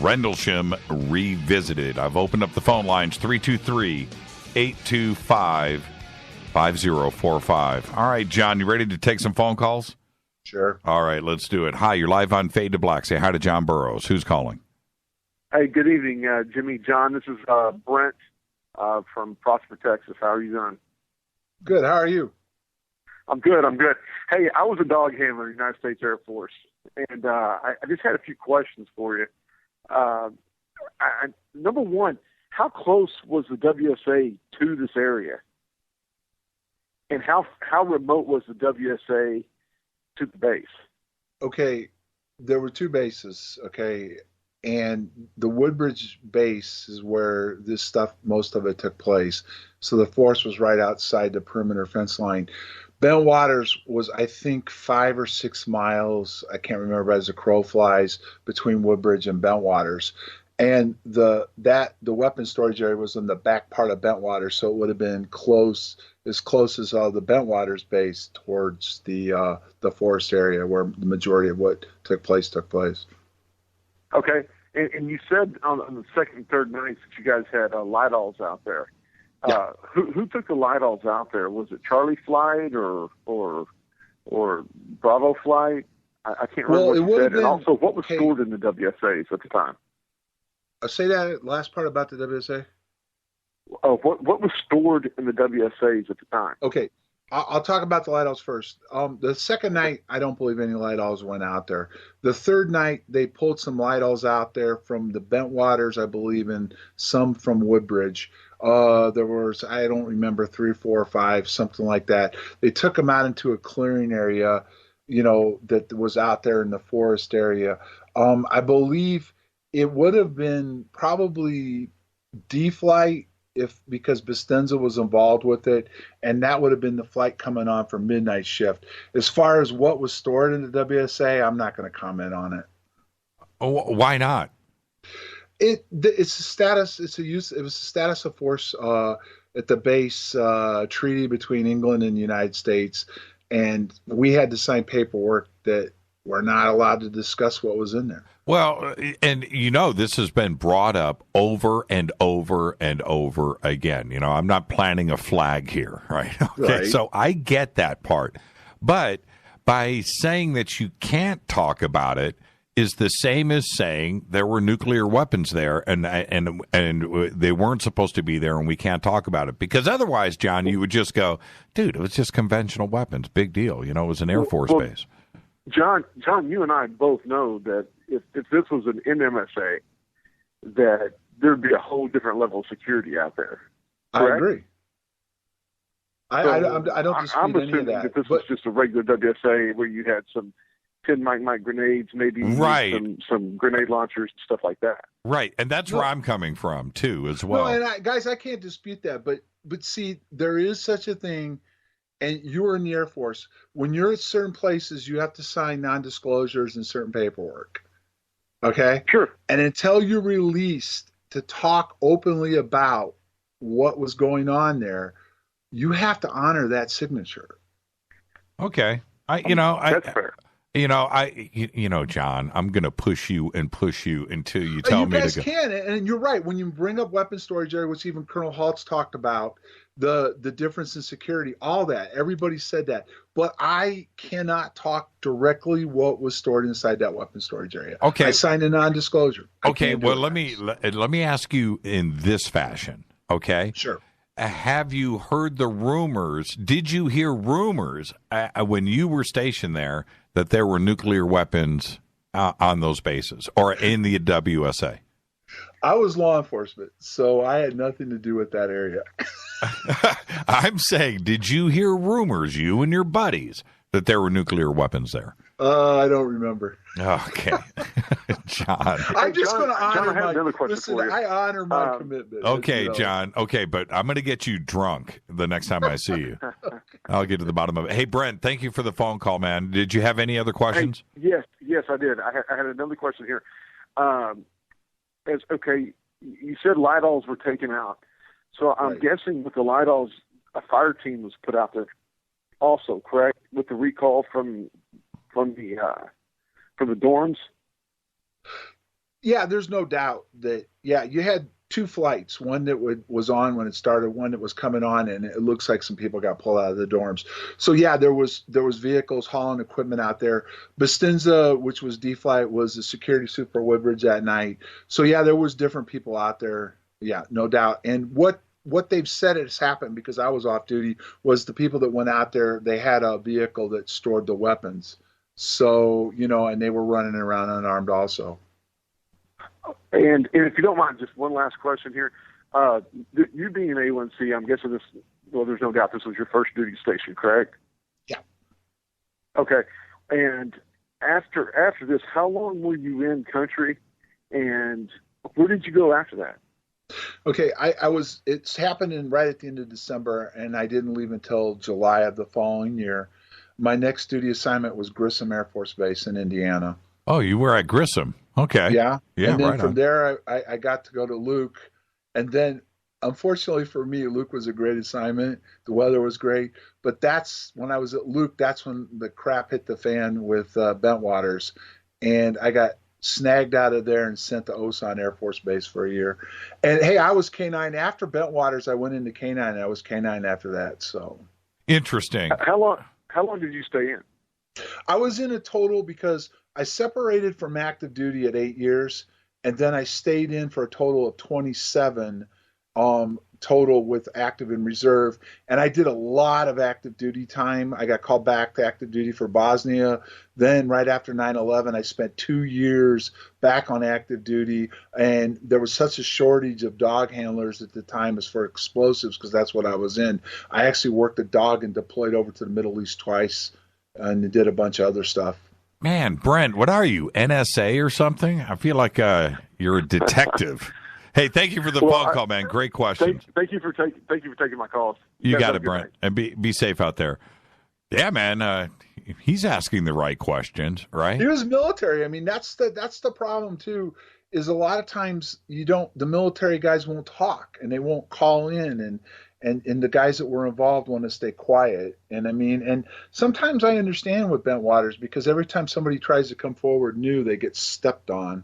Rendlesham Revisited. I've opened up the phone lines, 323-825-5045. All right, John, you ready to take some phone calls? Sure. All right, let's do it. Hi, you're live on Fade to Black. Say hi to John Burroughs. Who's calling? Hey, good evening, Jimmy, John. This is Brent from Prosper, Texas. How are you doing? Good. How are you? I'm good. Hey, I was a dog handler in the United States Air Force, and I just had a few questions for you. Number one, how close was the WSA to this area? And how remote was the WSA to the base? Okay, there were two bases, okay, and the Woodbridge base is where this stuff, most of it took place. So the force was right outside the perimeter fence line. Bentwaters was, I think, 5 or 6 miles, I can't remember as the crow flies, between Woodbridge and Bentwaters. And the weapon storage area was in the back part of Bentwaters, so it would have been as close as the Bentwaters base towards the forest area where the majority of what took place. Okay, and you said on the second and third nights that you guys had Lidalls out there. Yeah. Who took the Lidalls out there? Was it Charlie Flight or Bravo Flight? I can't remember what you said. And also, what was stored in the WSAs at the time? Say that last part about the WSA. Oh, what was stored in the WSAs at the time? Okay, I'll talk about the light owls first. The second night, I don't believe any light owls went out there. The third night, they pulled some light owls out there from the Bentwaters, I believe, and some from Woodbridge. There was, I don't remember, 3, 4, or 5, something like that. They took them out into a clearing area, that was out there in the forest area. I believe it would have been probably D-Flight, because Bastenza was involved with it, and that would have been the flight coming on for midnight shift. As far as what was stored in the WSA, I'm not going to comment on it. Oh, why not? It's a status. It was a status of force at the base treaty between England and the United States, and we had to sign paperwork that we're not allowed to discuss what was in there. Well, and this has been brought up over and over and over again. I'm not planting a flag here, right? Okay, right. So I get that part. But by saying that you can't talk about it is the same as saying there were nuclear weapons there and they weren't supposed to be there and we can't talk about it. Because otherwise, John, you would just go, dude, it was just conventional weapons. Big deal. It was an Air Force base. John, you and I both know that if this was an NMSA, that there'd be a whole different level of security out there. Correct? I agree. I don't dispute I'm any of that. this was just a regular WSA where you had some 10 mite grenades, maybe right. some grenade launchers and stuff like that. Right, and that's where I'm coming from too, as well. No, and guys, I can't dispute that, but see, there is such a thing. And you were in the Air Force. When you're at certain places, you have to sign non-disclosures and certain paperwork. Okay? Sure. And until you're released to talk openly about what was going on there, you have to honor that signature. Okay. That's fair. John, I'm going to push you until you tell me to go. You guys can, and you're right. When you bring up weapons storage area, which even Colonel Haltz talked about, the difference in security, all that, everybody said that. But I cannot talk directly what was stored inside that weapons storage area. Okay. I signed a non-disclosure. Okay, well, let me ask you in this fashion, okay? Sure. Have you heard the rumors? Did you hear rumors when you were stationed there that there were nuclear weapons on those bases or in the WSA? I was law enforcement, so I had nothing to do with that area. I'm saying, did you hear rumors, you and your buddies, that there were nuclear weapons there? I don't remember. Okay. John. I'm just going to honor I have another question for you. I honor my commitment. Okay, John. Okay, but I'm going to get you drunk the next time I see you. I'll get to the bottom of it. Hey, Brent, thank you for the phone call, man. Did you have any other questions? Hey, yes, I did. I had another question here. You said light owls were taken out. So I'm guessing with the light owls, a fire team was put out there also, correct? With the recall from the dorms? Yeah, there's no doubt that, you had 2 flights, one that was on when it started, one that was coming on, and it looks like some people got pulled out of the dorms. So, there was vehicles hauling equipment out there. Bastenza, which was D-Flight, was the security suit for Woodbridge that night. So, there was different people out there. Yeah, no doubt. And what they've said has happened, because I was off duty, was the people that went out there, they had a vehicle that stored the weapons. So, and they were running around unarmed also. And if you don't mind, just one last question here. You being an A1C, I'm guessing there's no doubt this was your first duty station, correct? Yeah. Okay. And after this, how long were you in country, and where did you go after that? Okay, it's happening right at the end of December, and I didn't leave until July of the following year. My next duty assignment was Grissom Air Force Base in Indiana. Oh, you were at Grissom. Okay. Yeah. And then right from on. there, I got to go to Luke. And then, unfortunately for me, Luke was a great assignment. The weather was great. But that's when I was at Luke, that's when the crap hit the fan with Bentwaters. And I got snagged out of there and sent to Osan Air Force Base for a year. And, hey, I was K-9. After Bentwaters, I went into K-9, and I was K-9 after that. So interesting. How long did you stay in? I was in a total, because I separated from active duty at 8 years, and then I stayed in for a total of 27. total with active and reserve. And I did a lot of active duty time. I got called back to active duty for Bosnia. Then right after 9/11, I spent 2 years back on active duty. And there was such a shortage of dog handlers at the time as for explosives, because that's what I was in. I actually worked a dog and deployed over to the Middle East twice and did a bunch of other stuff. Man, Brent, what are you, NSA or something? I feel like you're a detective. Hey, thank you for the phone call, man. Great question. Thank you for taking my calls. You got it, Brent. And be safe out there. Yeah, man. He's asking the right questions, right? He was military. I mean, that's the problem too. Is a lot of times the military guys won't talk and they won't call in, and the guys that were involved want to stay quiet. And I mean, and sometimes I understand with Bentwaters, because every time somebody tries to come forward new, they get stepped on.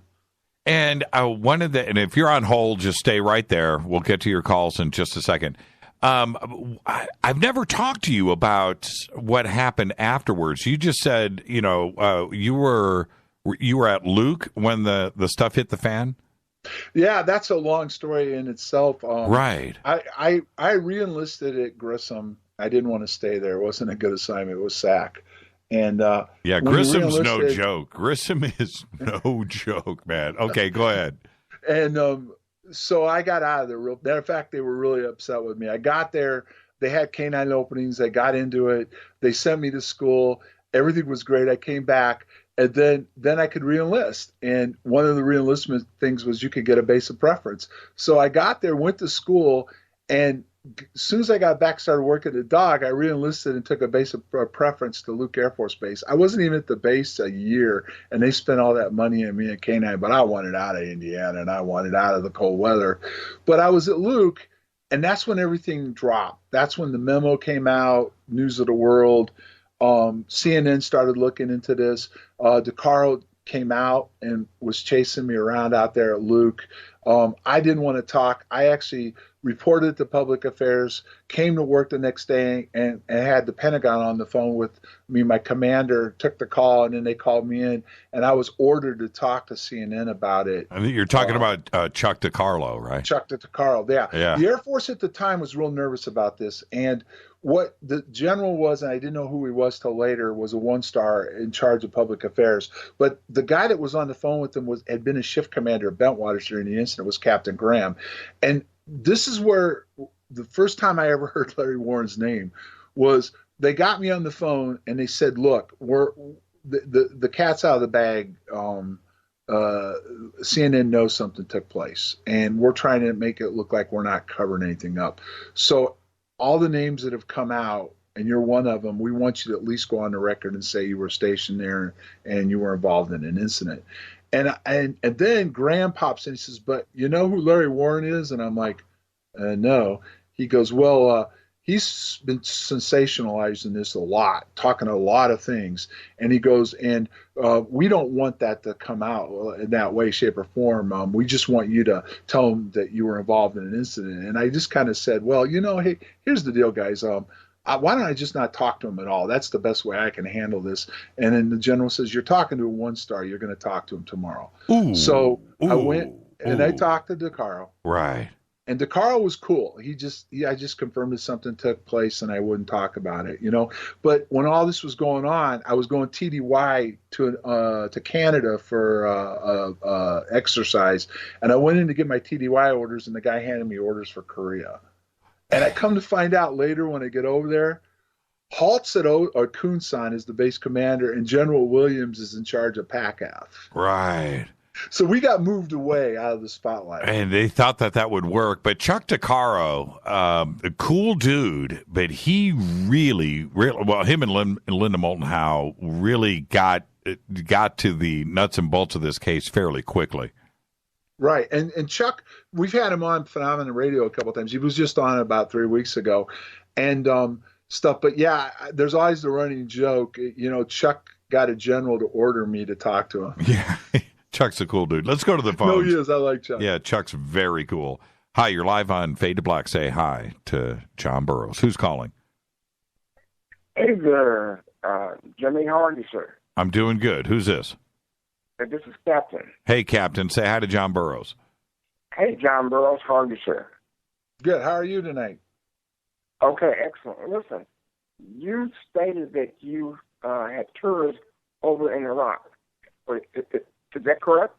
And and if you're on hold, just stay right there. We'll get to your calls in just a second. I've never talked to you about what happened afterwards. You just said, you were at Luke when the stuff hit the fan. Yeah, that's a long story in itself. Right. I re-enlisted at Grissom. I didn't want to stay there. It wasn't a good assignment. It was SAC. And yeah, Grissom's no joke. Grissom is no joke, man. Okay, go ahead. And so I got out of there. Matter of fact, they were really upset with me. I got there. They had canine openings. I got into it. They sent me to school. Everything was great. I came back. And then I could re-enlist. And one of the re-enlistment things was you could get a base of preference. So I got there, went to school, and as soon as I got back, started working at dog, I re-enlisted and took a base of preference to Luke Air Force Base. I wasn't even at the base a year, and they spent all that money on me at K-9, but I wanted out of Indiana, and I wanted out of the cold weather. But I was at Luke, and that's when everything dropped. That's when the memo came out, News of the World. CNN started looking into this. DeCaro came out and was chasing me around out there at Luke. I didn't want to talk. I actually reported to Public Affairs, came to work the next day, and had the Pentagon on the phone with me. My commander took the call, and then they called me in, and I was ordered to talk to CNN about it. I think you're talking about Chuck DiCarlo, right? Chuck DiCarlo, yeah. The Air Force at the time was real nervous about this, and what the general was, and I didn't know who he was till later, was a one-star in charge of public affairs. But the guy that was on the phone with him had been a shift commander at Bentwaters during the incident, was Captain Graham. And this is where the first time I ever heard Larry Warren's name was. They got me on the phone and they said, "Look, the cat's out of the bag. CNN knows something took place, and we're trying to make it look like we're not covering anything up. So all the names that have come out, and you're one of them, we want you to at least go on the record and say you were stationed there and you were involved in an incident." And then Graham pops in and says, "But you know who Larry Warren is?" And I'm like, "No." He goes, "Well, he's been sensationalizing this a lot, talking a lot of things." And he goes, "And we don't want that to come out in that way, shape, or form. We just want you to tell them that you were involved in an incident." And I just kind of said, "Well, hey, here's the deal, guys. Why don't I just not talk to him at all? That's the best way I can handle this." And then the general says, "You're talking to a one-star. You're going to talk to him tomorrow." So I went and I talked to DeCaro. Right. And DeCaro was cool. I just confirmed that something took place and I wouldn't talk about it, But when all this was going on, I was going TDY to Canada for exercise. And I went in to get my TDY orders, and the guy handed me orders for Korea. And I come to find out later when I get over there, Haltz or Kunsan is the base commander, and General Williams is in charge of PACAF. Right. So we got moved away out of the spotlight. And they thought that would work. But Chuck DeCaro, a cool dude, but he really, well, him and Linda Moulton Howe really got to the nuts and bolts of this case fairly quickly. Right. And Chuck, we've had him on Phenomenon Radio a couple of times. He was just on about 3 weeks ago and stuff. But yeah, there's always the running joke, Chuck got a general to order me to talk to him. Yeah. Chuck's a cool dude. Let's go to the phone. No, he is. I like Chuck. Yeah, Chuck's very cool. Hi, you're live on Fade to Black. Say hi to John Burroughs. Who's calling? Hey there, Jimmy. How are you, sir? I'm doing good. Who's this? This is Captain. Hey, Captain. Say hi to John Burroughs. Hey, John Burroughs. How are you, sir? Good. How are you tonight? Okay, excellent. Listen, you stated that you had tours over in Iraq. Is that correct?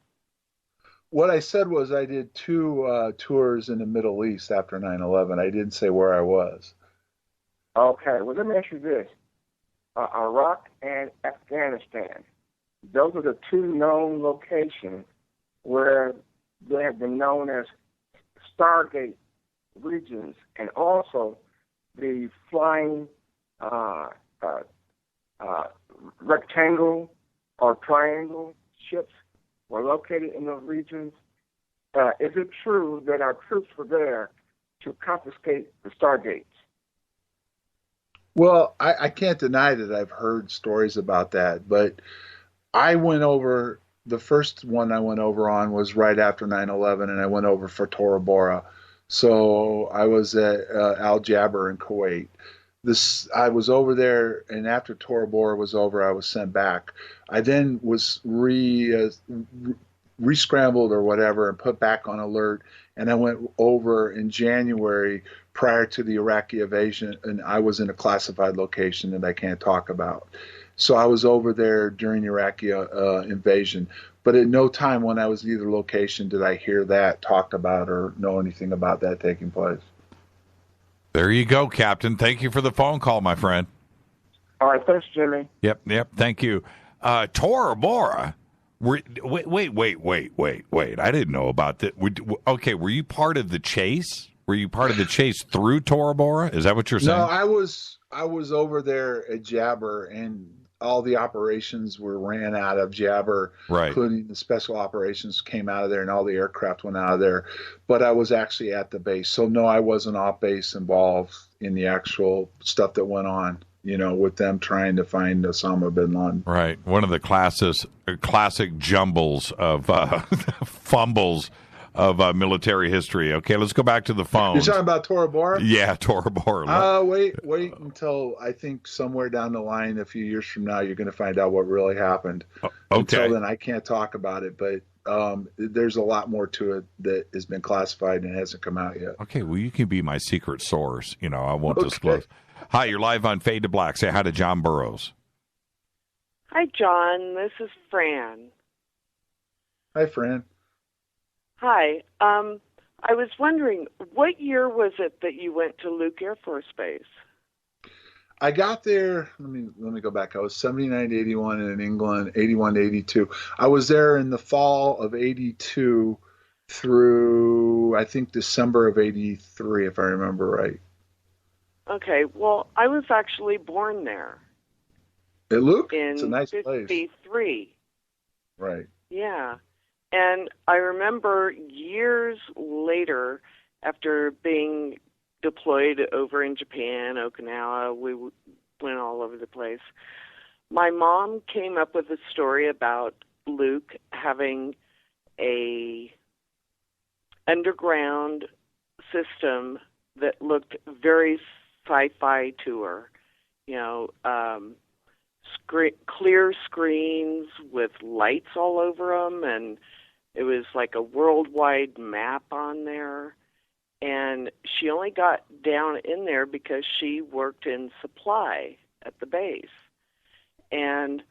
What I said was I did 2 tours in the Middle East after 9/11. I didn't say where I was. Okay, well, let me ask you this. Iraq and Afghanistan, those are the 2 known locations where they have been known as Stargate regions, and also the flying rectangle or triangle ships were located in those regions. Is it true that our troops were there to confiscate the Stargates? Well, I can't deny that I've heard stories about that, but I went over, the first one I went over on was right after 9/11, and I went over for Tora Bora. So I was at Al Jaber in Kuwait. I was over there, and after Tora Bora was over, I was sent back. I then was re-scrambled or whatever and put back on alert, and I went over in January prior to the Iraqi invasion, and I was in a classified location that I can't talk about. So I was over there during the Iraqi invasion, but at no time when I was at either location did I hear that talked about or know anything about that taking place. There you go, Captain. Thank you for the phone call, my friend. All right, thanks, Jimmy. Yep. Thank you. Tora Bora. Wait. I didn't know about that. Okay, were you part of the chase? Were you part of the chase through Tora Bora? Is that what you're saying? No, I was over there at Jabber, and all the operations were ran out of Jabber, right, including the special operations came out of there, and all the aircraft went out of there. But I was actually at the base. So, no, I wasn't off base involved in the actual stuff that went on, with them trying to find Osama bin Laden. Right. One of the classic jumbles of fumbles of military history. Okay, let's go back to the phone. You're talking about Tora Bora? Yeah, Tora Bora. Wait until I think somewhere down the line, a few years from now, you're going to find out what really happened. Okay. Until then, I can't talk about it, but there's a lot more to it that has been classified and hasn't come out yet. Okay, well, you can be my secret source. I won't disclose. Hi, you're live on Fade to Black. Say hi to John Burroughs. Hi, John. This is Fran. Hi, Fran. Hi. I was wondering, what year was it that you went to Luke Air Force Base? I got there, let me go back. I was 79 to 81 in England, 81 to 82. I was there in the fall of 82 through, I think, December of 83, if I remember right. Okay, well, I was actually born there. At Luke? It's a nice place. 53. Right. Yeah. And I remember years later, after being deployed over in Japan, Okinawa, we went all over the place. My mom came up with a story about Luke having a underground system that looked very sci-fi to her. Clear screens with lights all over them, and it was like a worldwide map on there. And she only got down in there because she worked in supply at the base. And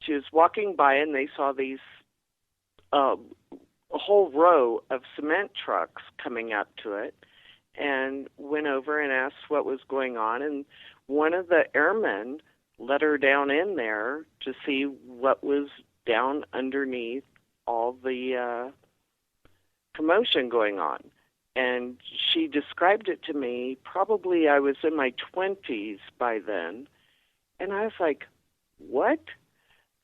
she was walking by, and they saw these a whole row of cement trucks coming up to it, and went over and asked what was going on. And one of the airmen let her down in there to see what was down underneath all the commotion going on. And she described it to me. Probably I was in my 20s by then. And I was like, what?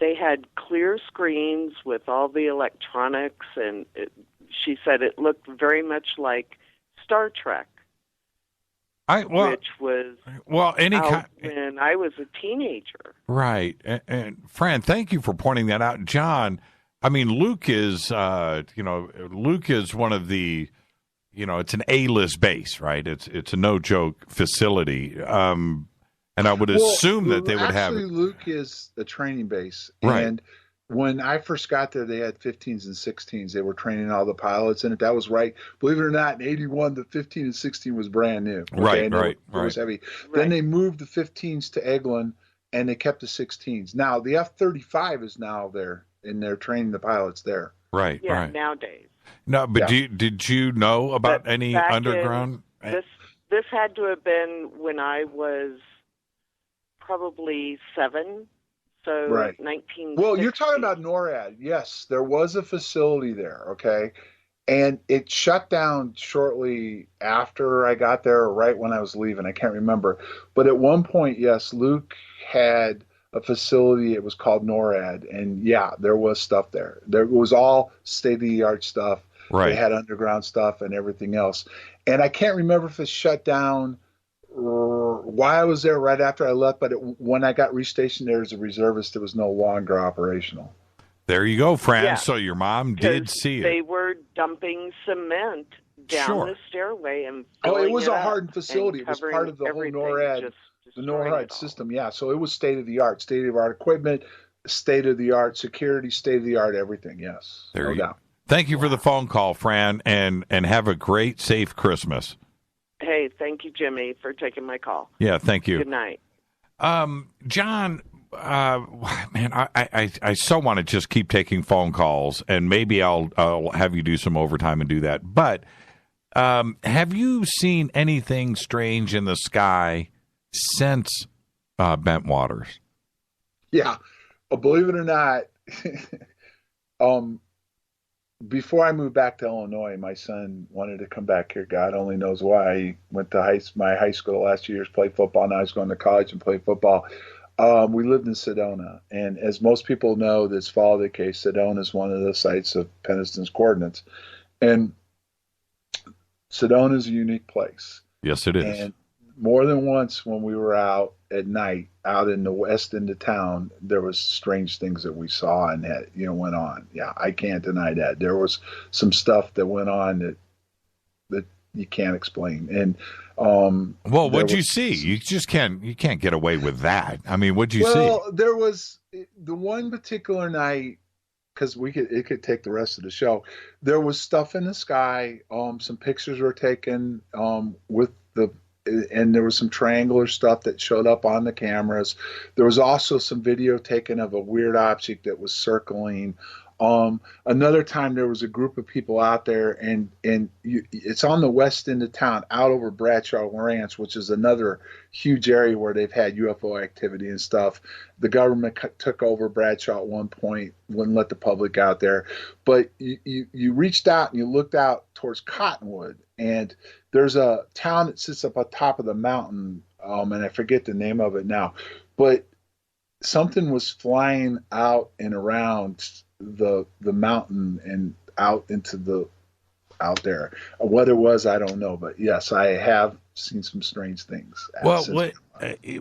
They had clear screens with all the electronics, and she said it looked very much like Star Trek. Which was out when I was a teenager. Right. And Fran, thank you for pointing that out. John, I mean, Luke is, Luke is one of the, it's an A-list base, right? It's a no-joke facility. And I would assume that they would have. Actually, Luke is the training base. Right. And when I first got there, they had 15s and 16s. They were training all the pilots in it. That was right. Believe it or not, in 81, the 15 and 16 was brand new. Okay? Right. It was heavy. Then they moved the 15s to Eglin, and they kept the 16s. Now, the F-35 is now there, and they're training the pilots there. Right, Yeah, right. nowadays. No, but did you know about But any back underground? This had to have been when I was probably 7. So Right. 1960. Well, you're talking about NORAD. Yes, there was a facility there, okay? And it shut down shortly after I got there or right when I was leaving. I can't remember. But at one point, yes, Luke had a facility. It was called NORAD. And yeah, there was stuff there. There was all state-of-the-art stuff. Right. They had underground stuff and everything else. And I can't remember if it shut down why I was there right after I left, but when I got restationed there as a reservist, it was no longer operational. There you go, Fran. Yeah. So your mom did see it. They were dumping cement down the stairway and it was a up hardened facility. It was part of the whole NORAD, the NORAD system. Yeah, so it was state-of-the-art equipment, state-of-the-art security, state-of-the-art everything. Yes, There no you doubt. Thank you for the phone call, Fran, and have a great, safe Christmas. Hey, thank you, Jimmy, for taking my call. Yeah, thank you. Good night. John, man, I so want to just keep taking phone calls, and maybe I'll have you do some overtime and do that. But have you seen anything strange in the sky since Bentwaters? Yeah, believe it or not, before I moved back to Illinois, my son wanted to come back here. God only knows why. He went to my high school the last 2 years, played football. Now he's going to college and play football. We lived in Sedona. And as most people know, this follow the case, Sedona is one of the sites of Penniston's coordinates. And Sedona is a unique place. Yes, it is. And more than once when we were out at night, out in the west end of town, there was strange things that we saw and that, went on. Yeah, I can't deny that. There was some stuff that went on that you can't explain. And well, what'd you see? You just can't get away with that. I mean, what'd you see? Well, there was the one particular night, because it could take the rest of the show. There was stuff in the sky. Some pictures were taken and there was some triangular stuff that showed up on the cameras. There was also some video taken of a weird object that was circling. Another time there was a group of people out there, and it's on the west end of town, out over Bradshaw Ranch, which is another huge area where they've had UFO activity and stuff. The government took over Bradshaw at one point, wouldn't let the public out there. But you reached out and you looked out towards Cottonwood, and there's a town that sits up on top of the mountain, and I forget the name of it now. But something was flying out and around the mountain and out there. What it was, I don't know. But yes, I have seen some strange things. Well,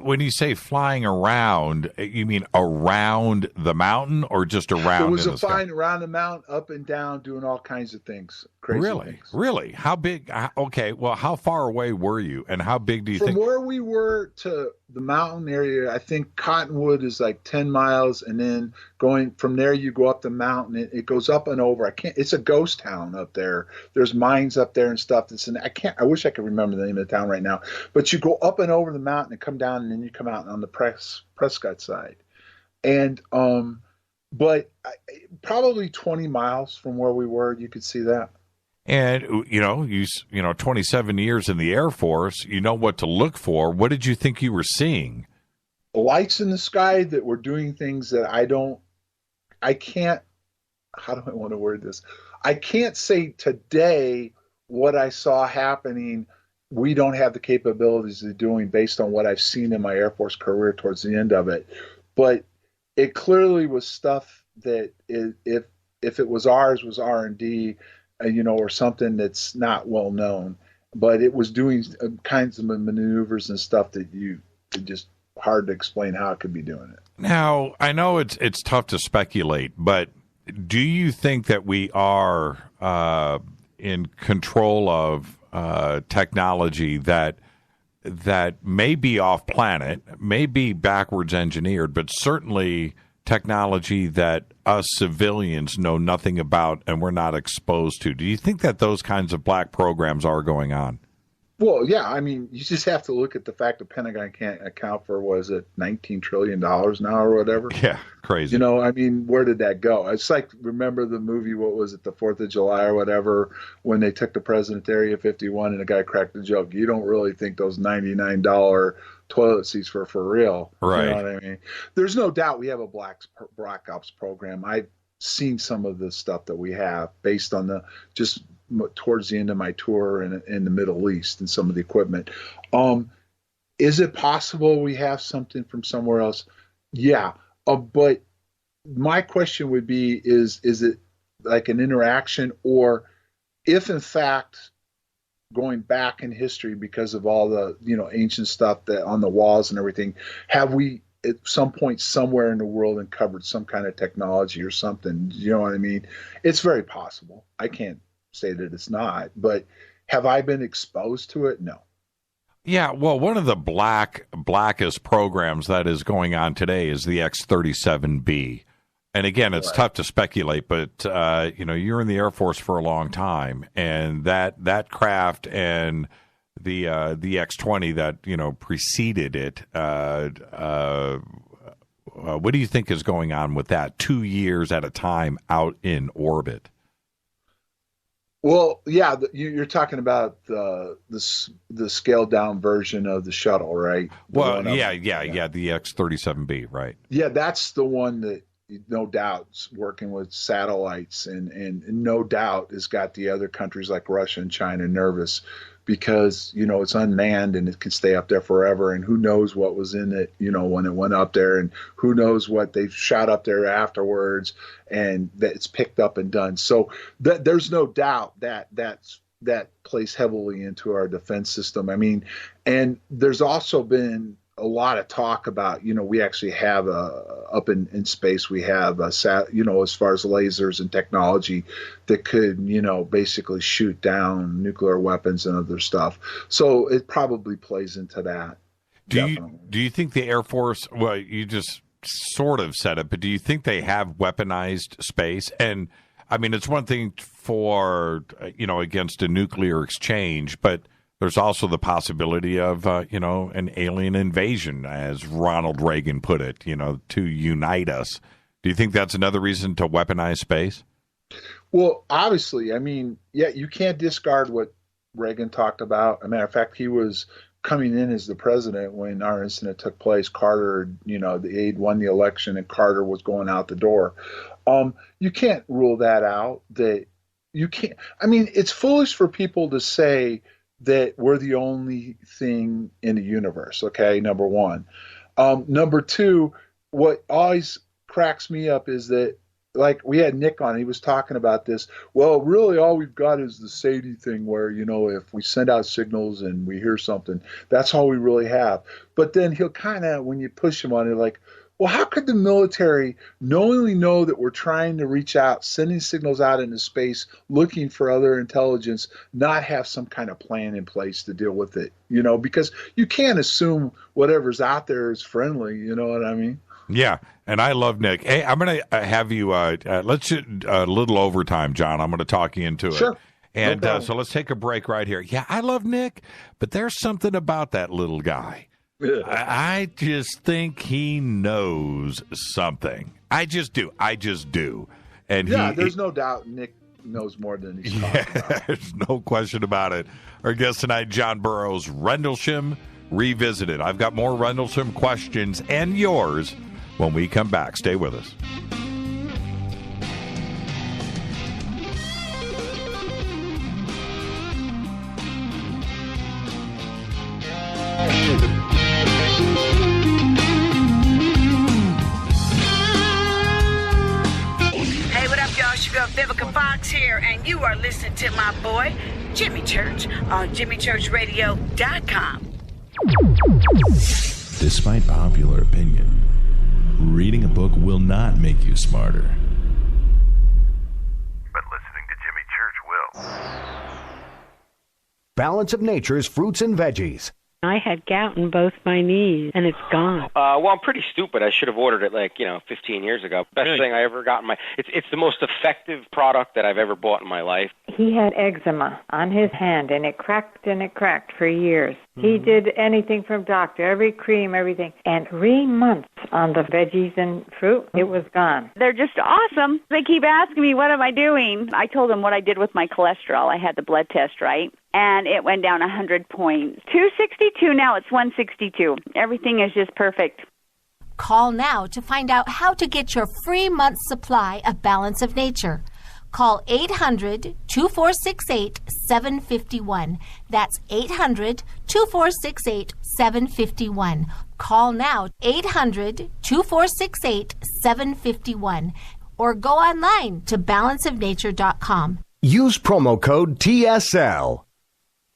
when you say flying around, you mean around the mountain or just around? It was in the flying sky? around the mountain, up and down, doing all kinds of things. Crazy things. Really? How big? Okay, well, how far away were you, and how big do you think? From where we were to the mountain area, I think Cottonwood is like 10 miles, and then going from there, you go up the mountain. It goes up and over. It's a ghost town up there. There's mines up there and stuff. I wish I could remember the name of the town right now. But you go up and over the mountain and come down, and then you come out on the Prescott side. And but probably 20 miles from where we were, you could see that. And, 27 years in the Air Force, you know what to look for. What did you think you were seeing? Lights in the sky that were doing things that how do I want to word this? I can't say today what I saw happening. We don't have the capabilities of doing based on what I've seen in my Air Force career towards the end of it. But it clearly was stuff that if it was ours, was R&D, or something that's not well known, but it was doing kinds of maneuvers and stuff that it's just hard to explain how it could be doing it. Now, I know it's tough to speculate, but do you think that we are in control of technology that may be off planet, may be backwards engineered, but certainly technology that us civilians know nothing about and we're not exposed to. Do you think that those kinds of black programs are going on? Well, yeah. I mean, you just have to look at the fact the Pentagon can't account for, was it $19 trillion now or whatever? Yeah, crazy. You know, I mean, where did that go? It's like, remember the movie, what was it, the 4th of July or whatever, when they took the president to Area 51 and the guy cracked the joke. You don't really think those $99 toilet seats were for real. Right. You know what I mean? There's no doubt we have a Black Ops program. I've seen some of the stuff that we have based on just towards the end of my tour in the Middle East and some of the equipment. Is it possible we have something from somewhere else? Yeah. But my question would be, is it like an interaction, or if in fact going back in history because of all the, ancient stuff that on the walls and everything, have we at some point somewhere in the world uncovered some kind of technology or something? You know what I mean? It's very possible. I can't say that it's not, but have I been exposed to it? No. Yeah, well, one of the blackest programs that is going on today is the X-37B. And again, it's tough to speculate, but you're in the Air Force for a long time, and that craft and the X-20 that preceded it. What do you think is going on with that? 2 years at a time out in orbit. Well, yeah, you're talking about the scaled down version of the shuttle, right? The X-37B, right? Yeah, that's the one that no doubt is working with satellites and no doubt has got the other countries like Russia and China nervous because, it's unmanned and it can stay up there forever. And who knows what was in it, when it went up there, and who knows what they shot up there afterwards, and that it's picked up and done. So there's no doubt that plays heavily into our defense system. I mean, and there's also been a lot of talk about, we actually have up in space, we have as far as lasers and technology that could, basically shoot down nuclear weapons and other stuff. So it probably plays into that. Do you think the Air Force, well, you just sort of said it, but do you think they have weaponized space? And I mean, it's one thing for, against a nuclear exchange, but there's also the possibility of, an alien invasion, as Ronald Reagan put it, to unite us. Do you think that's another reason to weaponize space? Well, obviously, I mean, yeah, you can't discard what Reagan talked about. As a matter of fact, he was coming in as the president when our incident took place. Carter, the aide won the election and Carter was going out the door. You can't rule that out. That you can't. I mean, it's foolish for people to say that we're the only thing in the universe, okay, number one. Number two, what always cracks me up is that, like, we had Nick on, he was talking about this. Well, really all we've got is the SADE thing where, if we send out signals and we hear something, that's all we really have. But then he'll kind of, when you push him on it, like, well, how could the military knowingly know that we're trying to reach out, sending signals out into space, looking for other intelligence, not have some kind of plan in place to deal with it? Because you can't assume whatever's out there is friendly. You know what I mean? Yeah, and I love Nick. Hey, I'm going to have you, let's do a little overtime, John. I'm going to talk you into it. Sure. And so let's take a break right here. Yeah, I love Nick, but there's something about that little guy. I just think he knows something. I just do. And there's no doubt Nick knows more than he's talking about. There's no question about it. Our guest tonight, John Burroughs, Rendlesham Revisited. I've got more Rendlesham questions and yours when we come back. Stay with us. Vivica Fox here, and you are listening to my boy, Jimmy Church, on JimmyChurchRadio.com. Despite popular opinion, reading a book will not make you smarter. But listening to Jimmy Church will. Balance of Nature's fruits and veggies. I had gout in both my knees, and it's gone. Well, I'm pretty stupid. I should have ordered it 15 years ago. Best thing I ever got in my... It's the most effective product that I've ever bought in my life. He had eczema on his hand, and it cracked for years. He did anything from doctor, every cream, everything. And 3 months on the veggies and fruit, it was gone. They're just awesome. They keep asking me, what am I doing? I told them what I did with my cholesterol. I had the blood test, right? And it went down 100 points. 262, now it's 162. Everything is just perfect. Call now to find out how to get your free month's supply of Balance of Nature. Call 800-2468-751. That's 800-2468-751. Call now, 800-2468-751. Or go online to balanceofnature.com. Use promo code TSL.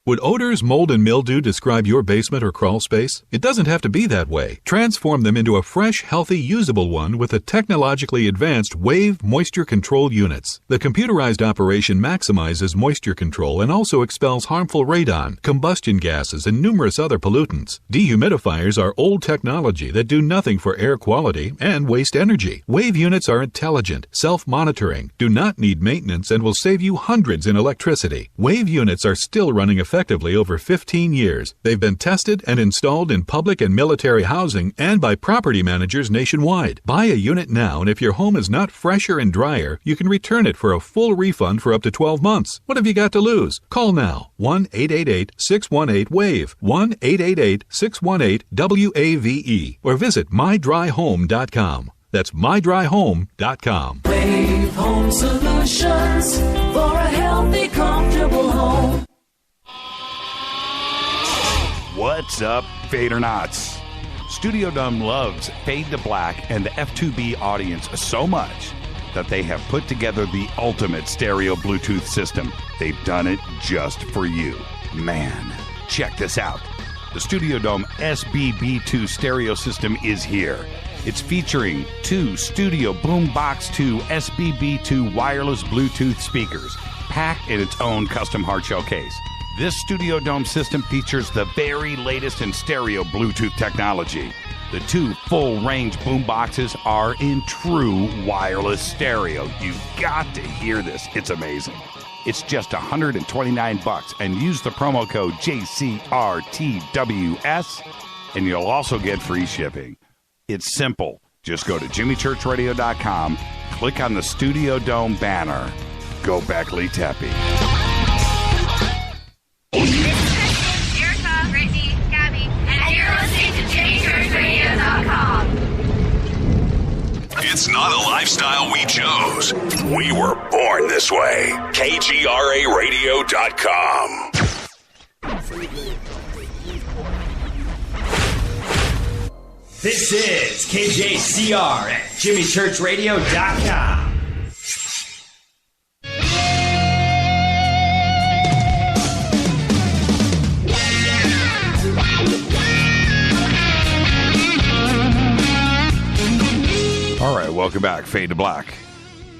Would odors, mold, and mildew describe your basement or crawl space? It doesn't have to be that way. Transform them into a fresh, healthy, usable one with the technologically advanced Wave Moisture Control Units. The computerized operation maximizes moisture control and also expels harmful radon, combustion gases, and numerous other pollutants. Dehumidifiers are old technology that do nothing for air quality and waste energy. Wave units are intelligent, self-monitoring, do not need maintenance, and will save you hundreds in electricity. Wave units are still running effectively over 15 years. They've been tested and installed in public and military housing and by property managers nationwide. Buy a unit now, and if your home is not fresher and drier, you can return it for a full refund for up to 12 months. What have you got to lose? Call now. 1-888-618-WAVE. 1-888-618-WAVE. Or visit mydryhome.com. That's mydryhome.com. Wave Home Solutions for a healthy, comfortable home. What's up, Fadernauts? Studio Dome loves Fade to Black and the F2B audience so much that they have put together the ultimate stereo Bluetooth system. They've done it just for you. Man, check this out. The Studio Dome SBB2 stereo system is here. It's featuring 2 Studio Boombox 2 SBB2 wireless Bluetooth speakers, packed in its own custom hardshell case. This Studio Dome system features the very latest in stereo Bluetooth technology. The 2 full-range boomboxes are in true wireless stereo. You've got to hear this. It's amazing. It's just $129 and use the promo code JCRTWS and you'll also get free shipping. It's simple. Just go to jimmychurchradio.com, click on the Studio Dome banner. Go Beckley Tepe. Erica, Brittany, Gabby, and you're listening to JimmyChurchRadio.com. It's not a lifestyle we chose. We were born this way. KGRARadio.com. This is KJCR at JimmyChurchRadio.com. All right, welcome back. Fade to Black.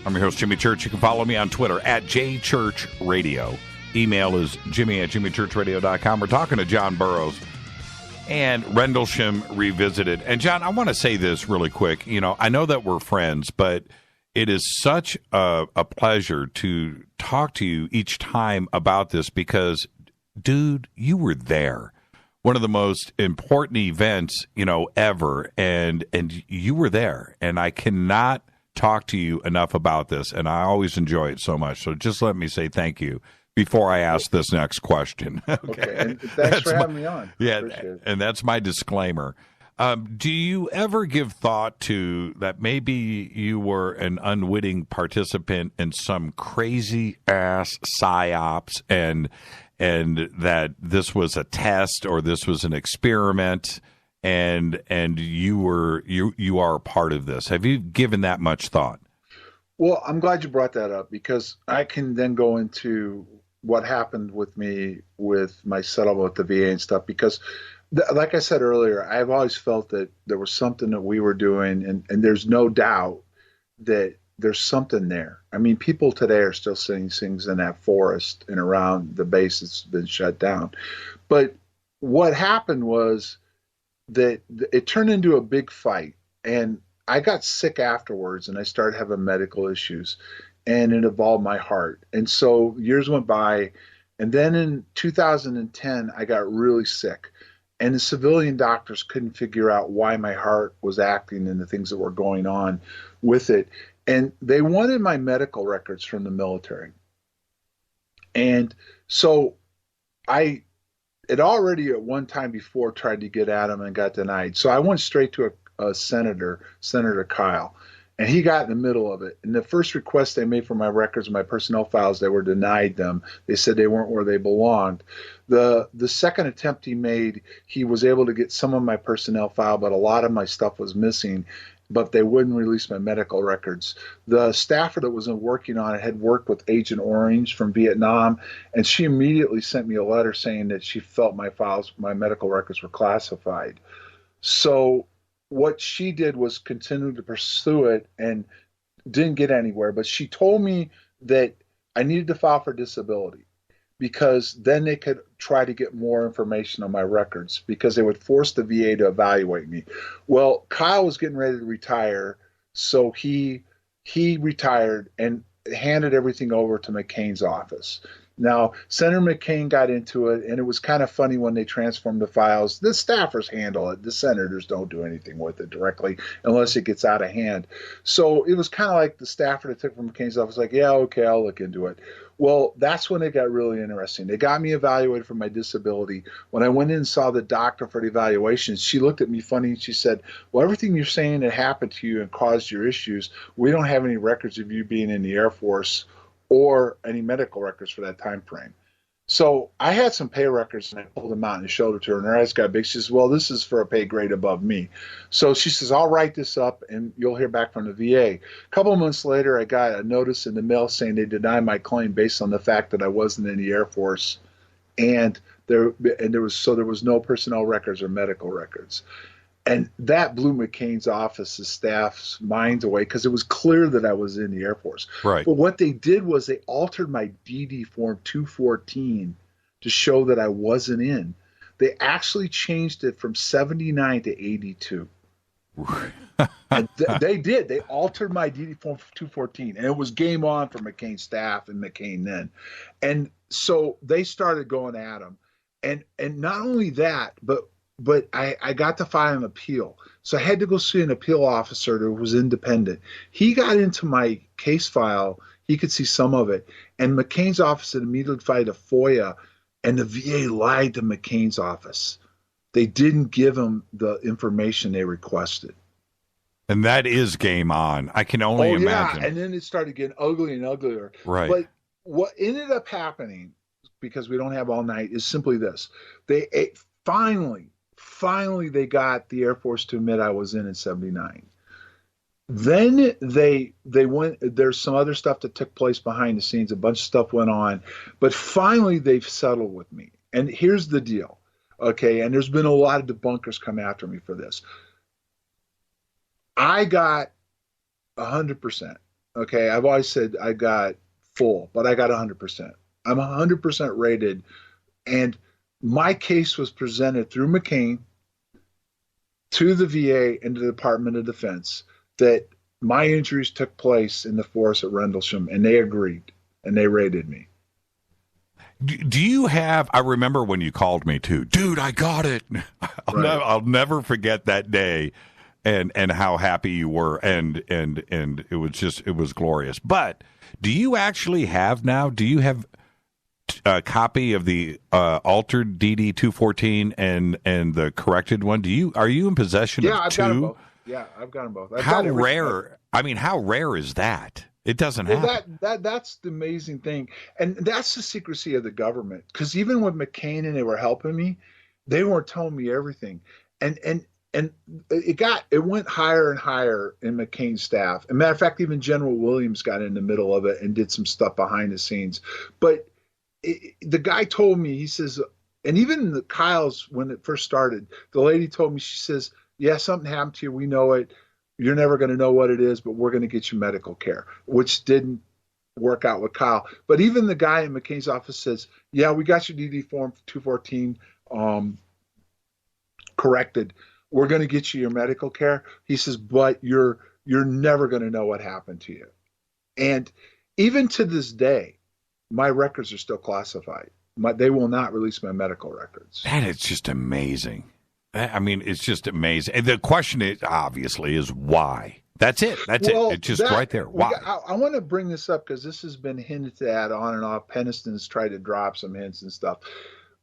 I'm your host, Jimmy Church. You can follow me on Twitter at JChurchRadio. Email is jimmy@jimmychurchradio.com. We're talking to John Burroughs and Rendlesham Revisited. And, John, I want to say this really quick. You know, I know that we're friends, but it is such a pleasure to talk to you each time about this because, dude, you were there. One of the most important events, you know, ever, and you were there, and I cannot talk to you enough about this, and I always enjoy it so much. So just let me say thank you before I ask this next question. Okay, and thanks for having me on. Yeah, and that's my disclaimer. Do you ever give thought to that maybe you were an unwitting participant in some crazy-ass psyops and that this was a test or this was an experiment and you are a part of this? Have you given that much thought? Well, I'm glad you brought that up because I can then go into what happened with me with my settlement with the VA and stuff because like I said earlier, I've always felt that there was something that we were doing and there's no doubt that there's something there. I mean, people today are still seeing things in that forest and around the base that's been shut down. But what happened was that it turned into a big fight, and I got sick afterwards, and I started having medical issues, and it involved my heart. And so years went by, and then in 2010, I got really sick, and the civilian doctors couldn't figure out why my heart was acting and the things that were going on with it. And they wanted my medical records from the military. And so I had already at one time before tried to get at them and got denied. So I went straight to a senator, Senator Kyle, and he got in the middle of it. And the first request they made for my records and my personnel files, they were denied them. They said they weren't where they belonged. The second attempt he made, he was able to get some of my personnel file, but a lot of my stuff was missing, but they wouldn't release my medical records. The staffer that was working on it had worked with Agent Orange from Vietnam, and she immediately sent me a letter saying that she felt my files, my medical records were classified. So what she did was continue to pursue it and didn't get anywhere. But she told me that I needed to file for disability because then they could try to get more information on my records because they would force the VA to evaluate me. Well, Kyle was getting ready to retire, so he retired and handed everything over to McCain's office. Now, Senator McCain got into it, and it was kind of funny when they transformed the files. The staffers handle it. The senators don't do anything with it directly unless it gets out of hand. So it was kind of like the staffer that took from McCain's office, like, yeah, okay, I'll look into it. Well, that's when it got really interesting. They got me evaluated for my disability. When I went in and saw the doctor for the evaluation, she looked at me funny and she said, well, everything you're saying that happened to you and caused your issues, we don't have any records of you being in the Air Force or any medical records for that time frame. So I had some pay records, and I pulled them out and showed it to her, and her eyes got big. She says, well, this is for a pay grade above me. So she says, I'll write this up, and you'll hear back from the VA. A couple of months later, I got a notice in the mail saying they denied my claim based on the fact that I wasn't in the Air Force, and there was no personnel records or medical records. And that blew McCain's office's staff's minds away because it was clear that I was in the Air Force. Right. But what they did was they altered my DD Form 214 to show that I wasn't in. They actually changed it from 79 to 82. And they did. They altered my DD Form 214, and it was game on for McCain's staff and McCain then. And so they started going at him. And not only that, but I got to file an appeal. So I had to go see an appeal officer that was independent. He got into my case file. He could see some of it. And McCain's office had immediately filed a FOIA, and the VA lied to McCain's office. They didn't give him the information they requested. And that is game on. I can only imagine. Yeah, and then it started getting ugly and uglier. Right. But what ended up happening, because we don't have all night, is simply this. Finally, they got the Air Force to admit I was in 79. Then they went, there's some other stuff that took place behind the scenes. A bunch of stuff went on. But finally, they've settled with me. And here's the deal, okay? And there's been a lot of debunkers come after me for this. I got 100%, okay? I've always said I got full, but I got 100%. I'm 100% rated, and my case was presented through McCain to the VA and the Department of Defense that my injuries took place in the forest at Rendlesham, and they agreed, and they rated me. Do you have, I remember when you called me too, dude, I got it. I'll never forget that day and how happy you were. And it was glorious. But do you actually have now, do you have a copy of the altered DD 214 and the corrected one? Are you in possession of I've two? got them both. Yeah, I've got them both. How rare? I mean, how rare is that? It doesn't happen. That's the amazing thing, and that's the secrecy of the government. Because even with McCain and they were helping me, they weren't telling me everything, and it went higher and higher in McCain's staff. As a matter of fact, even General Williams got in the middle of it and did some stuff behind the scenes. But the guy told me, he says, and even the Kyle's, when it first started, the lady told me, she says, yeah, something happened to you. We know it. You're never going to know what it is, but we're going to get you medical care, which didn't work out with Kyle. But even the guy in McCain's office says, yeah, we got your DD Form 214. corrected. We're going to get you your medical care. He says, but you're never going to know what happened to you. And even to this day, my records are still classified. They will not release my medical records. And it's just amazing. I mean, it's just amazing. And the question is, obviously, is why? That's it. That's it. It's just right there. Why? I want to bring this up because this has been hinted at on and off. Peniston's tried to drop some hints and stuff.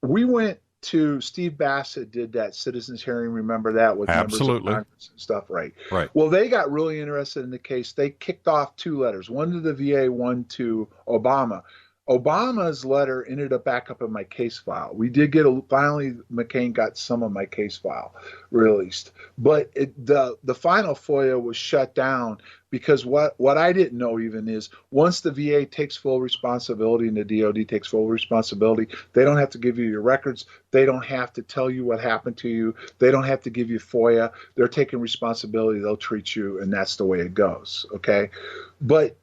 We went to Steve Bassett did that citizens hearing. Remember that with absolutely members of Congress and stuff, right? Right. Well, they got really interested in the case. They kicked off 2 letters, one to the VA, one to Obama. Obama's letter ended up back up in my case file. We did get finally McCain got some of my case file released, but the final FOIA was shut down because what I didn't know even is once the VA takes full responsibility and the DOD takes full responsibility, they don't have to give you your records. They don't have to tell you what happened to you. They don't have to give you FOIA. They're taking responsibility. They'll treat you, and that's the way it goes. Okay, but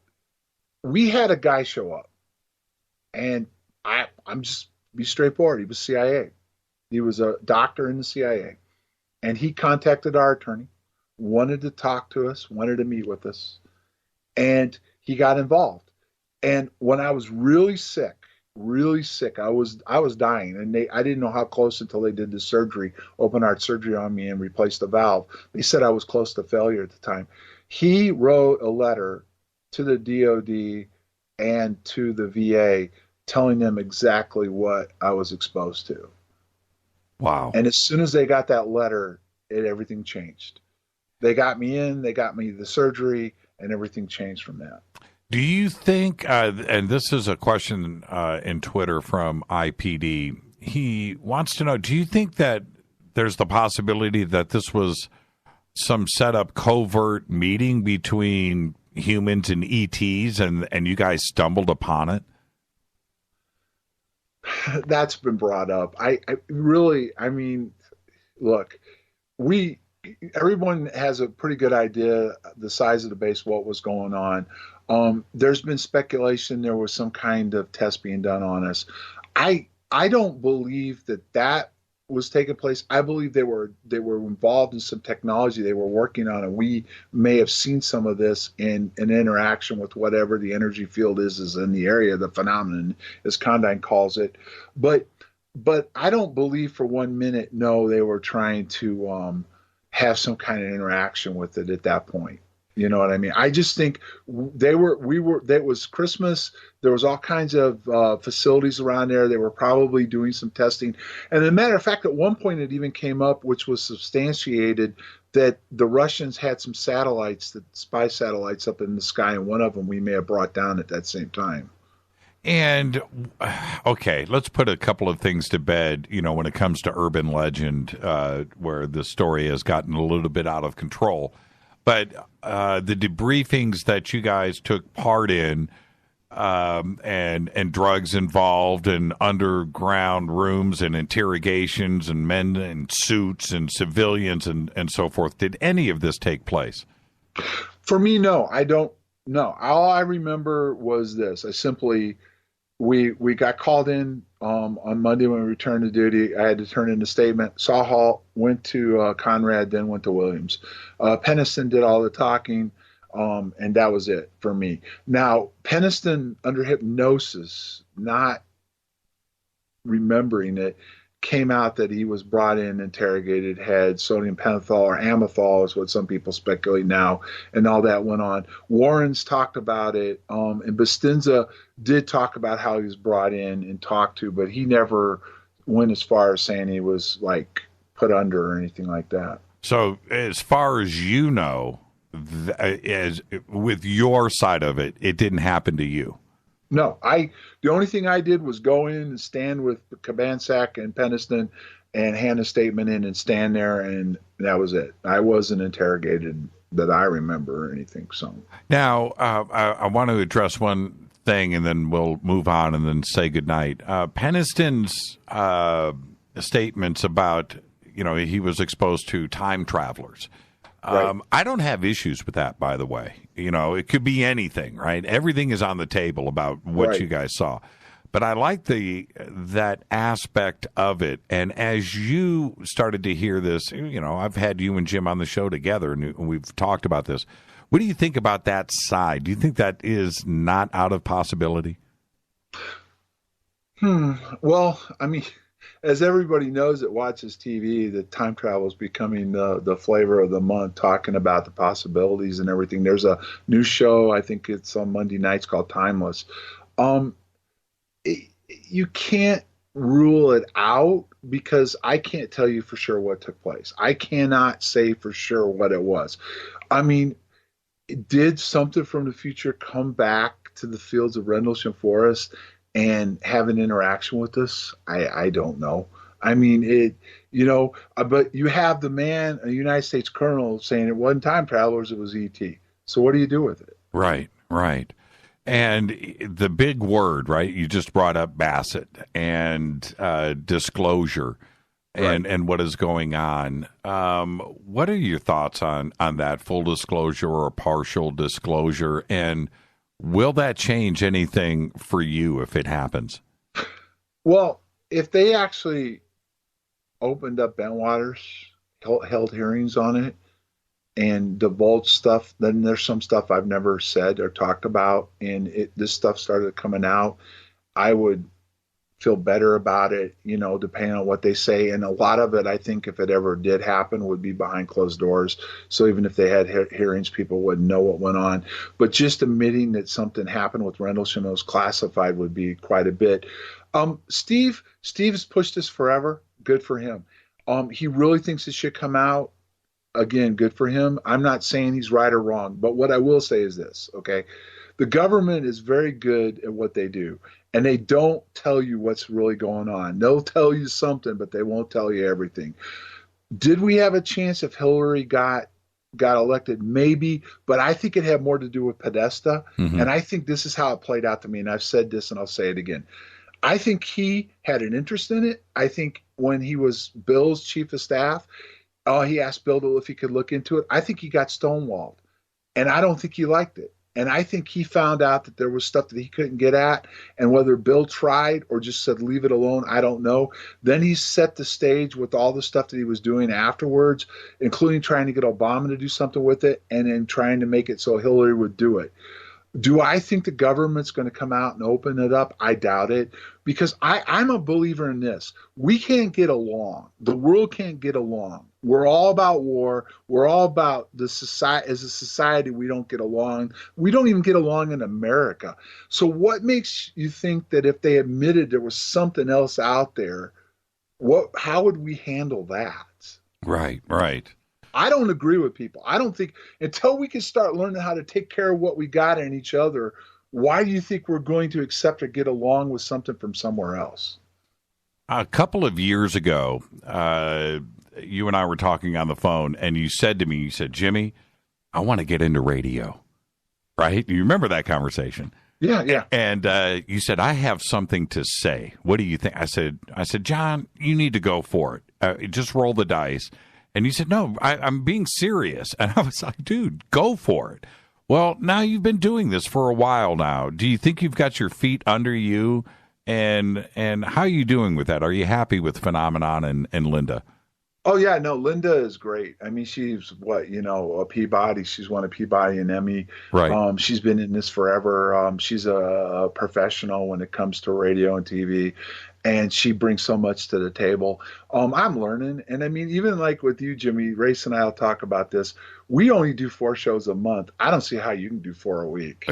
we had a guy show up. And I'm just be straightforward. He was CIA. He was a doctor in the CIA. And he contacted our attorney, wanted to talk to us, wanted to meet with us. And he got involved. And when I was really sick, I was dying. And I didn't know how close until they did the surgery, open heart surgery on me and replaced the valve. They said I was close to failure at the time. He wrote a letter to the DOD and to the VA telling them exactly what I was exposed to. Wow. And as soon as they got that letter, everything changed. They got me in, they got me the surgery, and everything changed from that. Do you think, and this is a question in Twitter from IPD, he wants to know, do you think that there's the possibility that this was some set up covert meeting between humans and ETs and you guys stumbled upon it? That's been brought up. Look, everyone has a pretty good idea the size of the base, what was going on. There's been speculation there was some kind of test being done on us. I don't believe that was taking place. I believe they were involved in some technology they were working on, and we may have seen some of this in an interaction with whatever the energy field is in the area, the phenomenon, as Condine calls it. But I don't believe for 1 minute, no, they were trying to have some kind of interaction with it at that point. You know what I mean? I just think that was Christmas. There was all kinds of facilities around there. They were probably doing some testing. And as a matter of fact, at one point it even came up, which was substantiated, that the Russians had some satellites, spy satellites up in the sky, and one of them we may have brought down at that same time. And, okay, let's put a couple of things to bed, when it comes to urban legend, where the story has gotten a little bit out of control. But the debriefings that you guys took part in, and drugs involved, and underground rooms and interrogations and men in suits and civilians and so forth, did any of this take place? For me, no. I don't know. All I remember was this. We got called in on Monday when we returned to duty. I had to turn in a statement. Saw Hall, went to Conrad, then went to Williams. Peniston did all the talking, and that was it for me. Now, Peniston, under hypnosis, not remembering it, came out that he was brought in, interrogated, had sodium pentothal or amethol is what some people speculate now, and all that went on. Warren's talked about it, and Bustinza did talk about how he was brought in and talked to, but he never went as far as saying he was put under or anything like that. So as far as you know, as with your side of it, it didn't happen to you. No, the only thing I did was go in and stand with Kabansak and Peniston and hand a statement in and stand there, and that was it. I wasn't interrogated that I remember or anything. So now I want to address one thing, and then we'll move on and then say goodnight. Peniston's statements about, he was exposed to time travelers. Right. I don't have issues with that, by the way. It could be anything, right? Everything is on the table about what you guys saw. But I like that aspect of it. And as you started to hear this, you know, I've had you and Jim on the show together, and we've talked about this. What do you think about that side? Do you think that is not out of possibility? Well, I mean, as everybody knows that watches TV, that time travel is becoming the flavor of the month, talking about the possibilities and everything. There's a new show, I think it's on Monday nights, called Timeless. You can't rule it out because I can't tell you for sure what took place. I cannot say for sure what it was. I mean, did something from the future come back to the fields of Rendlesham Forest and have an interaction with us? I don't know. I mean, but you have the man, a United States colonel, saying it wasn't time travelers, it was ET. So what do you do with it? Right. And the big word, right? You just brought up Bassett and disclosure and what is going on. What are your thoughts on that, full disclosure or partial disclosure? And will that change anything for you if it happens? Well, if they actually opened up Bentwaters, held hearings on it, and divulged stuff, then there's some stuff I've never said or talked about, and this stuff started coming out, I would feel better about it, you know, depending on what they say. And a lot of it, I think, if it ever did happen, would be behind closed doors. So even if they had hearings, people wouldn't know what went on. But just admitting that something happened with Rendlesham, it was classified, would be quite a bit. Steve's pushed this forever. Good for him. He really thinks it should come out. Again, good for him. I'm not saying he's right or wrong, but what I will say is this, okay? The government is very good at what they do, and they don't tell you what's really going on. They'll tell you something, but they won't tell you everything. Did we have a chance if Hillary got elected? Maybe, but I think it had more to do with Podesta, and I think this is how it played out to me, and I've said this and I'll say it again. I think he had an interest in it. I think when he was Bill's chief of staff, he asked Bill if he could look into it. I think he got stonewalled, and I don't think he liked it. And I think he found out that there was stuff that he couldn't get at, and whether Bill tried or just said, leave it alone, I don't know. Then he set the stage with all the stuff that he was doing afterwards, including trying to get Obama to do something with it, and then trying to make it so Hillary would do it. Do I think the government's going to come out and open it up? I doubt it, because I'm a believer in this. We can't get along. The world can't get along. We're all about war. We're all about the society. As a society, we don't get along. We don't even get along in America. So what makes you think that if they admitted there was something else out there, how would we handle that? Right. I don't agree with people. I don't think until we can start learning how to take care of what we got in each other, why do you think we're going to accept or get along with something from somewhere else? A couple of years ago, you and I were talking on the phone, and you said to me, you said, Jimmy, I want to get into radio. Right? You remember that conversation? Yeah. And you said, I have something to say. What do you think? I said, John, you need to go for it. Just roll the dice. And you said, no, I'm being serious. And I was like, dude, go for it. Well, now you've been doing this for a while now. Do you think you've got your feet under you? And how are you doing with that? Are you happy with Phenomenon and Linda? Oh, yeah, no, Linda is great. I mean, she's a Peabody. She's won a Peabody and Emmy. Right. She's been in this forever. She's a professional when it comes to radio and TV. And she brings so much to the table. I'm learning. And I mean, even like with you, Jimmy, Race and I will talk about this. We only do 4 shows a month. I don't see how you can do 4 a week,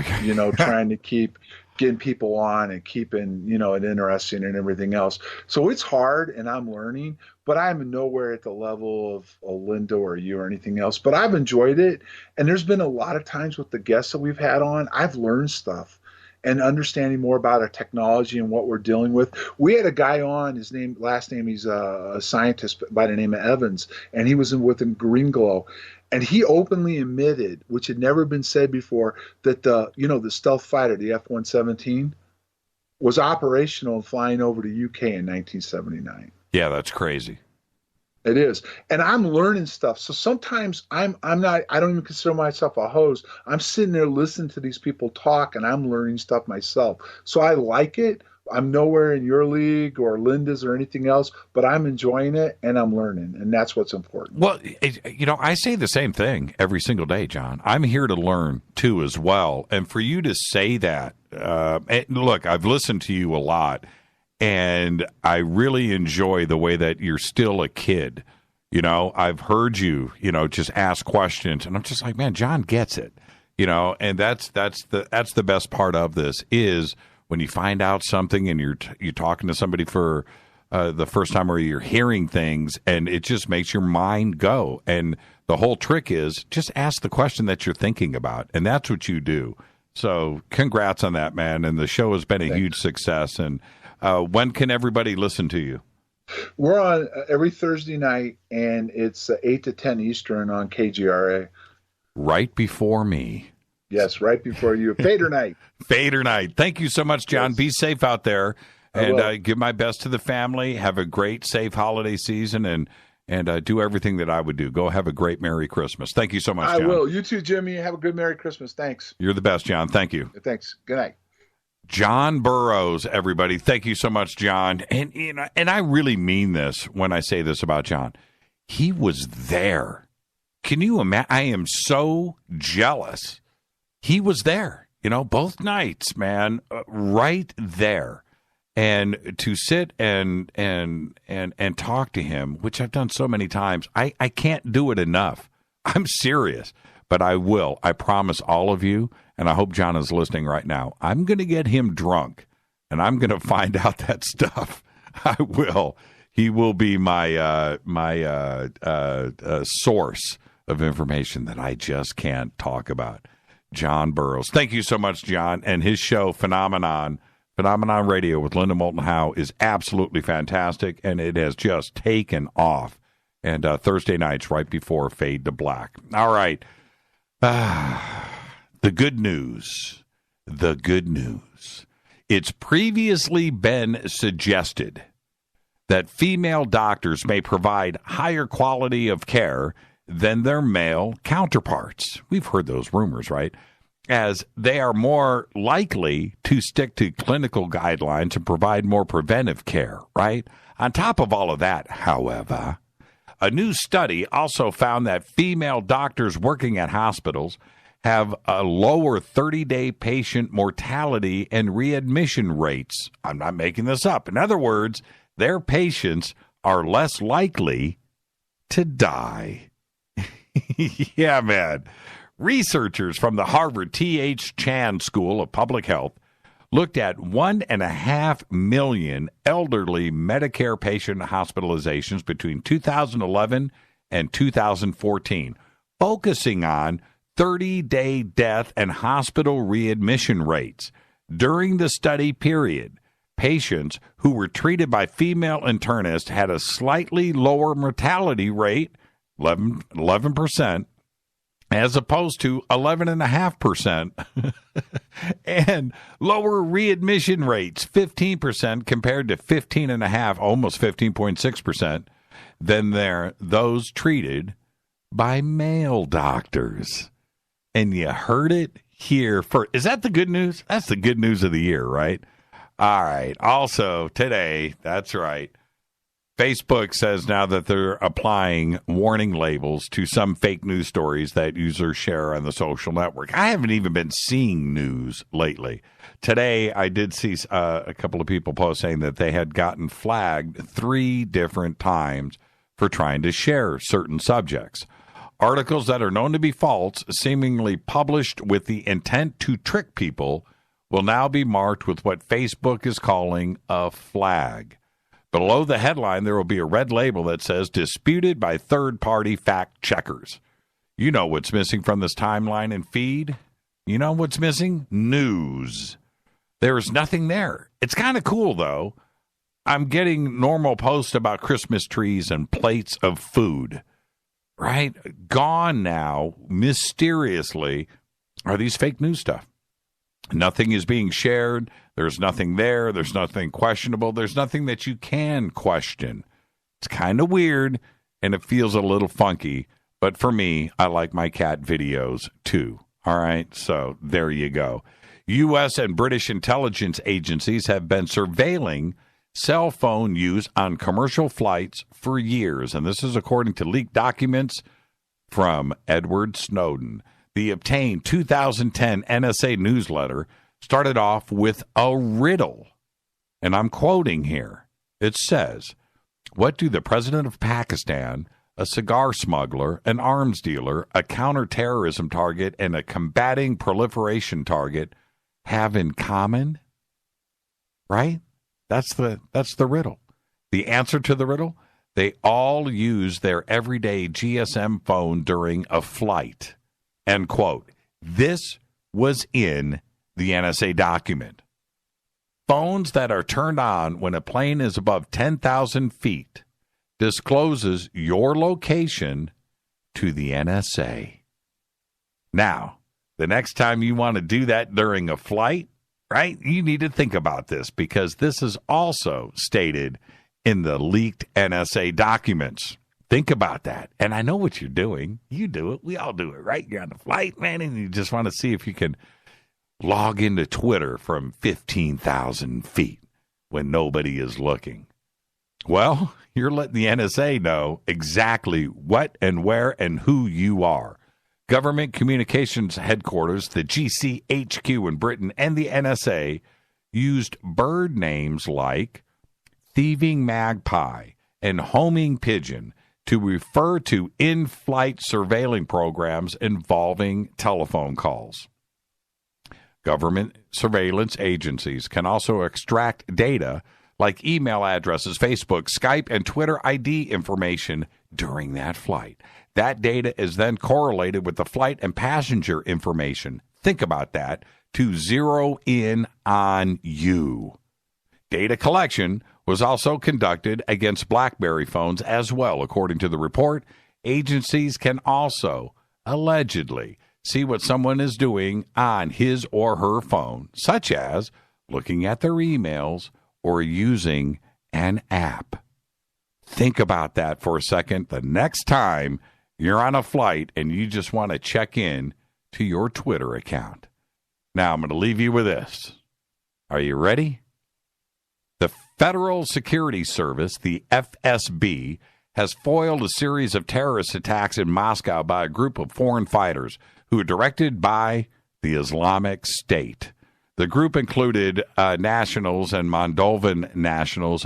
trying to keep getting people on and keeping, it interesting and everything else. So it's hard, and I'm learning, but I'm nowhere at the level of a Linda or you or anything else. But I've enjoyed it. And there's been a lot of times with the guests that we've had on, I've learned stuff. And understanding more about our technology and what we're dealing with. We had a guy on, last name, he's a scientist by the name of Evans, and he was with Green Glow. And he openly admitted, which had never been said before, that the stealth fighter, the F-117, was operational and flying over the UK in 1979. Yeah, that's crazy. It is. And I'm learning stuff. So sometimes I don't even consider myself a host. I'm sitting there listening to these people talk, and I'm learning stuff myself. So I like it. I'm nowhere in your league or Linda's or anything else, but I'm enjoying it and I'm learning, and that's what's important. Well, I say the same thing every single day, John. I'm here to learn too as well, and for you to say that, and look, I've listened to you a lot, and I really enjoy the way that you're still a kid. I've heard you, just ask questions, and I'm just like, man, John gets it. And that's the best part of this is when you find out something and you're talking to somebody for the first time, or you're hearing things, and it just makes your mind go. And the whole trick is just ask the question that you're thinking about, and that's what you do. So congrats on that, man. And the show has been a huge success. And when can everybody listen to you? We're on every Thursday night, and it's 8 to 10 Eastern on KGRA. Right before me. Yes, right before you. Fader night. Fader night. Thank you so much, John. Yes. Be safe out there, and give my best to the family. Have a great, safe holiday season, and do everything that I would do. Go have a great Merry Christmas. Thank you so much, John. I will. You too, Jimmy. Have a good Merry Christmas. Thanks. You're the best, John. Thank you. Thanks. Good night. John Burroughs, everybody. Thank you so much, John. And I really mean this when I say this about John. He was there. Can you imagine? I am so jealous. He was there, both nights, man, right there. And to sit and talk to him, which I've done so many times, I can't do it enough. I'm serious, but I will. I promise all of you, and I hope John is listening right now. I'm going to get him drunk, and I'm going to find out that stuff. I will. He will be my source of information that I just can't talk about. John Burroughs. Thank you so much, John. And his show, Phenomenon Radio with Linda Moulton Howe, is absolutely fantastic, and it has just taken off. And Thursday nights right before Fade to Black. All right. The good news. The good news. It's previously been suggested that female doctors may provide higher quality of care than their male counterparts. We've heard those rumors, right? As they are more likely to stick to clinical guidelines and provide more preventive care, right? On top of all of that, however, a new study also found that female doctors working at hospitals have a lower 30-day patient mortality and readmission rates. I'm not making this up. In other words, their patients are less likely to die. Yeah, man. Researchers from the Harvard T.H. Chan School of Public Health looked at 1.5 million elderly Medicare patient hospitalizations between 2011 and 2014, focusing on 30-day death and hospital readmission rates. During the study period, patients who were treated by female internists had a slightly lower mortality rate, 11%, as opposed to 11.5%, and lower readmission rates, 15% compared to 15.5%, almost 15.6%, than those treated by male doctors. And you heard it here first. Is that the good news? That's the good news of the year, right? All right. Also, today, that's right, Facebook says now that they're applying warning labels to some fake news stories that users share on the social network. I haven't even been seeing news lately. Today, I did see a couple of people post saying that they had gotten flagged 3 different times for trying to share certain subjects. Articles that are known to be false, seemingly published with the intent to trick people, will now be marked with what Facebook is calling a flag. Below the headline, there will be a red label that says, disputed by third-party fact checkers. You know what's missing from this timeline and feed? You know what's missing? News. There is nothing there. It's kind of cool, though. I'm getting normal posts about Christmas trees and plates of food, right? Gone now, mysteriously, are these fake news stuff. Nothing is being shared. There's nothing there. There's nothing questionable. There's nothing that you can question. It's kind of weird, and it feels a little funky. But for me, I like my cat videos, too. All right? So there you go. U.S. and British intelligence agencies have been surveilling cell phone use on commercial flights for years, and this is according to leaked documents from Edward Snowden. The obtained 2010 NSA newsletter started off with a riddle, and I'm quoting here. It says, "What do the president of Pakistan, a cigar smuggler, an arms dealer, a counterterrorism target, and a combating proliferation target have in common?" Right? That's the riddle. The answer to the riddle? They all use their everyday GSM phone during a flight. End quote. This was in the NSA document. Phones that are turned on when a plane is above 10,000 feet discloses your location to the NSA. Now, the next time you want to do that during a flight, right, you need to think about this, because this is also stated in the leaked NSA documents. Think about that. And I know what you're doing. You do it. We all do it, right? You're on the flight, man, and you just want to see if you can log into Twitter from 15,000 feet when nobody is looking. Well, you're letting the NSA know exactly what and where and who you are. Government Communications Headquarters, the GCHQ in Britain, and the NSA used bird names like thieving magpie and homing pigeon to refer to in-flight surveilling programs involving telephone calls. Government surveillance agencies can also extract data like email addresses, Facebook, Skype, and Twitter ID information during that flight. That data is then correlated with the flight and passenger information. Think about that, to zero in on you. Data collection was also conducted against BlackBerry phones as well. According to the report, agencies can also allegedly see what someone is doing on his or her phone, such as looking at their emails or using an app. Think about that for a second. The next time you're on a flight and you just want to check in to your Twitter account. Now, I'm going to leave you with this. Are you ready? The Federal Security Service, the FSB, has foiled a series of terrorist attacks in Moscow by a group of foreign fighters who are directed by the Islamic State. The group included nationals and Moldovan nationals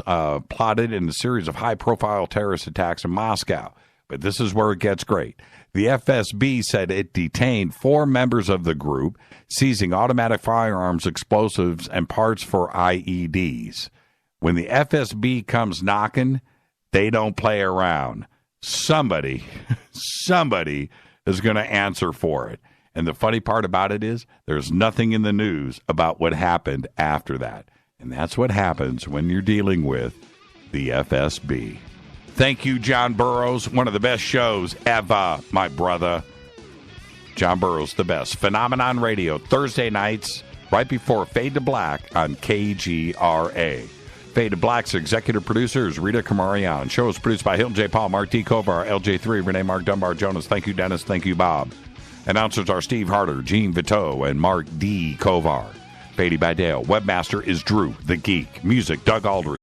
plotted in a series of high-profile terrorist attacks in Moscow. But this is where it gets great. The FSB said it detained 4 members of the group, seizing automatic firearms, explosives, and parts for IEDs. When the FSB comes knocking, they don't play around. Somebody is going to answer for it. And the funny part about it is there's nothing in the news about what happened after that. And that's what happens when you're dealing with the FSB. Thank you, John Burroughs. One of the best shows ever, my brother. John Burroughs, the best. Phenomenon Radio, Thursday nights, right before Fade to Black on KGRA. Fade to Black's executive producer is Rita Kamarian. Show is produced by Hilton J. Paul, Mark D. Kovar, LJ3, Renee Mark Dunbar Jonas. Thank you, Dennis. Thank you, Bob. Announcers are Steve Harder, Gene Vito, and Mark D. Kovar. Fady by Dale. Webmaster is Drew, the Geek. Music, Doug Aldrich.